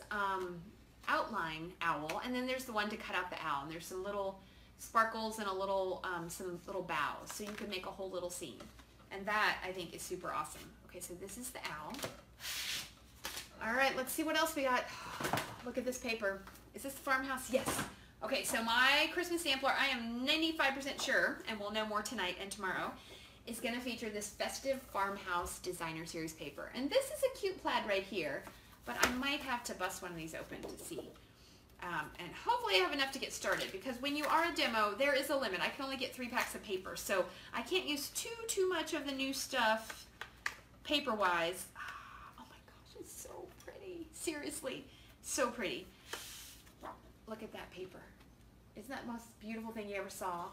outline owl, and then there's the one to cut out the owl, and there's some little sparkles and a little some little bows, so you can make a whole little scene, and that I think is super awesome. Okay, so this is the owl. All right, let's see what else we got. Look at this paper. Is this the farmhouse? Yes. Okay, so my Christmas sampler, I am 95% sure, and we'll know more tonight and tomorrow, is going to feature this Festive Farmhouse Designer Series paper. And this is a cute plaid right here, but I might have to bust one of these open to see. And hopefully I have enough to get started, because when you are a demo, there is a limit. I can only get 3 packs of paper, so I can't use too much of the new stuff paper-wise. Oh my gosh, it's so pretty. Seriously, so pretty. Look at that paper. Isn't that the most beautiful thing you ever saw?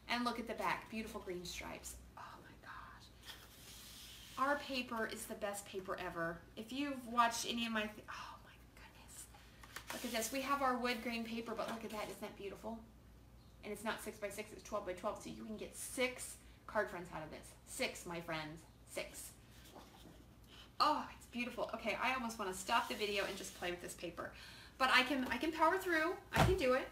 And look at the back, beautiful green stripes. Oh my gosh. Our paper is the best paper ever. If you've watched any of my, oh my goodness. Look at this. We have our wood grain paper, but look at that. Isn't that beautiful? And it's not 6 by 6, it's 12 by 12, so you can get 6 card fronts out of this. 6, my friends, 6. Oh, it's beautiful. Okay, I almost want to stop the video and just play with this paper. But I can power through. I can do it.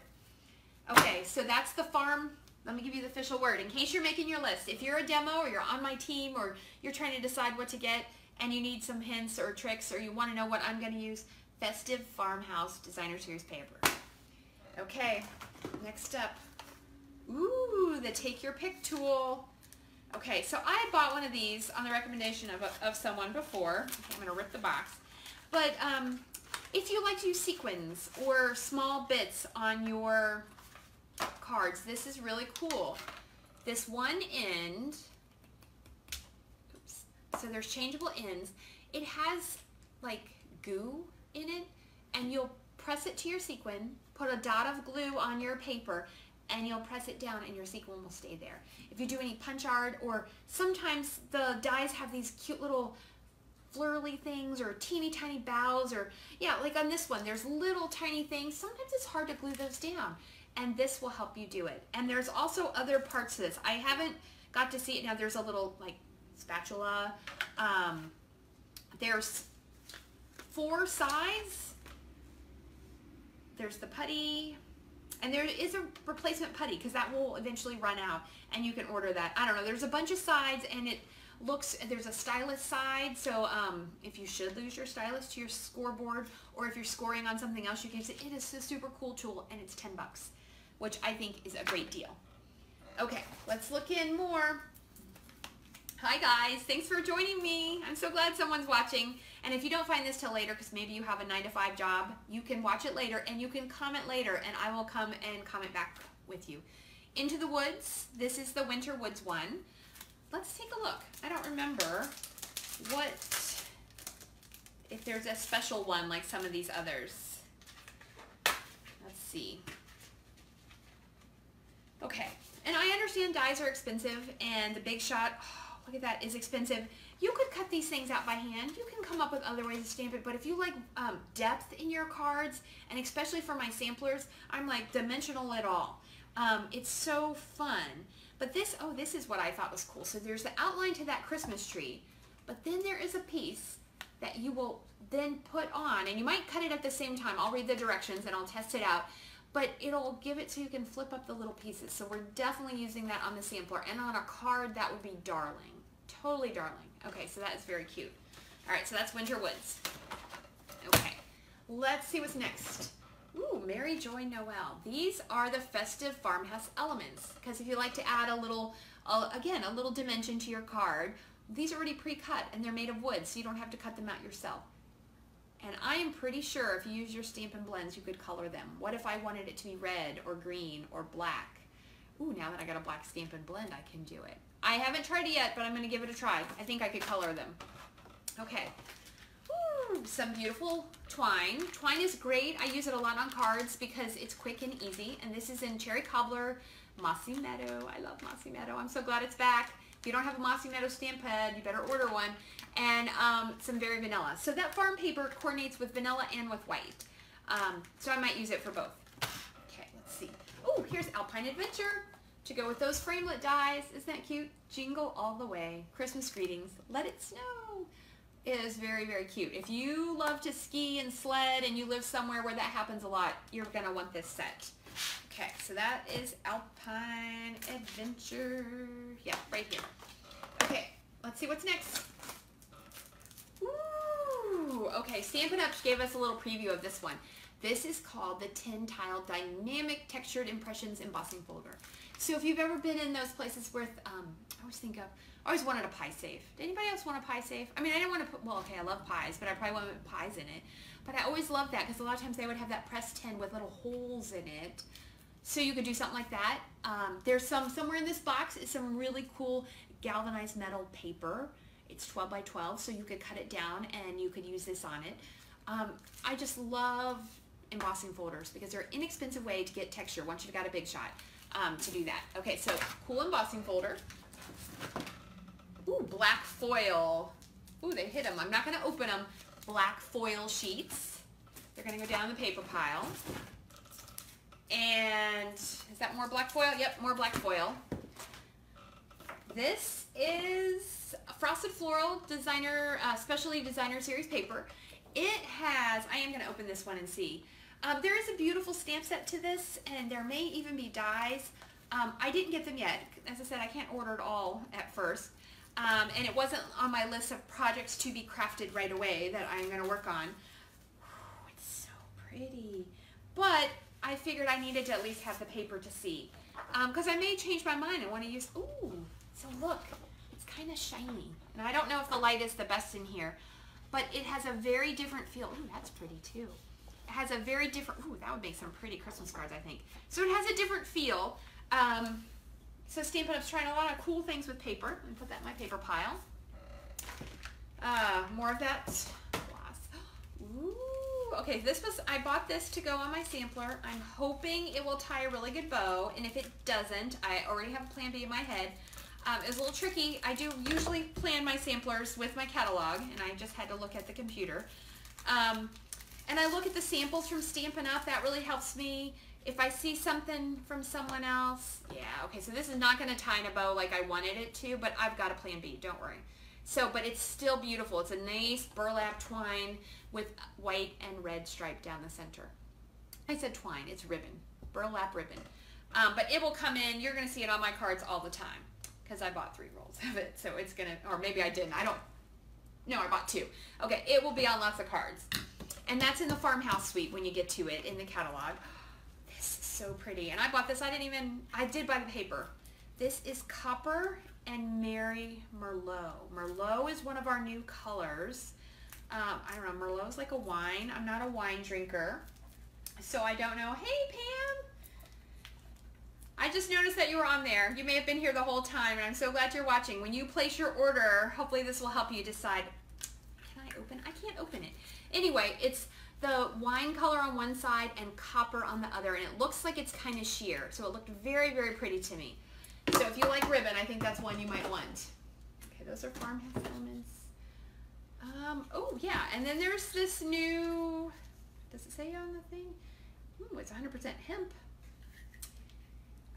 Okay, so that's the farm. Let me give you the official word in case you're making your list. If you're a demo or you're on my team or you're trying to decide what to get and you need some hints or tricks or you want to know what I'm going to use, Festive Farmhouse Designer Series paper. Okay, next up. Ooh, the Take Your Pick tool. Okay, so I bought one of these on the recommendation of someone before. Okay, I'm going to rip the box. But if you like to use sequins or small bits on your cards, this is really cool. This one end, oops, so there's changeable ends. It has like goo in it, and you'll press it to your sequin, put a dot of glue on your paper, and you'll press it down and your sequin will stay there. If you do any punch art, or sometimes the dies have these cute little flurly things or teeny tiny bows, or yeah, like on this one, there's little tiny things. Sometimes it's hard to glue those down, and this will help you do it. And there's also other parts to this. I haven't got to see it now. There's a little like spatula. There's 4 sides. There's the putty, and there is a replacement putty because that will eventually run out, and you can order that. I don't know. There's a bunch of sides, and it looks, there's a stylus side, so if you should lose your stylus to your scoreboard, or if you're scoring on something else, you can use it. It is a super cool tool, and it's 10 bucks, which I think is a great deal. Okay, let's look in more. Hi guys, thanks for joining me. I'm so glad someone's watching. And if you don't find this till later, because maybe you have a 9-to-5 job, you can watch it later, and you can comment later, and I will come and comment back with you. Into the Woods, this is the Winter Woods one. Let's take a look. I don't remember if there's a special one like some of these others. Let's see. Okay, and I understand dies are expensive, and the Big Shot, oh, look at that, is expensive. You could cut these things out by hand. You can come up with other ways to stamp it, but if you like depth in your cards, and especially for my samplers, I'm like dimensional it all. It's so fun. But this, oh, this is what I thought was cool. So there's the outline to that Christmas tree, but then there is a piece that you will then put on, and you might cut it at the same time. I'll read the directions and I'll test it out, but it'll give it so you can flip up the little pieces. So we're definitely using that on the sampler, and on a card that would be darling. Totally darling. Okay, so that is very cute. All right, so that's Winter Woods. Okay, let's see what's next. Ooh, Mary Joy Noel. These are the Festive Farmhouse elements, because if you like to add a little, again, a little dimension to your card, these are already pre-cut and they're made of wood, so you don't have to cut them out yourself. And I am pretty sure if you use your Stampin' Blends, you could color them. What if I wanted it to be red or green or black? Ooh, now that I got a black Stampin' Blend, I can do it. I haven't tried it yet, but I'm going to give it a try. I think I could color them. Okay. Ooh, some beautiful twine. Twine is great. I use it a lot on cards because it's quick and easy. And this is in Cherry Cobbler Mossy Meadow. I love Mossy Meadow. I'm so glad it's back. If you don't have a Mossy Meadow stamp head, you better order one. And some Very Vanilla. So that farm paper coordinates with vanilla and with white. So I might use it for both. Okay, let's see. Oh, here's Alpine Adventure to go with those framelit dies. Isn't that cute? Jingle all the way. Christmas greetings. Let it snow. It is very, very cute. If you love to ski and sled and you live somewhere where that happens a lot, you're going to want this set. Okay, so that is Alpine Adventure. Yeah, right here. Okay, let's see what's next. Ooh, okay, Stampin' Up! Gave us a little preview of this one. This is called the 10 Tile Dynamic Textured Impressions Embossing Folder. So if you've ever been in those places where, I always wanted a pie safe. Did anybody else want a pie safe? I mean, I didn't want to put, well, okay, I love pies, but I probably wouldn't put pies in it. But I always loved that because a lot of times they would have that pressed tin with little holes in it. So you could do something like that. There's somewhere in this box is some really cool galvanized metal paper. It's 12 by 12, so you could cut it down and you could use this on it. I just love embossing folders because they're an inexpensive way to get texture once you've got a big shot to do that. Okay, so cool embossing folder. Ooh, black foil. Ooh, they hit them. I'm not going to open them. Black foil sheets. They're going to go down the paper pile. And is that more black foil? Yep, more black foil. This is Frosted Floral Designer, Specialty Designer Series paper. It has, I am going to open this one and see. There is a beautiful stamp set to this, and there may even be dies. I didn't get them yet. As I said, I can't order it all at first. And it wasn't on my list of projects to be crafted right away that I'm going to work on. Ooh, it's so pretty. But I figured I needed to at least have the paper to see. Because I may change my mind and want to use, ooh, so look, it's kind of shiny. And I don't know if the light is the best in here, but it has a very different feel. Ooh, that's pretty too. It has a very different, ooh, that would make some pretty Christmas cards, I think. So it has a different feel. So Stampin' Up's trying a lot of cool things with paper. Let me put that in my paper pile. More of that gloss. Ooh, okay, I bought this to go on my sampler. I'm hoping it will tie a really good bow, and if it doesn't, I already have a plan B in my head. It was a little tricky. I do usually plan my samplers with my catalog, and I just had to look at the computer. And I look at the samples from Stampin' Up. That really helps me. If I see something from someone else, yeah, okay, so this is not going to tie in a bow like I wanted it to, but I've got a plan B, don't worry. So, but it's still beautiful. It's a nice burlap twine with white and red stripe down the center. I said twine, it's ribbon, burlap ribbon. But it will come in, you're going to see it on my cards all the time because I bought 3 rolls of it, so it's going to, or maybe I didn't, no, I bought 2. Okay, it will be on lots of cards. And that's in the Farmhouse Suite when you get to it in the catalog. So pretty. And I bought this, I did buy the paper. This is Copper and Merry Merlot. Merlot is one of our new colors. I don't know, Merlot is like a wine. I'm not a wine drinker, so I don't know. Hey, Pam. I just noticed that you were on there. You may have been here the whole time, and I'm so glad you're watching. When you place your order, hopefully this will help you decide, can I open? I can't open it. Anyway, it's the wine color on one side and copper on the other, and it looks like it's kind of sheer, so it looked very, very pretty to me. So if you like ribbon, I think that's one you might want. Okay, those are Farmhouse Elements. Oh yeah, and then there's this new, does it say on the thing? Ooh, it's 100% hemp.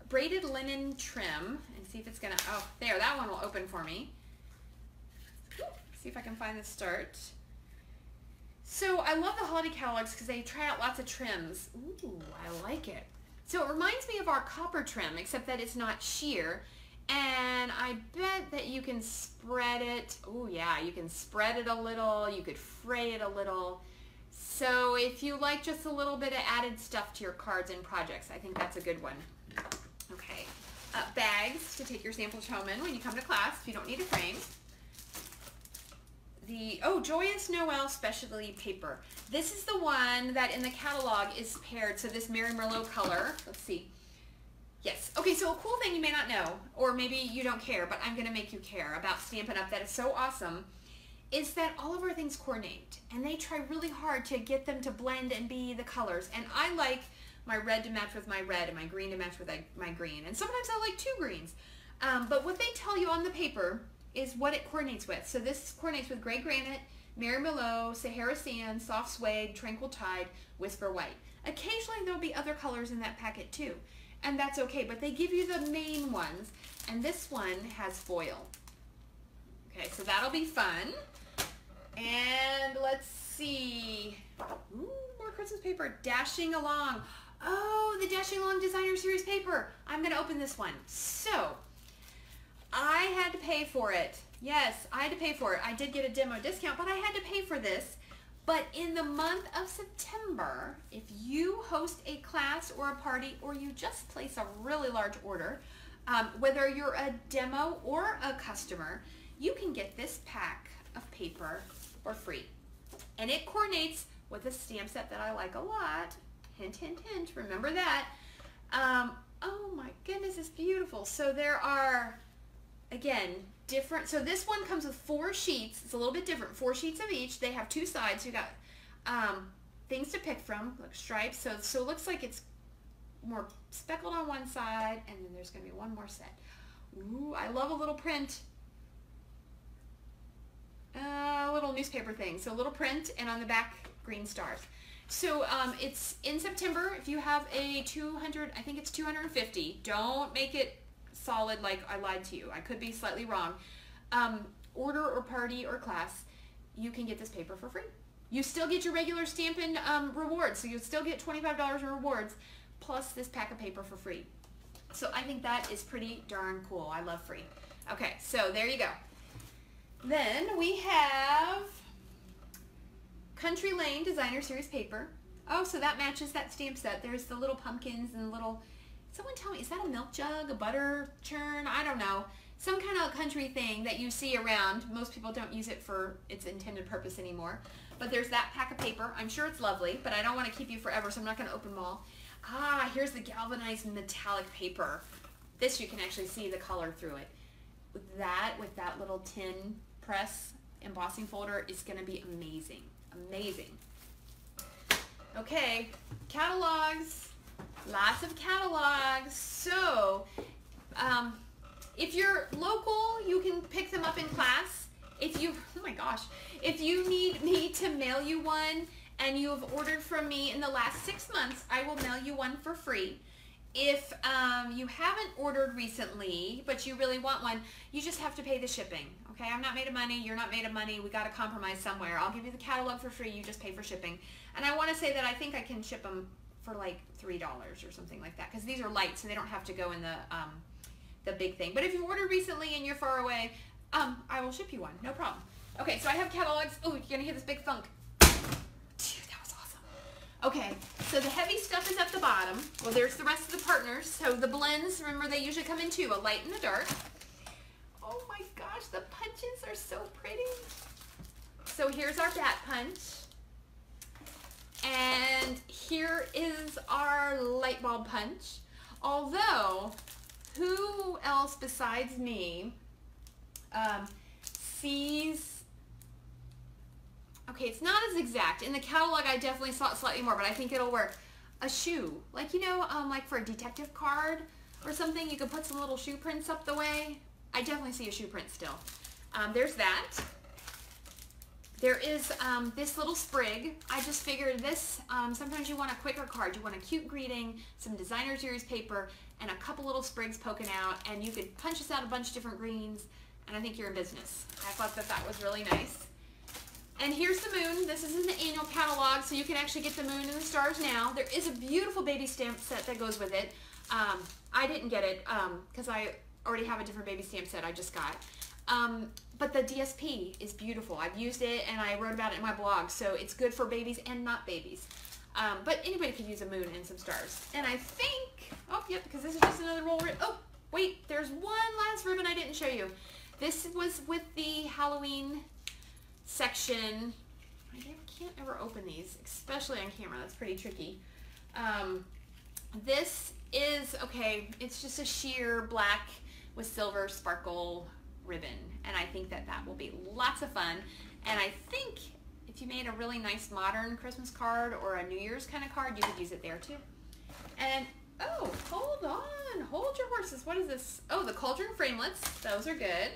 Braided linen trim, and see if it's gonna, oh, there, that one will open for me. Ooh, see if I can find the start. So I love the holiday catalogs because they try out lots of trims. Ooh, I like it. So it reminds me of our copper trim, except that it's not sheer. And I bet that you can spread it. Oh yeah, you can spread it a little. You could fray it a little. So if you like just a little bit of added stuff to your cards and projects, I think that's a good one. Okay, bags to take your samples home in when you come to class if you don't need a frame. Oh, Joyous Noel Specialty Paper. This is the one that in the catalog is paired, so this Merry Merlot color, let's see. Yes, okay, so a cool thing you may not know, or maybe you don't care, but I'm gonna make you care about Stampin' Up! That is so awesome, is that all of our things coordinate, and they try really hard to get them to blend and be the colors, and I like my red to match with my red and my green to match with my green. And sometimes I like two greens. But what they tell you on the paper is what it coordinates with. So this coordinates with gray granite, Mary Merlot, Sahara sand, soft suede, tranquil tide, whisper white. Occasionally there'll be other colors in that packet too, and that's okay, but they give you the main ones, and this one has foil. Okay, so that'll be fun. And let's see. Ooh, more Christmas paper. Dashing Along. Oh, the Dashing Along Designer Series paper. I'm going to open this one. So, I had to pay for it. Yes, I had to pay for it. I did get a demo discount, but I had to pay for this. But in the month of September, if you host a class or a party, or you just place a really large order, whether you're a demo or a customer, you can get this pack of paper for free. And it coordinates with a stamp set that I like a lot. Hint, hint, hint. Remember that. Oh my goodness, it's beautiful. So there are, again, different. So this one comes with 4 sheets. It's a little bit different. 4 sheets of each. They have 2 sides. You got things to pick from, like stripes. So it looks like it's more speckled on one side, and then there's going to be one more set. Ooh, I love a little print. Little newspaper thing. So a little print, and on the back, green stars. So it's in September. If you have a 200, I think it's 250. Don't make it solid like I lied to you. I could be slightly wrong. Order or party or class, you can get this paper for free. You still get your regular Stampin' rewards, so you'll still get $25 in rewards, plus this pack of paper for free. So I think that is pretty darn cool. I love free. Okay, so there you go. Then we have Country Lane Designer Series paper. Oh, so that matches that stamp set. There's the little pumpkins and little, someone tell me, is that a milk jug, a butter churn? I don't know. Some kind of country thing that you see around. Most people don't use it for its intended purpose anymore. But there's that pack of paper. I'm sure it's lovely, but I don't want to keep you forever, so I'm not going to open them all. Ah, here's the galvanized metallic paper. This you can actually see the color through it. With that little tin press embossing folder, is going to be amazing. Amazing. Okay, catalogs. Lots of catalogs. So, if you're local, you can pick them up in class. If you, oh my gosh, if you need me to mail you one and you have ordered from me in the last 6 months, I will mail you one for free. If you haven't ordered recently, but you really want one, you just have to pay the shipping. Okay, I'm not made of money, you're not made of money, we got to compromise somewhere. I'll give you the catalog for free, you just pay for shipping. And I want to say that I think I can ship them for like $3 or something like that, because these are light, so they don't have to go in the big thing. But if you ordered recently and you're far away, I will ship you one, no problem. Okay, so I have catalogs. Oh, you're going to hear this big thunk. That was awesome. Okay, so the heavy stuff is at the bottom. Well, there's the rest of the partners. So the blends, remember, they usually come in 2, a light and a dark. Oh my gosh, the punches are so pretty. So here's our bat punch. And here is our light bulb punch. Although, who else besides me sees, okay, it's not as exact. In the catalog, I definitely saw it slightly more, but I think it'll work. A shoe, like, you know, like for a detective card or something, you could put some little shoe prints up the way. I definitely see a shoe print still. There's that. There is this little sprig. I just figured this, sometimes you want a quicker card. You want a cute greeting, some designer series paper, and a couple little sprigs poking out, and you could punch this out a bunch of different greens, and I think you're in business. I thought that that was really nice. And here's the moon. This is in the annual catalog, so you can actually get the moon and the stars now. There is a beautiful baby stamp set that goes with it. I didn't get it because I already have a different baby stamp set I just got. But the DSP is beautiful. I've used it and I wrote about it in my blog, so it's good for babies and not babies. But anybody could use a moon and some stars. And I think, oh, yep, because this is just another roll ribbon. Oh, wait, there's one last ribbon I didn't show you. This was with the Halloween section. I can't ever open these, especially on camera. That's pretty tricky. This is, okay, it's just a sheer black with silver sparkle ribbon, and I think that that will be lots of fun. And I think if you made a really nice modern Christmas card or a New Year's kind of card, you could use it there too. And, oh, hold on. Hold your horses. What is this? Oh, the cauldron framelits. Those are good.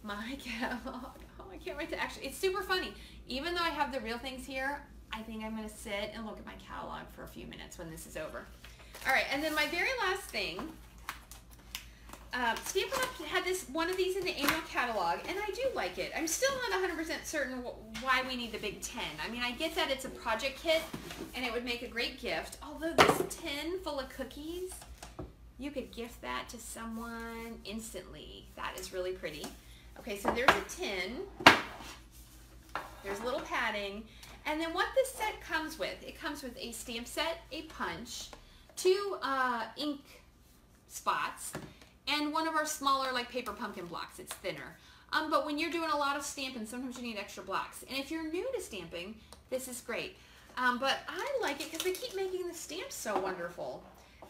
My catalog. Oh, I can't wait to actually, it's super funny. Even though I have the real things here, I think I'm going to sit and look at my catalog for a few minutes when this is over. All right, and then my very last thing, Stampin' Up! Had one of these in the annual catalog, and I do like it. I'm still not 100% certain why we need the big 10. I mean, I get that it's a project kit, and it would make a great gift. Although this tin full of cookies, you could gift that to someone instantly. That is really pretty. Okay, so there's a tin. There's a little padding. And then what this set comes with, it comes with a stamp set, a punch, 2 ink spots, and one of our smaller like paper pumpkin blocks. It's thinner. But when you're doing a lot of stamping, sometimes you need extra blocks. And if you're new to stamping, this is great. But I like it because they keep making the stamps so wonderful.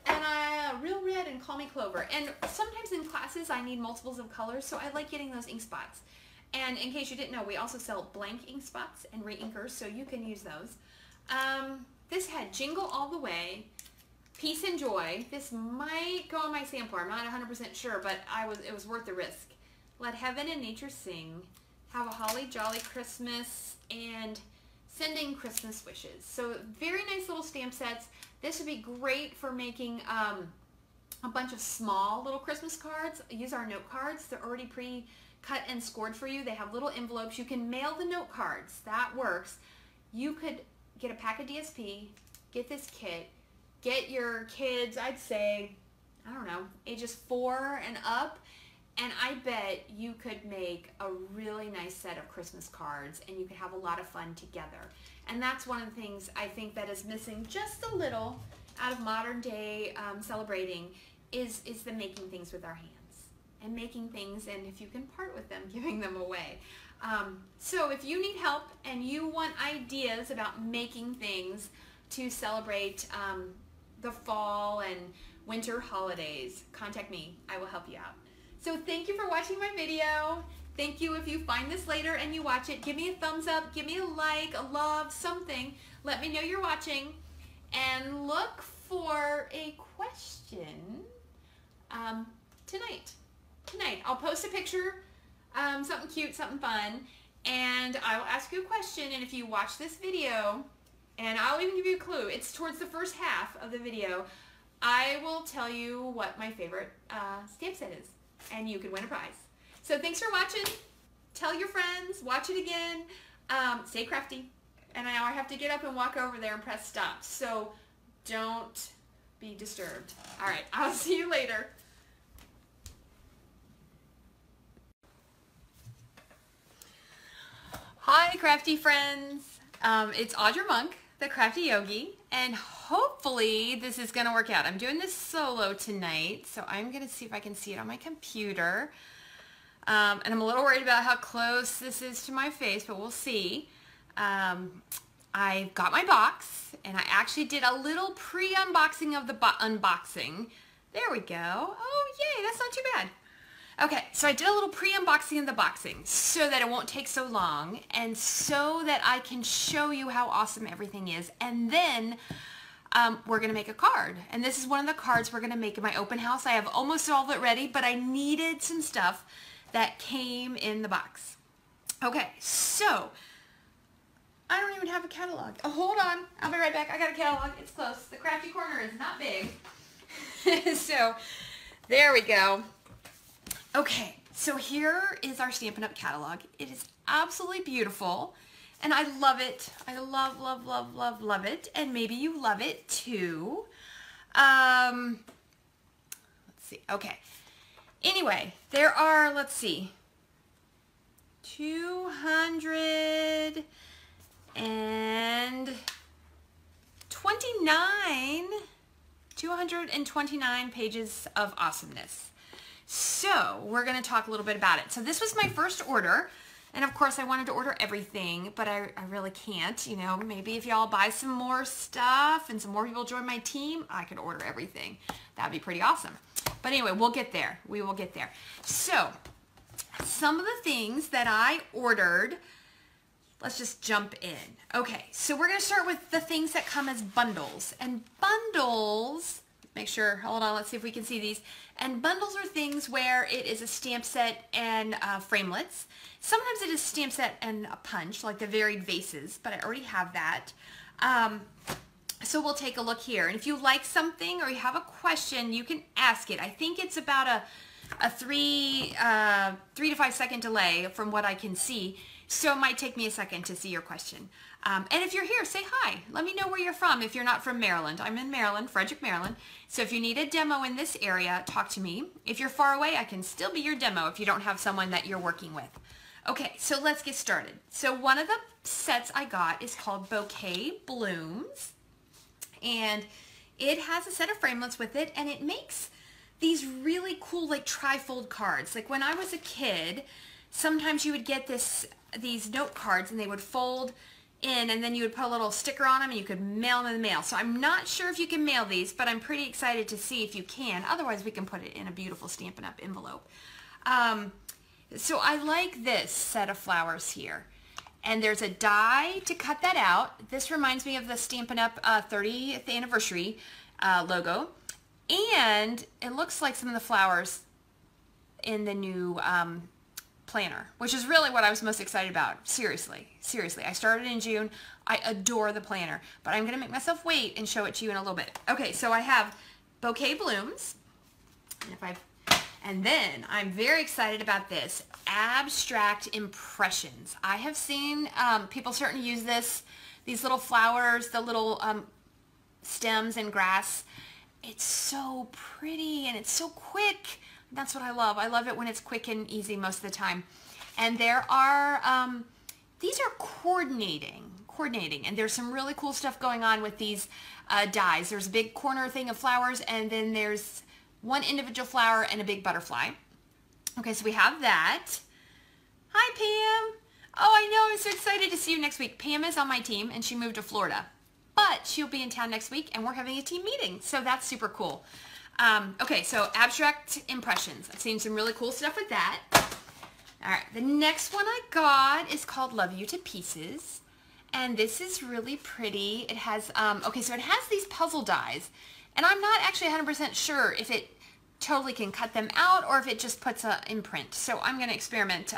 And Real Red and Call Me Clover. And sometimes in classes I need multiples of colors, so I like getting those ink spots. And in case you didn't know, we also sell blank ink spots and re-inkers, so you can use those. This had Jingle All the Way, Peace and Joy. This might go on my sampler. I'm not 100% sure, but it was worth the risk. Let Heaven and Nature Sing, Have a Holly Jolly Christmas, and Sending Christmas Wishes. So very nice little stamp sets. This would be great for making a bunch of small little Christmas cards. Use our note cards. They're already pre-cut and scored for you. They have little envelopes. You can mail the note cards. That works. You could get a pack of DSP, get this kit, get your kids, I'd say, I don't know, ages 4 and up, and I bet you could make a really nice set of Christmas cards, and you could have a lot of fun together. And that's one of the things I think that is missing just a little out of modern day celebrating is the making things with our hands. And making things, and if you can part with them, giving them away. So if you need help and you want ideas about making things to celebrate the fall and winter holidays, contact me. I will help you out. So thank you for watching my video. Thank you if you find this later and you watch it. Give me a thumbs up, give me a like, a love, something. Let me know you're watching. And look for a question tonight. I'll post a picture, something cute, something fun, and I will ask you a question, and if you watch this video, and I'll even give you a clue, it's towards the first half of the video, I will tell you what my favorite stamp set is, and you can win a prize. So thanks for watching. Tell your friends, watch it again, stay crafty, and now I have to get up and walk over there and press stop, so don't be disturbed. All right, I'll see you later. Hi crafty friends, it's Audra Monk, the Crafty Yogi, and hopefully this is going to work out. I'm doing this solo tonight, so I'm going to see if I can see it on my computer, and I'm a little worried about how close this is to my face, but we'll see. I got my box, and I actually did a little pre-unboxing of the unboxing. There we go. Oh yay, that's not too bad. Okay, so I did a little pre-unboxing of the boxing so that it won't take so long and so that I can show you how awesome everything is. And then we're going to make a card. And this is one of the cards we're going to make in my open house. I have almost all of it ready, but I needed some stuff that came in the box. Okay, so I don't even have a catalog. Oh, hold on. I'll be right back. I got a catalog. It's close. The crafty corner is not big. So there we go. Okay, so here is our Stampin' Up! Catalog. It is absolutely beautiful, and I love it. I love, love, love, love, love it, and maybe you love it too. Let's see, okay.9 229 pages of awesomeness. So we're going to talk a little bit about it. So this was my first order, and of course I wanted to order everything, but I really can't. You know, maybe if y'all buy some more stuff and some more people join my team, I could order everything. That'd be pretty awesome. But anyway, we'll get there. We will get there. So some of the things that I ordered let's just jump in. Okay, so we're gonna start with the things that come as bundles. And bundles, make sure, hold on, let's see if we can see these. And bundles are things where it is a stamp set and framelits. Sometimes it is stamp set and a punch, like the varied vases, but I already have that. So we'll take a look here. And if you like something or you have a question, you can ask it. I think it's about a 3 to 5 second delay from what I can see. So it might take me a second to see your question. And if you're here, say hi. Let me know where you're from if you're not from Maryland. I'm in Maryland, Frederick, Maryland. So if you need a demo in this area, talk to me. If you're far away, I can still be your demo if you don't have someone that you're working with. Okay, so let's get started. So one of the sets I got is called Bouquet Blooms. And it has a set of framelits with it, and it makes these really cool like trifold cards. Like when I was a kid, sometimes you would get these note cards and they would fold in, and then you would put a little sticker on them and you could mail them in the mail. So I'm not sure if you can mail these, but I'm pretty excited to see if you can. Otherwise, we can put it in a beautiful Stampin' Up! Envelope. So I like this set of flowers here. And there's a die to cut that out. This reminds me of the Stampin' Up! 30th anniversary logo. And it looks like some of the flowers in the new planner, which is really what I was most excited about. Seriously. I started in June. I adore the planner, but I'm going to make myself wait and show it to you in a little bit. Okay, so I have Bouquet Blooms. And then I'm very excited about this, Abstract Impressions. I have seen people starting to use these little flowers, the little stems and grass. It's so pretty and it's so quick. That's what I love. I love it when it's quick and easy most of the time. And there are, these are coordinating, and there's some really cool stuff going on with these dies. There's a big corner thing of flowers, and then there's one individual flower and a big butterfly. Okay, so we have that. Hi, Pam. Oh, I know. I'm so excited to see you next week. Pam is on my team, and she moved to Florida. But she'll be in town next week, and we're having a team meeting. So that's super cool. Okay, so Abstract Impressions. I've seen some really cool stuff with that. All right, the next one I got is called Love You to Pieces. And this is really pretty. It has, okay, so it has these puzzle dies. And I'm not actually 100% sure if it totally can cut them out or if it just puts an imprint. So I'm going to experiment,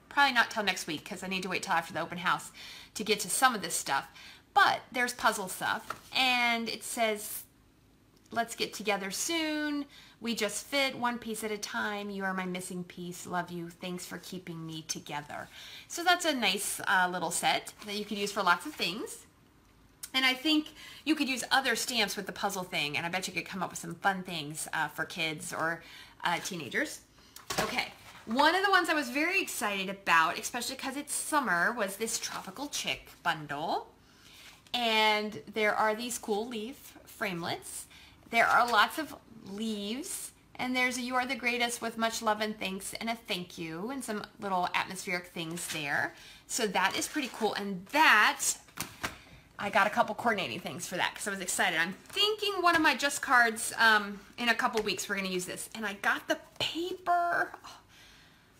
probably not till next week because I need to wait till after the open house to get to some of this stuff. But there's puzzle stuff, and it says, let's get together soon. We just fit one piece at a time. You are my missing piece. Love you. Thanks for keeping me together. So that's a nice little set that you could use for lots of things. And I think you could use other stamps with the puzzle thing, and I bet you could come up with some fun things for kids or teenagers. Okay, one of the ones I was very excited about, especially because it's summer, was this Tropical Chick bundle. And there are these cool leaf framelits. There are lots of leaves, and there's a You Are the Greatest with much love and thanks and a thank you, and some little atmospheric things there. So that is pretty cool, and that, I got a couple coordinating things for that because I was excited. I'm thinking one of my Just Cards in a couple weeks we're going to use this. And I got the paper. Oh,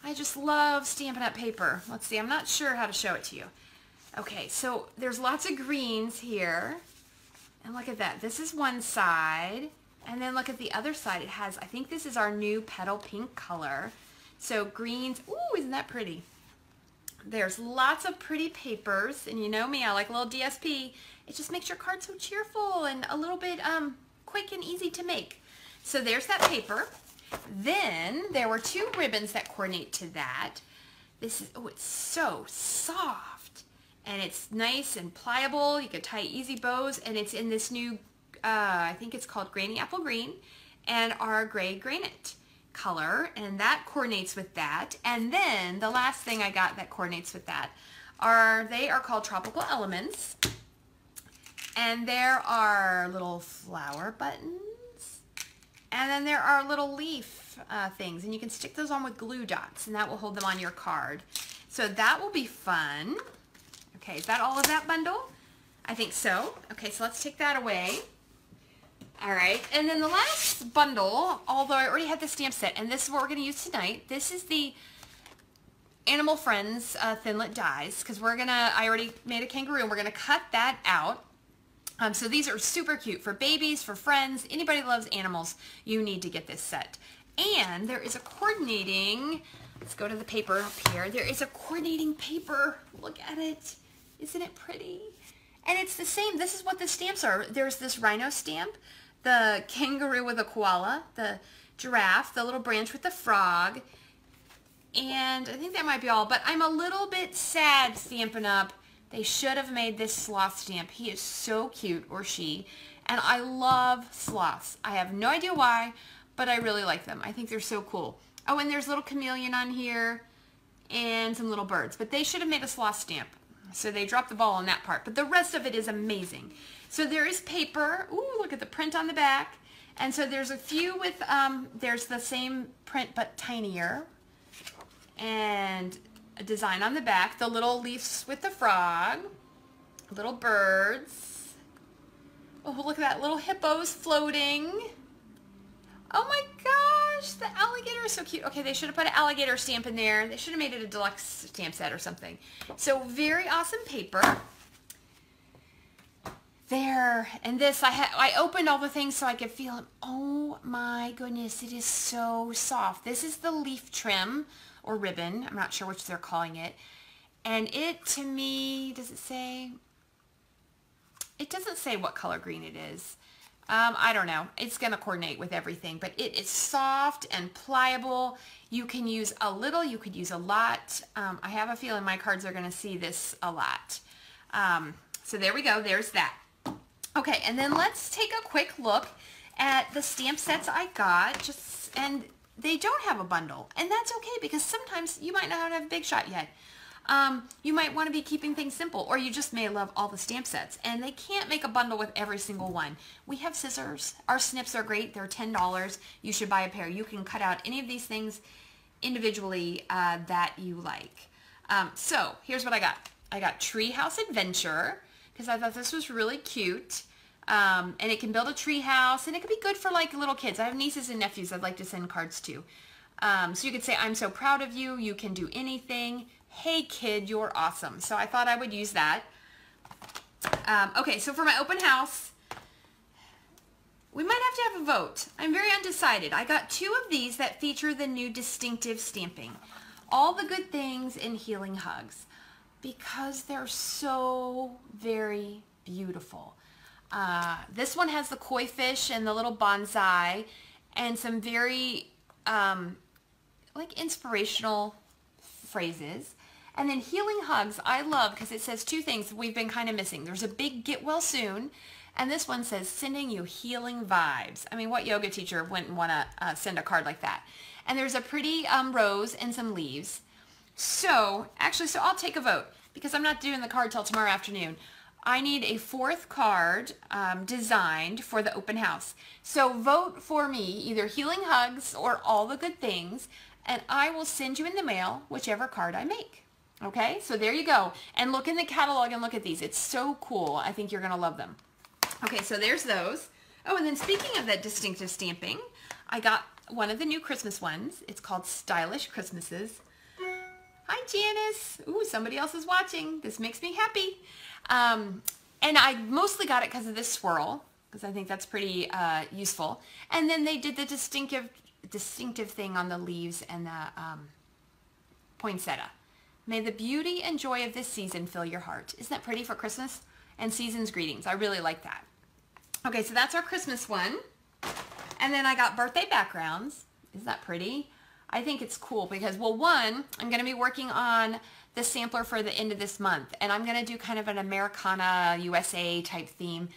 I just love Stampin' Up! Paper. Let's see, I'm not sure how to show it to you. Okay, so there's lots of greens here. And look at that. This is one side. And then look at the other side. It has, I think this is our new petal pink color. So greens. Ooh, isn't that pretty? There's lots of pretty papers, and you know me, I like a little DSP. It just makes your card so cheerful and a little bit quick and easy to make. So there's that paper. Then there were two ribbons that coordinate to that. This is, oh, it's so soft, and it's nice and pliable. You can tie easy bows, and it's in this new, I think it's called Granny Apple Green, and our gray granite color, and that coordinates with that. And then the last thing I got that coordinates with that they are called Tropical Elements, and there are little flower buttons, and then there are little leaf things, and you can stick those on with glue dots, and that will hold them on your card. So that will be fun. Okay, is that all of that bundle? I think so. Okay, so let's take that away. All right, and then the last bundle, although I already had the stamp set, and this is what we're going to use tonight. This is the Animal Friends Thinlit dies, because I already made a kangaroo, and we're gonna cut that out. So these are super cute for babies, for friends, anybody that loves animals, you need to get this set. And there is a coordinating, let's go to the paper up here. There is a coordinating paper. Look at it. Isn't it pretty? And it's the same. This is what the stamps are. There's this rhino stamp, the kangaroo with a koala, the giraffe, the little branch with the frog, and I think that might be all. But I'm a little bit sad Stampin' Up. They should have made this sloth stamp. He is so cute, or she, and I love sloths. I have no idea why, but I really like them. I think they're so cool. Oh, and there's a little chameleon on here and some little birds, but they should have made a sloth stamp. So they dropped the ball on that part, but the rest of it is amazing. So there is paper. Ooh, look at the print on the back. And so there's a few with, there's the same print but tinier. And a design on the back. The little leaves with the frog. Little birds. Oh, look at that. Little hippos floating. Oh my gosh, the alligator is so cute. Okay, they should have put an alligator stamp in there. They should have made it a deluxe stamp set or something. So very awesome paper. There, and this, I opened all the things so I could feel it. Oh my goodness, it is so soft. This is the leaf trim or ribbon. I'm not sure which they're calling it. And it, to me, does it say? It doesn't say what color green it is. I don't know. It's going to coordinate with everything, but it is soft and pliable. You can use a little, you could use a lot. I have a feeling my cards are going to see this a lot. So there we go. There's that. Okay, and then let's take a quick look at the stamp sets I got. And they don't have a bundle, and that's okay, because sometimes you might not have a big shot yet. You might want to be keeping things simple, or you just may love all the stamp sets, and they can't make a bundle with every single one. We have scissors. Our snips are great. They're $10. You should buy a pair. You can cut out any of these things individually that you like. So here's what I got. I got Treehouse Adventure, because I thought this was really cute. And it can build a tree house, and it could be good for like little kids. I have nieces and nephews I'd like to send cards to. So you could say, I'm so proud of you. You can do anything. Hey kid, you're awesome. So I thought I would use that. Okay, so for my open house, we might have to have a vote. I'm very undecided. I got 2 of these that feature the new distinctive stamping. All the good things in Healing Hugs, because they're so very beautiful. This one has the koi fish and the little bonsai and some very like inspirational phrases. And then Healing Hugs I love because it says 2 things we've been kind of missing. There's a big get well soon, and this one says sending you healing vibes. I mean, what yoga teacher wouldn't want to send a card like that? And there's a pretty rose and some leaves. So actually, I'll take a vote because I'm not doing the card till tomorrow afternoon. I need a 4th card designed for the open house. So vote for me, either Healing Hugs or All the Good Things, and I will send you in the mail whichever card I make. Okay, so there you go. And look in the catalog and look at these. It's so cool. I think you're going to love them. Okay, so there's those. Oh, and then speaking of that distinctive stamping, I got one of the new Christmas ones. It's called Stylish Christmases. Hi, Janice. Ooh, somebody else is watching. This makes me happy. And I mostly got it because of this swirl, because I think that's pretty useful. And then they did the distinctive thing on the leaves and the poinsettia. May the beauty and joy of this season fill your heart. Isn't that pretty for Christmas? And season's greetings. I really like that. Okay, so that's our Christmas one. And then I got birthday backgrounds. Isn't that pretty? I think it's cool because, well, one, I'm going to be working on the sampler for the end of this month. And I'm going to do kind of an Americana USA type theme.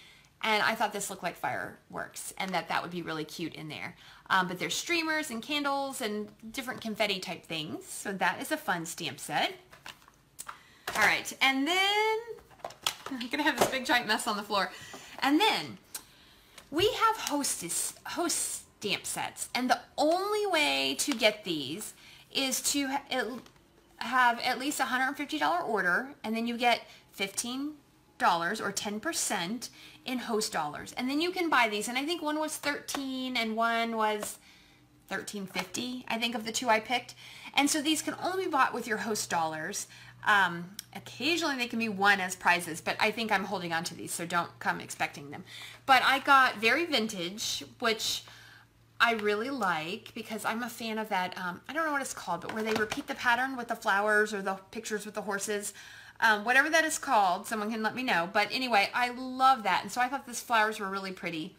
And I thought this looked like fireworks and that would be really cute in there. But there's streamers and candles and different confetti type things. So that is a fun stamp set. All right, and then I'm going to have this big giant mess on the floor. And then we have host stamp sets. And the only way to get these is to have at least a $150 order, and then you get $15 or 10% in host dollars. And then you can buy these, and I think one was $13 and one was $13.50, I think, of the 2 I picked. And so these can only be bought with your host dollars. Occasionally they can be won as prizes, but I think I'm holding on to these, so don't come expecting them. But I got Very Vintage, which I really like because I'm a fan of that, I don't know what it's called, but where they repeat the pattern with the flowers or the pictures with the horses. Whatever that is called, someone can let me know. But anyway, I love that. And so I thought these flowers were really pretty.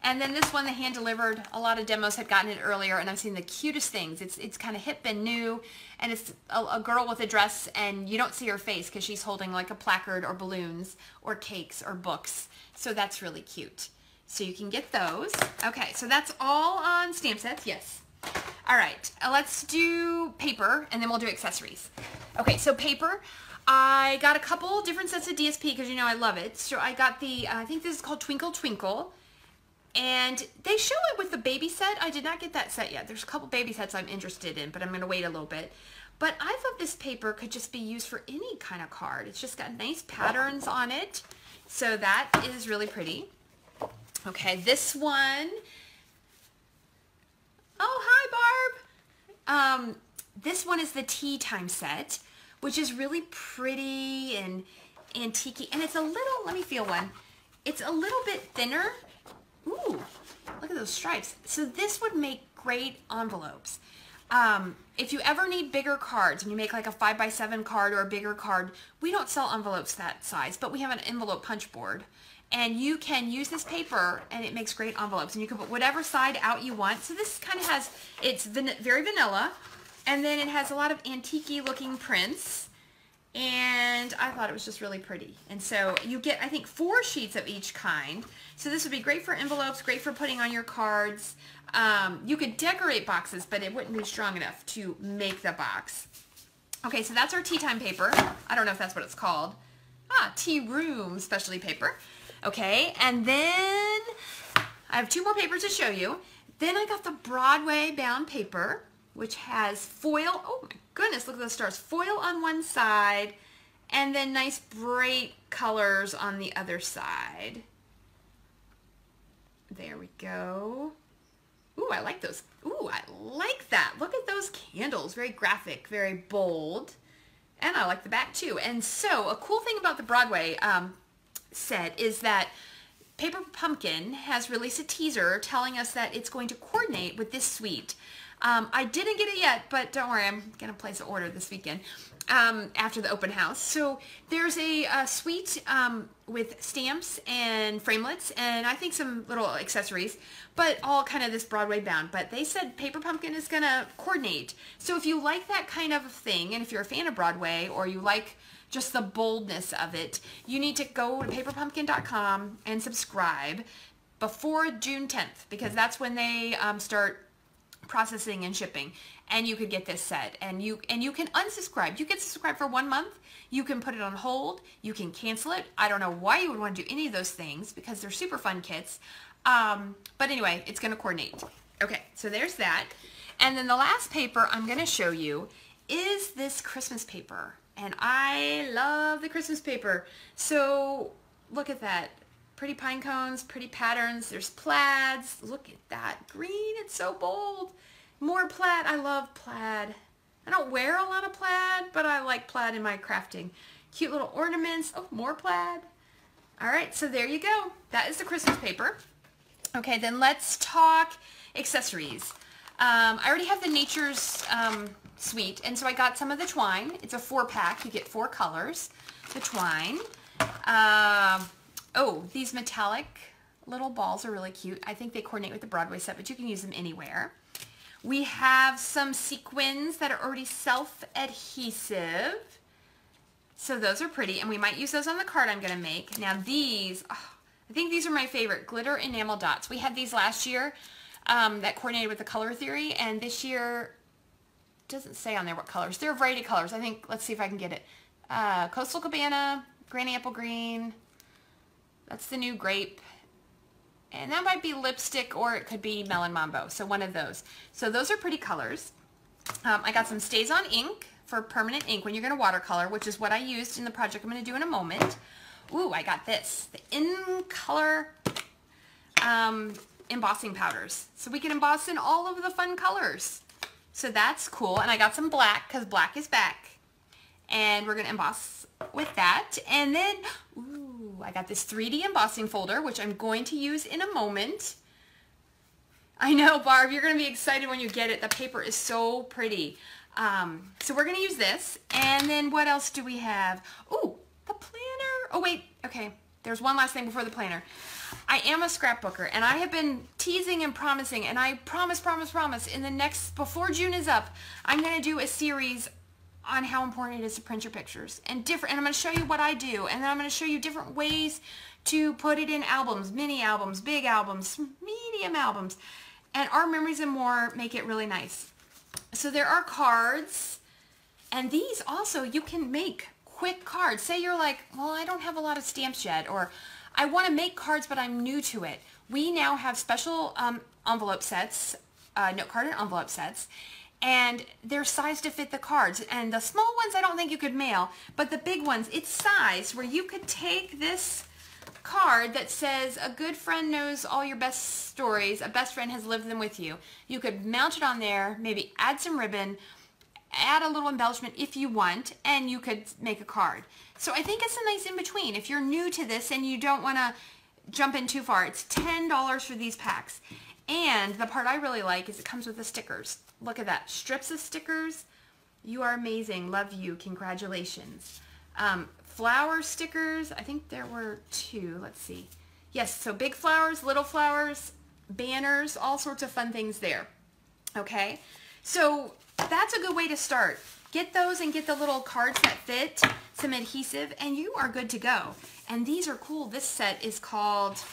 And then this one, the hand delivered, a lot of demos had gotten it earlier, and I've seen the cutest things. It's kind of hip and new, and it's a girl with a dress, and you don't see her face because she's holding like a placard or balloons or cakes or books. So that's really cute. So you can get those. Okay, so that's all on stamp sets, yes. All right, let's do paper, and then we'll do accessories. Okay, so paper. I got a couple different sets of DSP because you know I love it. So I got the, I think this is called Twinkle Twinkle. And they show it with the baby set. I did not get that set yet. There's a couple baby sets I'm interested in, but I'm going to wait a little bit. But I thought this paper could just be used for any kind of card. It's just got nice patterns on it. So that is really pretty. Okay, this one. Oh, hi, Barb. This one is the Tea Time set, which is really pretty and antique-y. And it's a little, let me feel one. It's a little bit thinner. Ooh, look at those stripes. So this would make great envelopes. If you ever need bigger cards and you make like a 5x7 card or a bigger card, we don't sell envelopes that size, but we have an envelope punch board. And you can use this paper and it makes great envelopes. And you can put whatever side out you want. So this kind of has, it's very vanilla. And then it has a lot of antique-y looking prints. And I thought it was just really pretty. And so you get, I think, 4 sheets of each kind. So this would be great for envelopes, great for putting on your cards. You could decorate boxes, but it wouldn't be strong enough to make the box. Okay, so that's our tea time paper. I don't know if that's what it's called. Tea room specialty paper. Okay, and then I have 2 more papers to show you. Then I got the Broadway bound paper, which has foil. Oh my goodness, look at those stars. Foil on one side, and then nice bright colors on the other side. There we go. Ooh, I like those. Ooh, I like that. Look at those candles. Very graphic, very bold. And I like the back too. And so a cool thing about the Broadway set is that Paper Pumpkin has released a teaser telling us that it's going to coordinate with this suite. I didn't get it yet, but don't worry, I'm going to place an order this weekend after the open house. So there's a suite with stamps and framelits and I think some little accessories, but all kind of this Broadway bound. But they said Paper Pumpkin is going to coordinate. So if you like that kind of thing, and if you're a fan of Broadway or you like just the boldness of it, you need to go to paperpumpkin.com and subscribe before June 10th because that's when they start processing and shipping, and you could get this set, and you can unsubscribe. You can subscribe for 1 month. You can put it on hold. You can cancel it. I don't know why you would want to do any of those things because they're super fun kits. But anyway, it's going to coordinate. Okay, so there's that. And then the last paper I'm going to show you is this Christmas paper, and I love the Christmas paper. So look at that. Pretty pine cones, pretty patterns. There's plaids. Look at that green. It's so bold. More plaid. I love plaid. I don't wear a lot of plaid, but I like plaid in my crafting. Cute little ornaments. Oh, more plaid. All right, so there you go. That is the Christmas paper. Okay, then let's talk accessories. I already have the Nature's suite, and so I got some of the twine. It's a 4-pack. You get 4 colors. The twine. Oh, these metallic little balls are really cute. I think they coordinate with the Broadway set, but you can use them anywhere. We have some sequins that are already self-adhesive. So those are pretty, and we might use those on the card I'm going to make. Now these, oh, I think these are my favorite, glitter enamel dots. We had these last year that coordinated with the color theory, and this year, it doesn't say on there what colors. There are a variety of colors. I think, let's see if I can get it. Coastal Cabana, Granny Apple Green. That's the new grape. And that might be lipstick or it could be melon mambo. So one of those. So those are pretty colors. I got some Stays On ink for permanent ink when you're going to watercolor, which is what I used in the project I'm going to do in a moment. Ooh, I got this. The In Color embossing powders. So we can emboss in all of the fun colors. So that's cool. And I got some black because black is back. And we're going to emboss with that. And then, ooh, I got this 3D embossing folder, which I'm going to use in a moment. I know, Barb, you're going to be excited when you get it. The paper is so pretty. So we're going to use this. And then what else do we have? Ooh, the planner. Oh, wait. Okay. There's one last thing before the planner. I am a scrapbooker, and I have been teasing and promising, and I promise, in the next, before June is up, I'm going to do a series on how important it is to print your pictures. And I'm going to show you what I do, and then I'm going to show you different ways to put it in albums, mini albums, big albums, medium albums. And Our Memories and More make it really nice. So there are cards, and these also, you can make quick cards. Say you're like, well, I don't have a lot of stamps yet, or I want to make cards, but I'm new to it. We now have special envelope sets, note card and envelope sets, and they're sized to fit the cards. And the small ones I don't think you could mail, but the big ones, it's sized where you could take this card that says, a good friend knows all your best stories, a best friend has lived them with you. You could mount it on there, maybe add some ribbon, add a little embellishment if you want, and you could make a card. So I think it's a nice in-between. If you're new to this and you don't want to jump in too far, it's $10 for these packs. And the part I really like is it comes with the stickers. Look at that. Strips of stickers. You are amazing. Love you. Congratulations. Flower stickers. I think there were 2. Let's see. Yes, so big flowers, little flowers, banners, all sorts of fun things there. Okay? So that's a good way to start. Get those and get the little cards that fit, some adhesive, and you are good to go. And these are cool. This set is called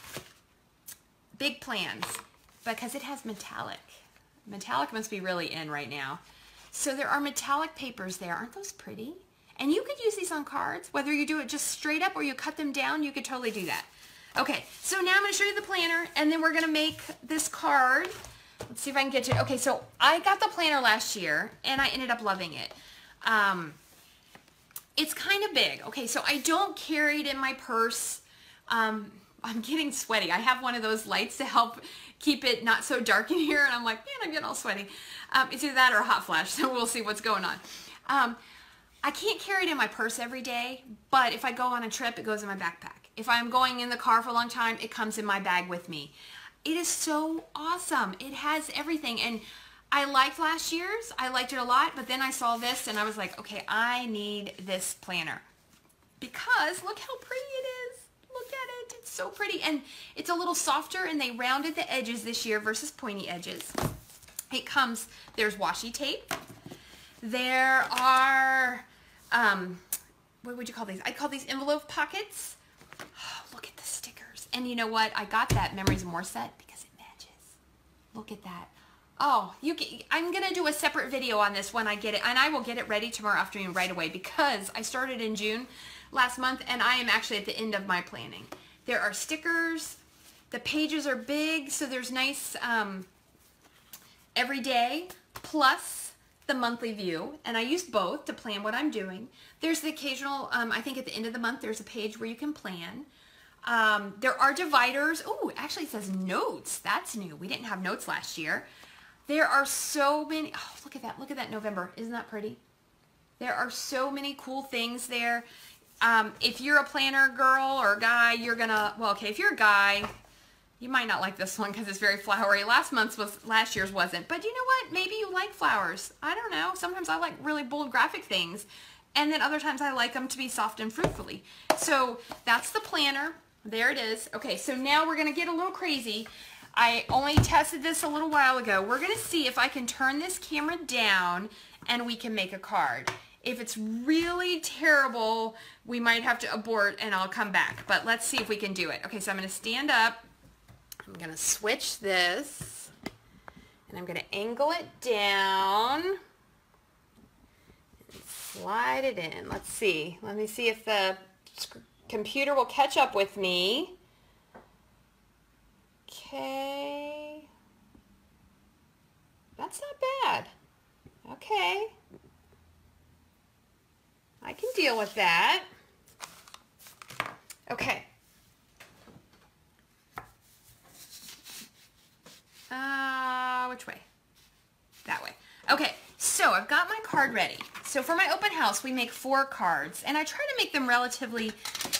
Big Plans because it has metallic. Metallic must be really in right now. So there are metallic papers there. Aren't those pretty? And you could use these on cards. Whether you do it just straight up or you cut them down, you could totally do that. Okay, so now I'm going to show you the planner, and then we're going to make this card. Let's see if I can get to it. Okay, so I got the planner last year, and I ended up loving it. It's kind of big. Okay, so I don't carry it in my purse. I'm getting sweaty. I have one of those lights to help keep it not so dark in here, and I'm like, man, I'm getting all sweaty. It's either that or a hot flash, so we'll see what's going on. I can't carry it in my purse every day, but if I go on a trip, it goes in my backpack. If I'm going in the car for a long time, it comes in my bag with me. It is so awesome. It has everything, and I liked last year's. I liked it a lot, but then I saw this, and I was like, okay, I need this planner because look how pretty it is. Look at it. It's so pretty, and it's a little softer, and they rounded the edges this year versus pointy edges. It comes, there's washi tape. There are, what would you call these? I call these envelope pockets. Oh, look at the stickers. And you know what? I got that Memories and More set because it matches. Look at that. Oh, I'm going to do a separate video on this when I get it, and I will get it ready tomorrow afternoon right away because I started in June last month, and I am actually at the end of my planning. There are stickers. The pages are big, so there's nice every day, plus the monthly view, and I use both to plan what I'm doing. There's the occasional, I think at the end of the month, there's a page where you can plan. There are dividers. Oh, actually it says notes. That's new. We didn't have notes last year. There are so many, oh, look at that. Look at that November. Isn't that pretty? There are so many cool things there. If you're a planner girl or guy, you're gonna, well, okay, if you're a guy, you might not like this one because it's very flowery. Last year's wasn't. But you know what? Maybe you like flowers. I don't know. Sometimes I like really bold graphic things. And then other times I like them to be soft and fruitfully. So that's the planner. There it is. Okay, so now we're going to get a little crazy. I only tested this a little while ago. We're going to see if I can turn this camera down and we can make a card. If it's really terrible, we might have to abort and I'll come back. But let's see if we can do it. Okay, so I'm going to stand up. I'm going to switch this, and I'm going to angle it down and slide it in. Let's see. Let me see if the computer will catch up with me. Okay. That's not bad. Okay. I can deal with that. Okay. Which way? That way. Okay, so I've got my card ready. So for my open house, we make 4 cards, and I try to make them relatively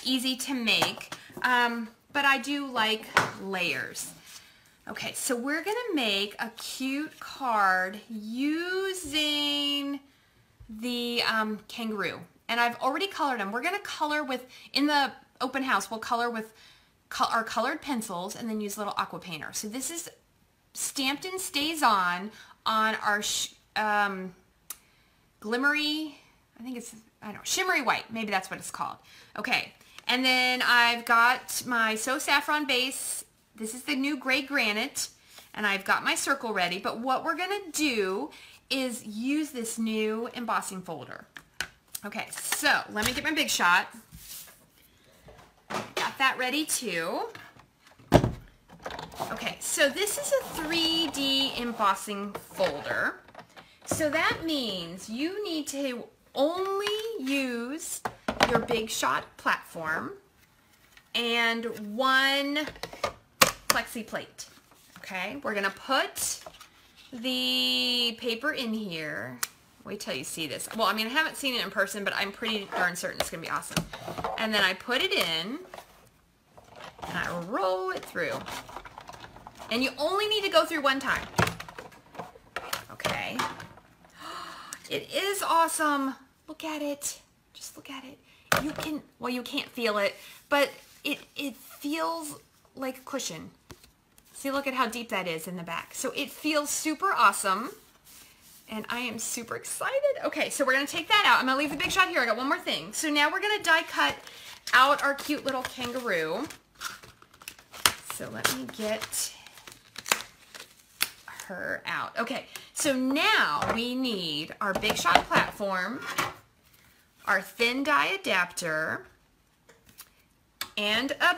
easy to make, but I do like layers. Okay, so we're gonna make a cute card using the kangaroo, and I've already colored them. We're gonna color with, in the open house, we'll color with our colored pencils and then use a little aqua painter. So this is stamped and stays on our glimmery, I think it's, I don't know, shimmery white, maybe that's what it's called. Okay, and then I've got my So Saffron base. This is the new gray granite, and I've got my circle ready, but what we're gonna do is use this new embossing folder. Okay, so let me get my Big Shot. Got that ready too. Okay, so this is a 3D embossing folder. So that means you need to only use your Big Shot platform and 1 plexi plate. Okay, we're gonna put the paper in here. Wait till you see this. Well, I mean, I haven't seen it in person, but I'm pretty darn certain it's gonna be awesome. And then I put it in and I roll it through. And you only need to go through 1 time. Okay. It is awesome. Look at it. Just look at it. You can, well, you can't feel it, but it feels like a cushion. See, look at how deep that is in the back. So it feels super awesome, and I am super excited. Okay, so we're gonna take that out. I'm gonna leave the Big Shot here. I got one more thing. So now we're gonna die cut out our cute little kangaroo. So let me get her out. Okay, so now we need our Big Shot platform, our thin die adapter, and a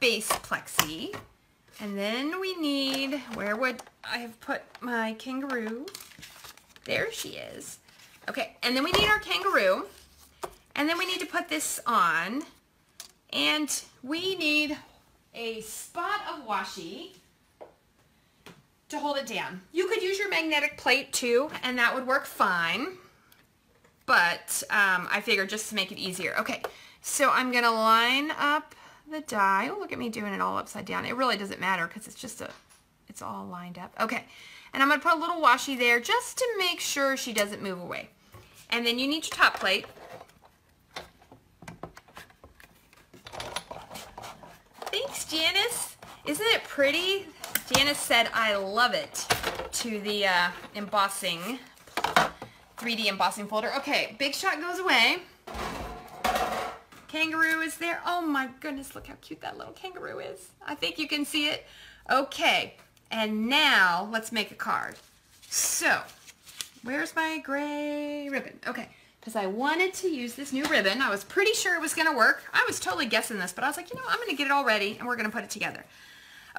base plexi. And then we need, where would I have put my kangaroo? There she is. Okay, and then we need our kangaroo. And then we need to put this on. And we need a spot of washi to hold it down. You could use your magnetic plate too, and that would work fine. But I figured just to make it easier. Okay, so I'm gonna line up the die. Oh, look at me doing it all upside down. It really doesn't matter because it's just it's all lined up. Okay, and I'm gonna put a little washi there just to make sure she doesn't move away. And then you need your top plate. Thanks, Janice. Isn't it pretty? Janice said, I love it, to the embossing, 3D embossing folder. Okay, Big Shot goes away. Kangaroo is there. Oh my goodness, look how cute that little kangaroo is. I think you can see it. Okay, and now let's make a card. So, where's my gray ribbon? Okay, because I wanted to use this new ribbon. I was pretty sure it was going to work. I was totally guessing this, but I was like, you know, I'm going to get it all ready and we're going to put it together.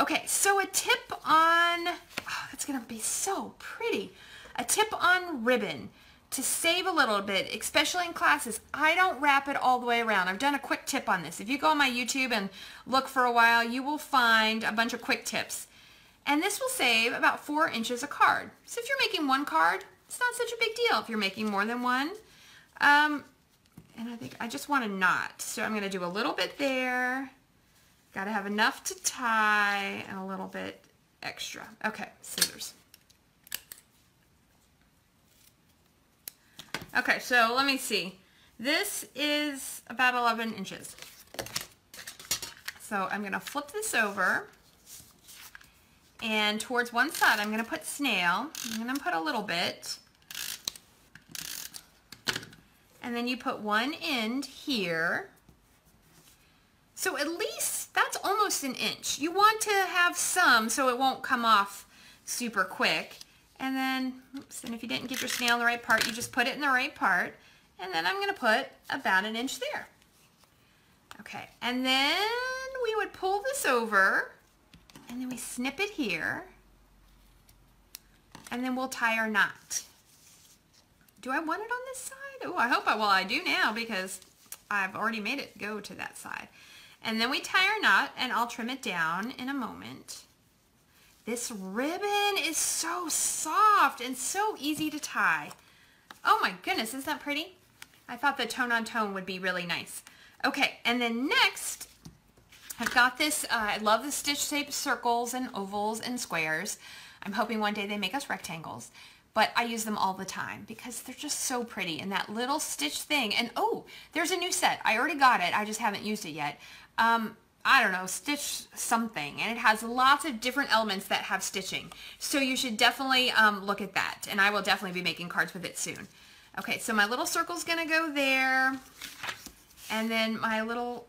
Okay, so a tip on, oh, that's going to be so pretty. A tip on ribbon. To save a little bit, especially in classes, I don't wrap it all the way around. I've done a quick tip on this. If you go on my YouTube and look for a while, you will find a bunch of quick tips. And this will save about 4 inches a card. So if you're making 1 card, it's not such a big deal. If you're making more than 1, and I think I just want a knot. So I'm going to do a little bit there. Got to have enough to tie and a little bit extra. Okay, scissors. Okay, so let me see. This is about 11 inches. So I'm going to flip this over. And towards one side, I'm going to put snail. I'm going to put a little bit. And then you put one end here. So at least that's almost an inch. You want to have some so it won't come off super quick. And then, oops, and if you didn't get your snail in the right part, you just put it in the right part. And then I'm going to put about an inch there. Okay, and then we would pull this over, and then we snip it here, and then we'll tie our knot. Do I want it on this side? Oh, I hope well, I do now because I've already made it go to that side. And then we tie our knot, and I'll trim it down in a moment. This ribbon is so soft and so easy to tie. Oh my goodness, isn't that pretty? I thought the tone on tone would be really nice. Okay, and then next, I've got this, I love the stitch tape circles and ovals and squares. I'm hoping one day they make us rectangles, but I use them all the time because they're just so pretty. And that little stitch thing, and oh, there's a new set. I already got it, I just haven't used it yet. I don't know, stitch something, and it has lots of different elements that have stitching. So you should definitely look at that, and I will definitely be making cards with it soon. Okay, so my little circle's gonna go there, and then my little,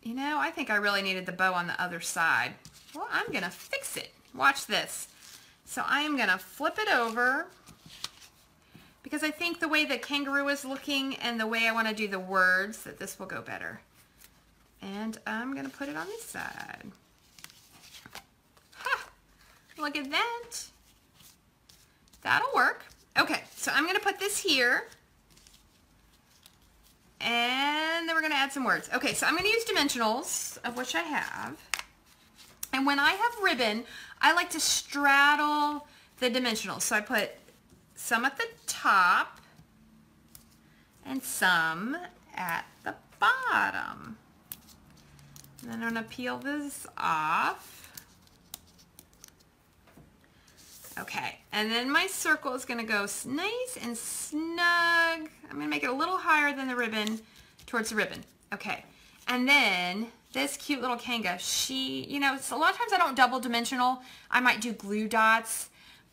you know, I think I really needed the bow on the other side. Well, I'm gonna fix it. Watch this. So I am gonna flip it over because I think the way the kangaroo is looking and the way I wanna do the words, that this will go better. And I'm gonna put it on this side. Ha! Look at that. That'll work. Okay, so I'm gonna put this here. And then we're gonna add some words. Okay, so I'm gonna use dimensionals, of which I have. And when I have ribbon, I like to straddle the dimensionals. So I put some at the top and some at the bottom. And then I'm gonna peel this off. Okay, and then my circle is gonna go nice and snug. I'm gonna make it a little higher than the ribbon, towards the ribbon. Okay, and then this cute little kanga, she, you know, so a lot of times I don't double dimensional. I might do glue dots,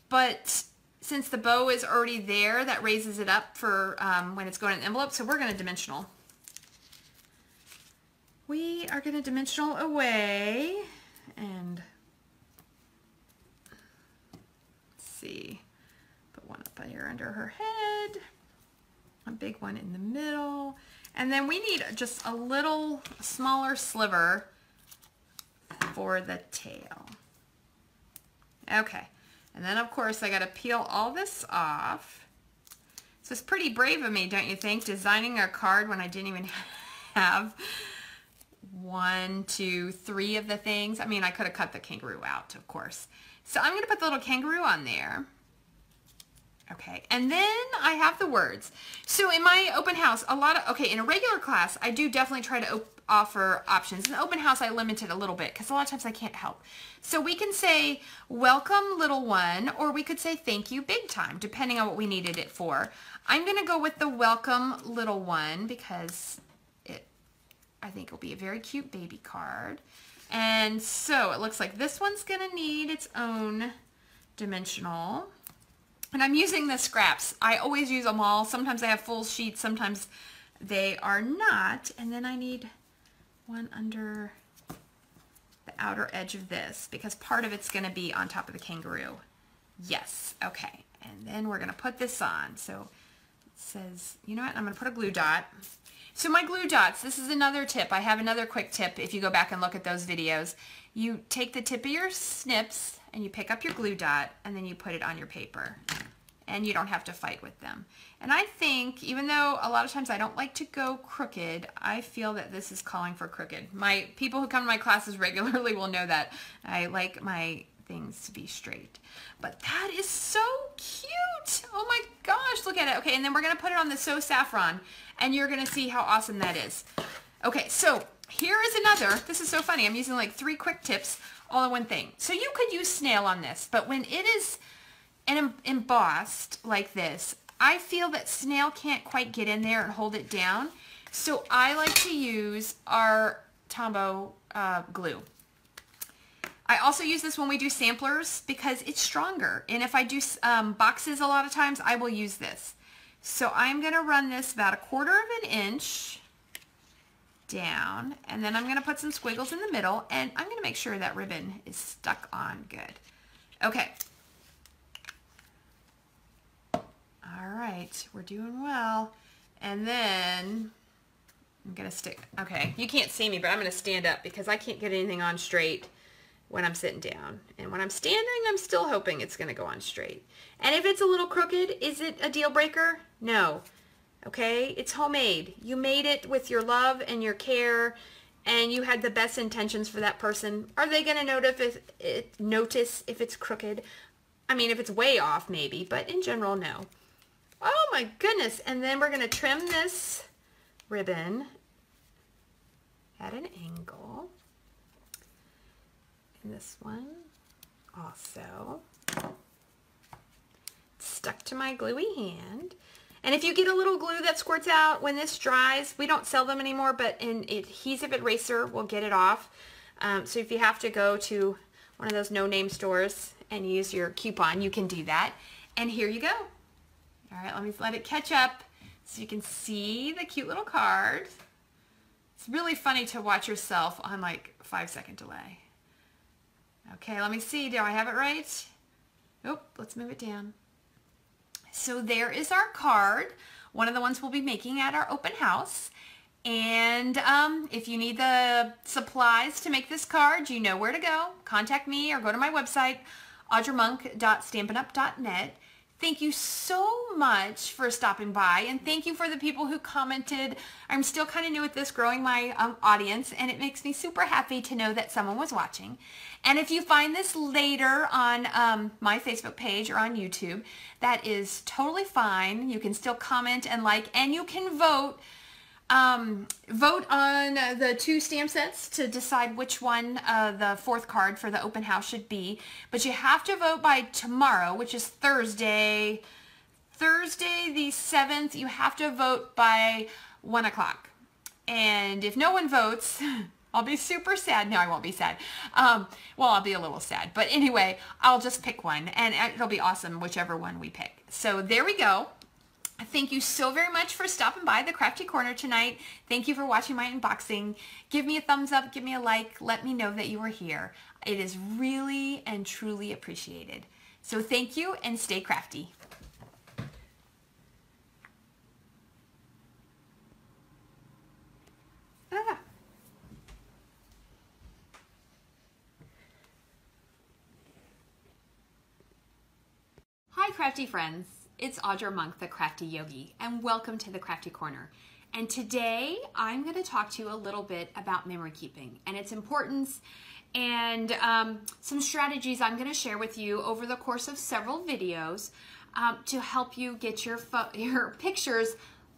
but since the bow is already there, that raises it up for when it's going in an envelope, so we're gonna dimensional. We are gonna dimensional away, and see, put one up here under her head, a big one in the middle, and then we need just a little smaller sliver for the tail. Okay, and then of course I got to peel all this off. So it's pretty brave of me, don't you think, designing a card when I didn't even have 1, 2, 3 of the things. I mean, I could have cut the kangaroo out, of course. So I'm going to put the little kangaroo on there. Okay, and then I have the words. So in my open house, in a regular class, I do definitely try to offer options. In the open house, I limit it a little bit because a lot of times I can't help. So we can say, welcome little one, or we could say thank you big time, depending on what we needed it for. I'm going to go with the welcome little one because I think it'll be a very cute baby card. And so it looks like this one's gonna need its own dimensional. And I'm using the scraps. I always use them all. Sometimes I have full sheets, sometimes they are not. And then I need one under the outer edge of this because part of it's gonna be on top of the kangaroo. Yes, okay. And then we're gonna put this on. So it says, you know what, I'm gonna put a glue dot. So my glue dots, this is another tip. I have another quick tip if you go back and look at those videos. You take the tip of your snips and you pick up your glue dot and then you put it on your paper. And you don't have to fight with them. And I think, even though a lot of times I don't like to go crooked, I feel that this is calling for crooked. My people who come to my classes regularly will know that. I like my things to be straight. But that is so cute. Oh my gosh, look at it. Okay, and then we're going to put it on the So Saffron, and you're going to see how awesome that is. Okay, so here is another. This is so funny. I'm using like 3 quick tips all in one thing. So you could use snail on this, but when it is embossed like this, I feel that snail can't quite get in there and hold it down. So I like to use our Tombow glue. I also use this when we do samplers because it's stronger. And if I do boxes a lot of times, I will use this. So I'm going to run this about 1/4 of an inch down, and then I'm going to put some squiggles in the middle, and I'm going to make sure that ribbon is stuck on good. Okay. All right, we're doing well. And then I'm going to stick, okay, you can't see me, but I'm going to stand up because I can't get anything on straight when I'm sitting down. And when I'm standing, I'm still hoping it's going to go on straight. And if it's a little crooked, is it a deal breaker? No. Okay, it's homemade. You made it with your love and your care, and you had the best intentions for that person, are they going to notice if it's crooked? I mean, if it's way off, maybe, but in general, no. Oh my goodness. And then we're going to trim this ribbon at an angle. And this one also. Stuck to my gluey hand. And if you get a little glue that squirts out when this dries, we don't sell them anymore, but an adhesive eraser will get it off. So if you have to go to one of those no-name stores and use your coupon, you can do that. And here you go. All right, let me let it catch up so you can see the cute little card. It's really funny to watch yourself on like 5-second delay. Okay, let me see. Do I have it right? Oh, let's move it down. So there is our card, one of the ones we'll be making at our open house. And if you need the supplies to make this card, you know where to go. Contact me or go to my website, audramunk.stampinup.net. Thank you so much for stopping by, and thank you for the people who commented. I'm still kind of new at this, growing my audience, and it makes me super happy to know that someone was watching. And if you find this later on my Facebook page or on YouTube, that is totally fine. You can still comment and like, and you can vote. Vote on the 2 stamp sets to decide which one the 4th card for the open house should be. But you have to vote by tomorrow, which is Thursday the 7th. You have to vote by 1 o'clock. And if no one votes, I'll be super sad. No, I won't be sad. Well, I'll be a little sad. But anyway, I'll just pick one, and it'll be awesome whichever one we pick. So there we go. Thank you so very much for stopping by the Crafty Corner tonight. Thank you for watching my unboxing. Give me a thumbs up, give me a like, let me know that you are here. It is really and truly appreciated. So thank you and stay crafty. Hi crafty friends. It's Audra Monk, the Crafty Yogi, and welcome to the Crafty Corner. And today I'm going to talk to you a little bit about memory keeping and its importance, and some strategies I'm going to share with you over the course of several videos to help you get your pictures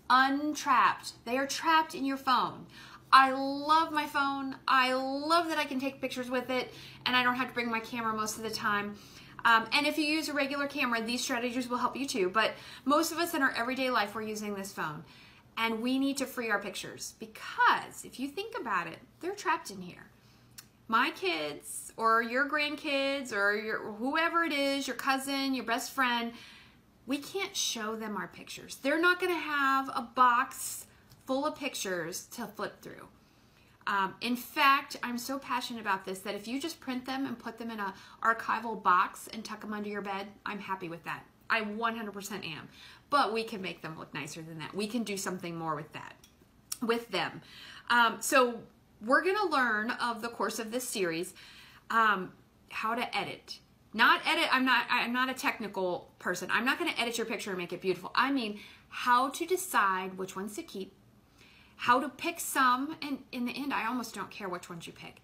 untrapped. They are trapped in your phone. I love my phone. I love that I can take pictures with it, and I don't have to bring my camera most of the time. And if you use a regular camera, these strategies will help you too. But most of us in our everyday life, we're using this phone. And we need to free our pictures because if you think about it, they're trapped in here. My kids or your grandkids or whoever it is, your cousin, your best friend, we can't show them our pictures. They're not going to have a box full of pictures to flip through. In fact, I'm so passionate about this that if you just print them and put them in an archival box and tuck them under your bed, I'm happy with that. I 100% am. But we can make them look nicer than that. We can do something more with that, with them. So we're going to learn of the course of this series how to edit. Not edit, I'm not a technical person. I'm not going to edit your picture and make it beautiful. I mean how to decide which ones to keep, how to pick some, and in the end, I almost don't care which ones you pick.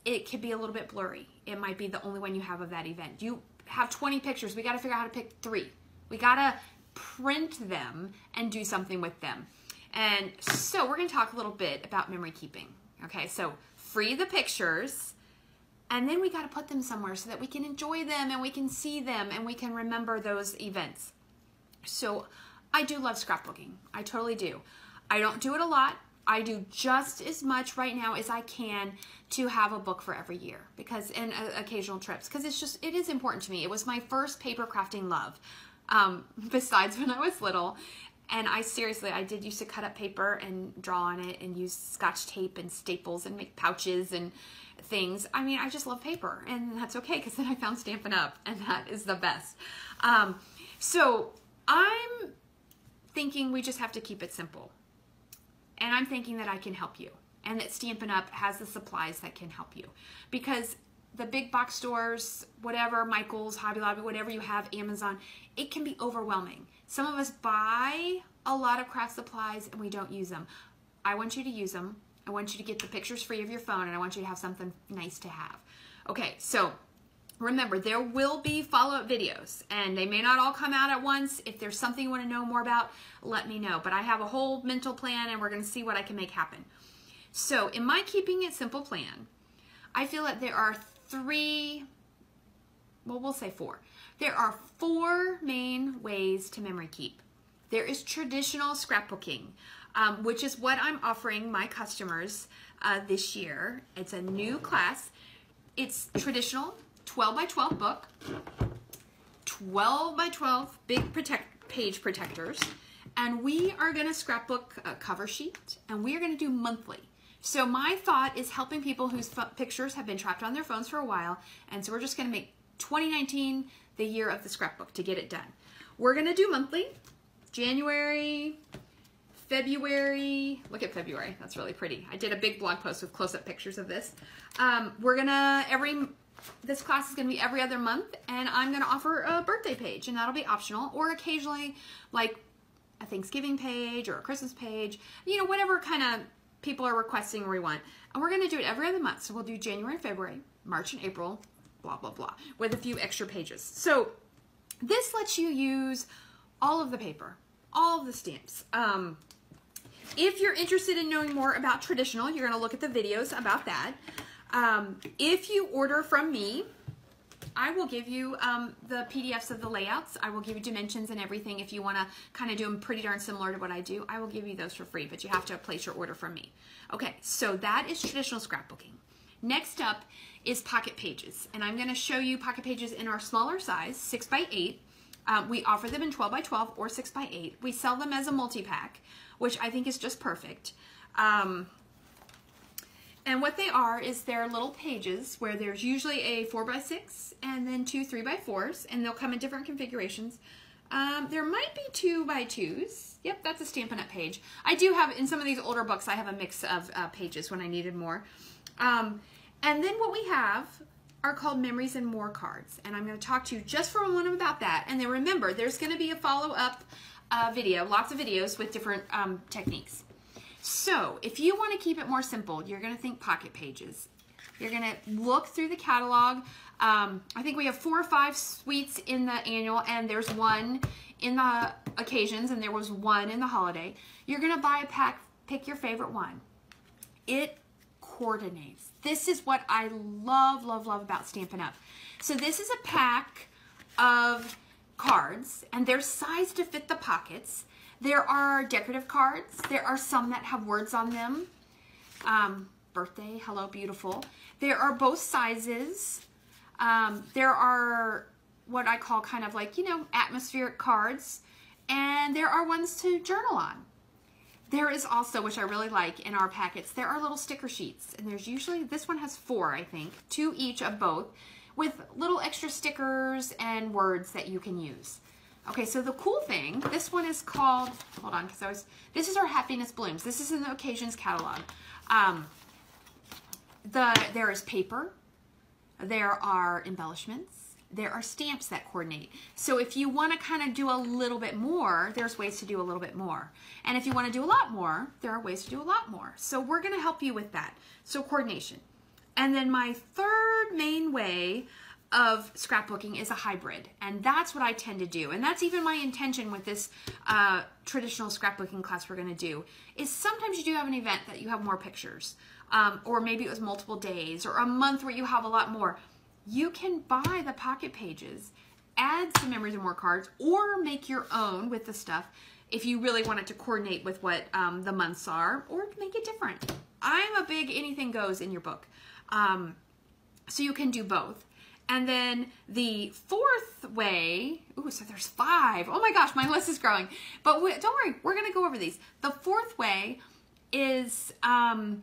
It could be a little bit blurry. It might be the only one you have of that event. You have 20 pictures. We got to figure out how to pick 3. We got to print them and do something with them. And so we're going to talk a little bit about memory keeping. Okay, so free the pictures, and then we got to put them somewhere so that we can enjoy them and we can see them and we can remember those events. So I do love scrapbooking. I totally do. I don't do it a lot. I do just as much right now as I can to have a book for every year, because and occasional trips, because it is important to me. It was my first paper crafting love, besides when I was little. And I did used to cut up paper and draw on it and use Scotch tape and staples and make pouches and things. I mean, I just love paper, and that's okay, because then I found Stampin' Up, and that is the best. So I'm thinking we just have to keep it simple. And I'm thinking that I can help you, and that Stampin' Up has the supplies that can help you, because the big box stores, whatever, Michael's, Hobby Lobby, whatever you have, Amazon, it can be overwhelming. Some of us buy a lot of craft supplies and we don't use them. I want you to use them. I want you to get the pictures free of your phone, and I want you to have something nice to have. Okay, so remember, there will be follow-up videos, and they may not all come out at once. If there's something you want to know more about, let me know. But I have a whole mental plan, and we're going to see what I can make happen. So in my Keeping It Simple plan, I feel that there are we'll say 4. There are 4 main ways to memory keep. There is traditional scrapbooking, which is what I'm offering my customers this year. It's a new class. It's traditional 12 by 12 book, 12 by 12 big page protectors, and we are going to scrapbook a cover sheet, and we are going to do monthly. So my thought is helping people whose pictures have been trapped on their phones for a while, and so we're just going to make 2019 the year of the scrapbook to get it done. We're going to do monthly, January, February. Look at February. That's really pretty. I did a big blog post with close-up pictures of this. This class is going to be every other month, and I'm going to offer a birthday page, and that'll be optional, or occasionally like a Thanksgiving page or a Christmas page, you know, whatever kind of people are requesting or we want. And we're going to do it every other month. So we'll do January, February, March, and April, blah, blah, blah, with a few extra pages. So this lets you use all of the paper, all of the stamps. If you're interested in knowing more about traditional, you're going to look at the videos about that. If you order from me, I will give you the PDFs of the layouts. I will give you dimensions and everything. If you want to kind of do them pretty darn similar to what I do, I will give you those for free, but you have to place your order from me. Okay, so that is traditional scrapbooking. Next up is pocket pages, and I'm going to show you pocket pages in our smaller size, 6 by 8. We offer them in 12 by 12 or 6 by 8. We sell them as a multi-pack, which I think is just perfect. And what they are is they're little pages where there's usually a 4 by 6 and then 2 3 by 4s, and they'll come in different configurations. There might be 2 by 2s. Yep, that's a Stampin' Up! Page. I do have, in some of these older books, I have a mix of pages when I needed more. And then what we have are called Memories and More cards, and I'm going to talk to you just for a moment about that. And then remember, there's going to be a follow-up video, lots of videos with different techniques. So if you want to keep it more simple, you're going to think pocket pages. You're going to look through the catalog. I think we have 4 or 5 suites in the annual, and there's 1 in the occasions, and there was 1 in the holiday. You're going to buy a pack, pick your favorite one. It coordinates. This is what I love, love, love about Stampin' Up! So this is a pack of cards, and they're sized to fit the pockets. There are decorative cards. There are some that have words on them. Birthday, hello, beautiful. There are both sizes. There are what I call kind of like, you know, atmospheric cards. And there are ones to journal on. There is also, which I really like in our packets, there are little sticker sheets. And there's usually, this one has 4, I think, 2 each of both, with little extra stickers and words that you can use. Okay, so the cool thing, this one is called, hold on, because this is our Happiness Blooms. This is in the Occasions catalog. There is paper, there are embellishments, there are stamps that coordinate. So if you want to kind of do a little bit more, there's ways to do a little bit more. And if you want to do a lot more, there are ways to do a lot more. So we're going to help you with that. So coordination. And then my third main way of scrapbooking is a hybrid, and that's what I tend to do, and that's even my intention with this traditional scrapbooking class we're going to do, is sometimes you do have an event that you have more pictures, or maybe it was multiple days, or a month where you have a lot more. You can buy the pocket pages, add some Memories and More cards, or make your own with the stuff if you really want it to coordinate with what the months are, or make it different. I'm a big anything goes in your book, so you can do both. And then the fourth way, ooh, so there's 5. Oh my gosh, my list is growing. But don't worry, we're going to go over these. The fourth way is when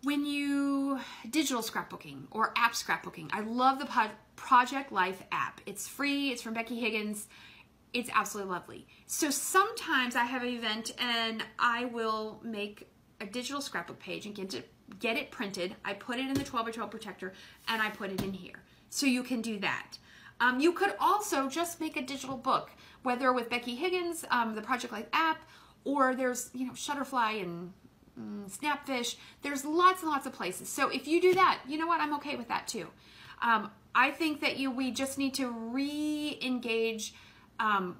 you, digital scrapbooking or app scrapbooking. I love the Project Life app. It's free, it's from Becky Higgins. It's absolutely lovely. So sometimes I have an event and I will make a digital scrapbook page and get it printed. I put it in the 12 by 12 protector and I put it in here. So you can do that. You could also just make a digital book, whether with Becky Higgins, the Project Life app, or there's, you know, Shutterfly and Snapfish. There's lots and lots of places. So if you do that, you know what? I'm okay with that too. I think that we just need to re-engage.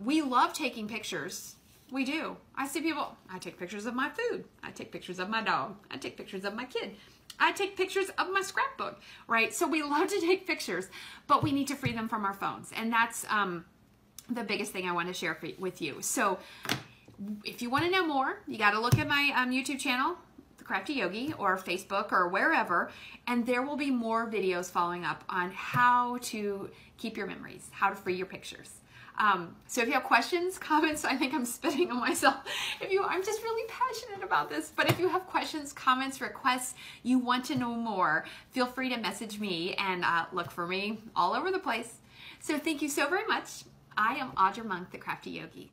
We love taking pictures. We do. I see people, I take pictures of my food. I take pictures of my dog. I take pictures of my kid. I take pictures of my scrapbook, right? So we love to take pictures, but we need to free them from our phones. And that's the biggest thing I want to share with you. So if you want to know more, you got to look at my YouTube channel, The Crafty Yogi, or Facebook, or wherever, and there will be more videos following up on how to keep your memories, how to free your pictures. So if you have questions, comments, I think I'm spitting on myself. I'm just really passionate about this, but if you have questions, comments, requests, you want to know more, feel free to message me and look for me all over the place. So thank you so very much. I am Audra Monk, the Crafty Yogi.